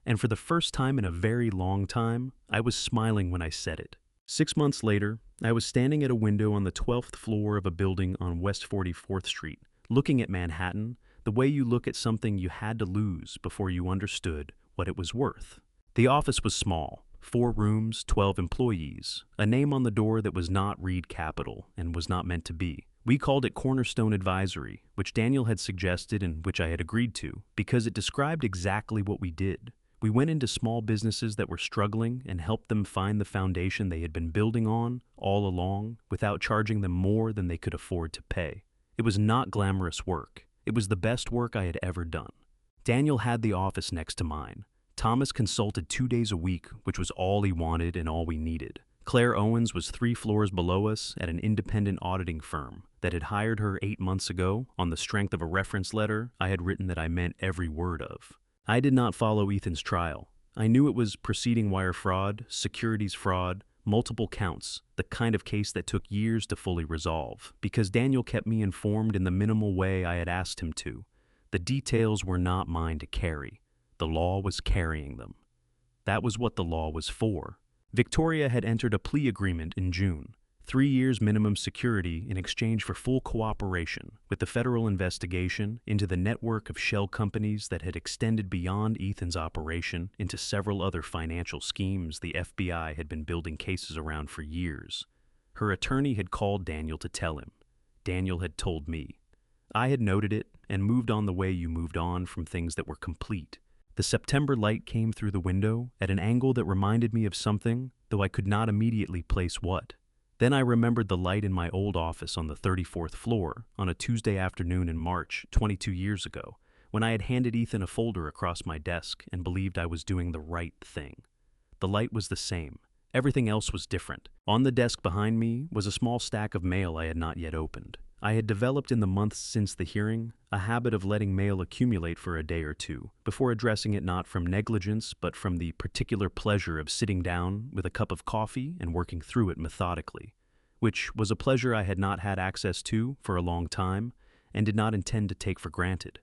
And for the first time in a very long time, I was smiling when I said it. 6 months later, I was standing at a window on the 12th floor of a building on West 44th Street, looking at Manhattan the way you look at something you had to lose before you understood what it was worth. The office was small. 4 rooms, 12 employees, a name on the door that was not Reed Capital and was not meant to be. We called it Cornerstone Advisory, which Daniel had suggested and which I had agreed to, because it described exactly what we did. We went into small businesses that were struggling and helped them find the foundation they had been building on all along without charging them more than they could afford to pay. It was not glamorous work. It was the best work I had ever done. Daniel had the office next to mine. Thomas consulted 2 days a week, which was all he wanted and all we needed. Claire Owens was 3 floors below us at an independent auditing firm. that had hired her 8 months ago on the strength of a reference letter I had written that I meant every word of. I did not follow Ethan's trial. I knew it was preceding wire fraud, securities fraud, multiple counts, the kind of case that took years to fully resolve, because Daniel kept me informed in the minimal way I had asked him to. The details were not mine to carry. The law was carrying them. That was what the law was for. Victoria had entered a plea agreement in June, 3 years minimum security in exchange for full cooperation with the federal investigation into the network of shell companies that had extended beyond Ethan's operation into several other financial schemes the FBI had been building cases around for years. Her attorney had called Daniel to tell him. Daniel had told me. I had noted it and moved on the way you moved on from things that were complete. The September light came through the window at an angle that reminded me of something, though I could not immediately place what. Then I remembered the light in my old office on the 34th floor on a Tuesday afternoon in March 22 years ago, when I had handed Ethan a folder across my desk and believed I was doing the right thing. The light was the same. Everything else was different. On the desk behind me was a small stack of mail I had not yet opened. I had developed in the months since the hearing a habit of letting mail accumulate for a day or two before addressing it, not from negligence but from the particular pleasure of sitting down with a cup of coffee and working through it methodically, which was a pleasure I had not had access to for a long time and did not intend to take for granted.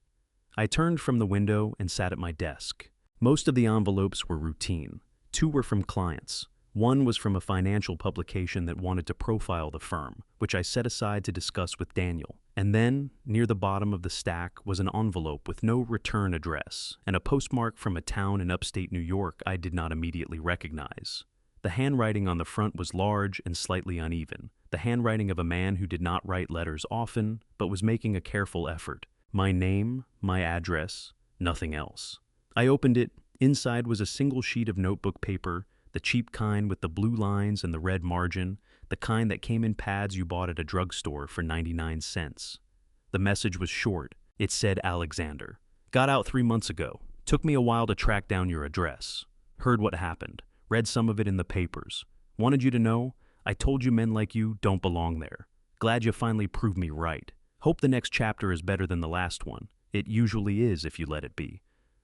I turned from the window and sat at my desk. Most of the envelopes were routine. 2 were from clients. 1 was from a financial publication that wanted to profile the firm, which I set aside to discuss with Daniel. And then, near the bottom of the stack, was an envelope with no return address and a postmark from a town in upstate New York I did not immediately recognize. The handwriting on the front was large and slightly uneven, the handwriting of a man who did not write letters often, but was making a careful effort. My name, my address, nothing else. I opened it. Inside was a single sheet of notebook paper, the cheap kind with the blue lines and the red margin, the kind that came in pads you bought at a drugstore for 99 cents. The message was short. It said, Alexander. Got out 3 months ago. Took me a while to track down your address. Heard what happened. Read some of it in the papers. Wanted you to know, I told you men like you don't belong there. Glad you finally proved me right. Hope the next chapter is better than the last one. It usually is if you let it be.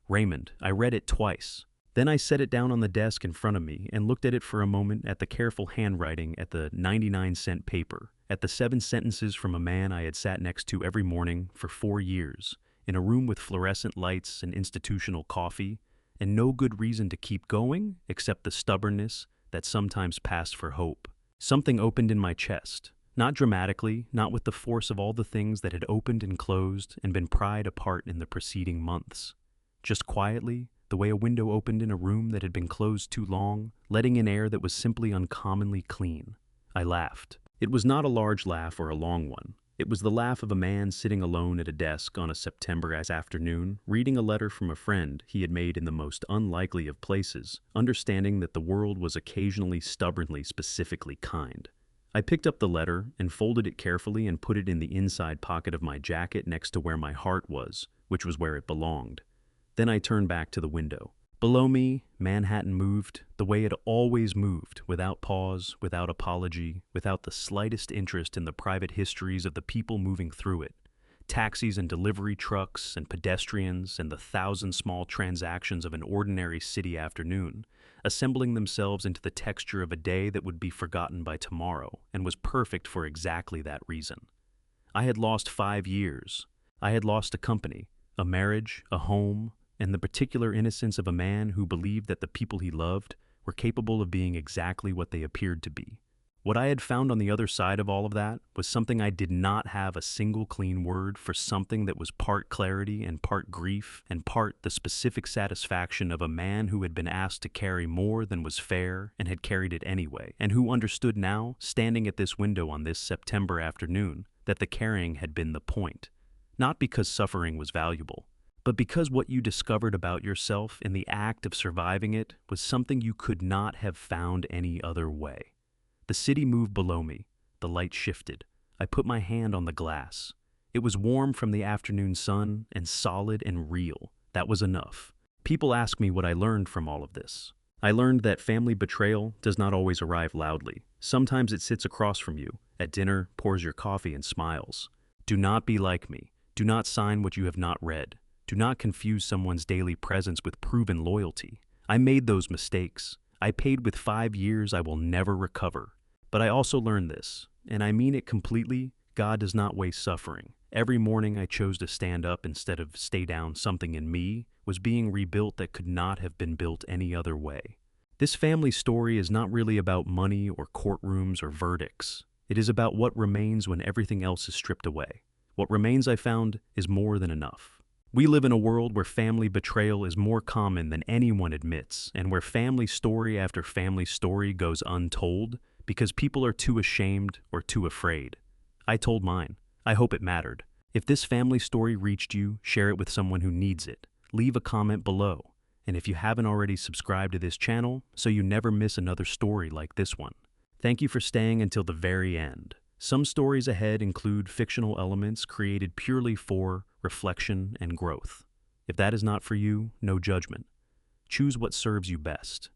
Raymond, I read it twice. Then I set it down on the desk in front of me and looked at it for a moment, at the careful handwriting, at the 99-cent paper, at the 7 sentences from a man I had sat next to every morning for 4 years, in a room with fluorescent lights and institutional coffee, and no good reason to keep going except the stubbornness that sometimes passed for hope. Something opened in my chest, not dramatically, not with the force of all the things that had opened and closed and been pried apart in the preceding months. Just quietly, the way a window opened in a room that had been closed too long, letting in air that was simply uncommonly clean. I laughed. It was not a large laugh or a long one. It was the laugh of a man sitting alone at a desk on a September afternoon, reading a letter from a friend he had made in the most unlikely of places, understanding that the world was occasionally stubbornly specifically kind. I picked up the letter and folded it carefully and put it in the inside pocket of my jacket next to where my heart was, which was where it belonged. Then I turned back to the window. Below me, Manhattan moved the way it always moved, without pause, without apology, without the slightest interest in the private histories of the people moving through it. Taxis and delivery trucks and pedestrians and the 1,000 small transactions of an ordinary city afternoon, assembling themselves into the texture of a day that would be forgotten by tomorrow and was perfect for exactly that reason. I had lost 5 years. I had lost a company, a marriage, a home, and the particular innocence of a man who believed that the people he loved were capable of being exactly what they appeared to be. What I had found on the other side of all of that was something I did not have a single clean word for, something that was part clarity and part grief and part the specific satisfaction of a man who had been asked to carry more than was fair and had carried it anyway, and who understood now, standing at this window on this September afternoon, that the carrying had been the point. Not because suffering was valuable, but because what you discovered about yourself in the act of surviving it was something you could not have found any other way. The city moved below me. The light shifted. I put my hand on the glass. It was warm from the afternoon sun and solid and real. That was enough. People ask me what I learned from all of this. I learned that family betrayal does not always arrive loudly. Sometimes it sits across from you, at dinner, pours your coffee, and smiles. Do not be like me. Do not sign what you have not read. Do not confuse someone's daily presence with proven loyalty. I made those mistakes. I paid with 5 years I will never recover. But I also learned this, and I mean it completely: God does not waste suffering. Every morning I chose to stand up instead of stay down. Something in me was being rebuilt that could not have been built any other way. This family story is not really about money or courtrooms or verdicts. It is about what remains when everything else is stripped away. What remains, I found, is more than enough. We live in a world where family betrayal is more common than anyone admits, and where family story after family story goes untold because people are too ashamed or too afraid. I told mine. I hope it mattered. If this family story reached you, share it with someone who needs it. Leave a comment below. And if you haven't already, subscribe to this channel so you never miss another story like this one. Thank you for staying until the very end. Some stories ahead include fictional elements created purely for reflection and growth. If that is not for you, no judgment. Choose what serves you best.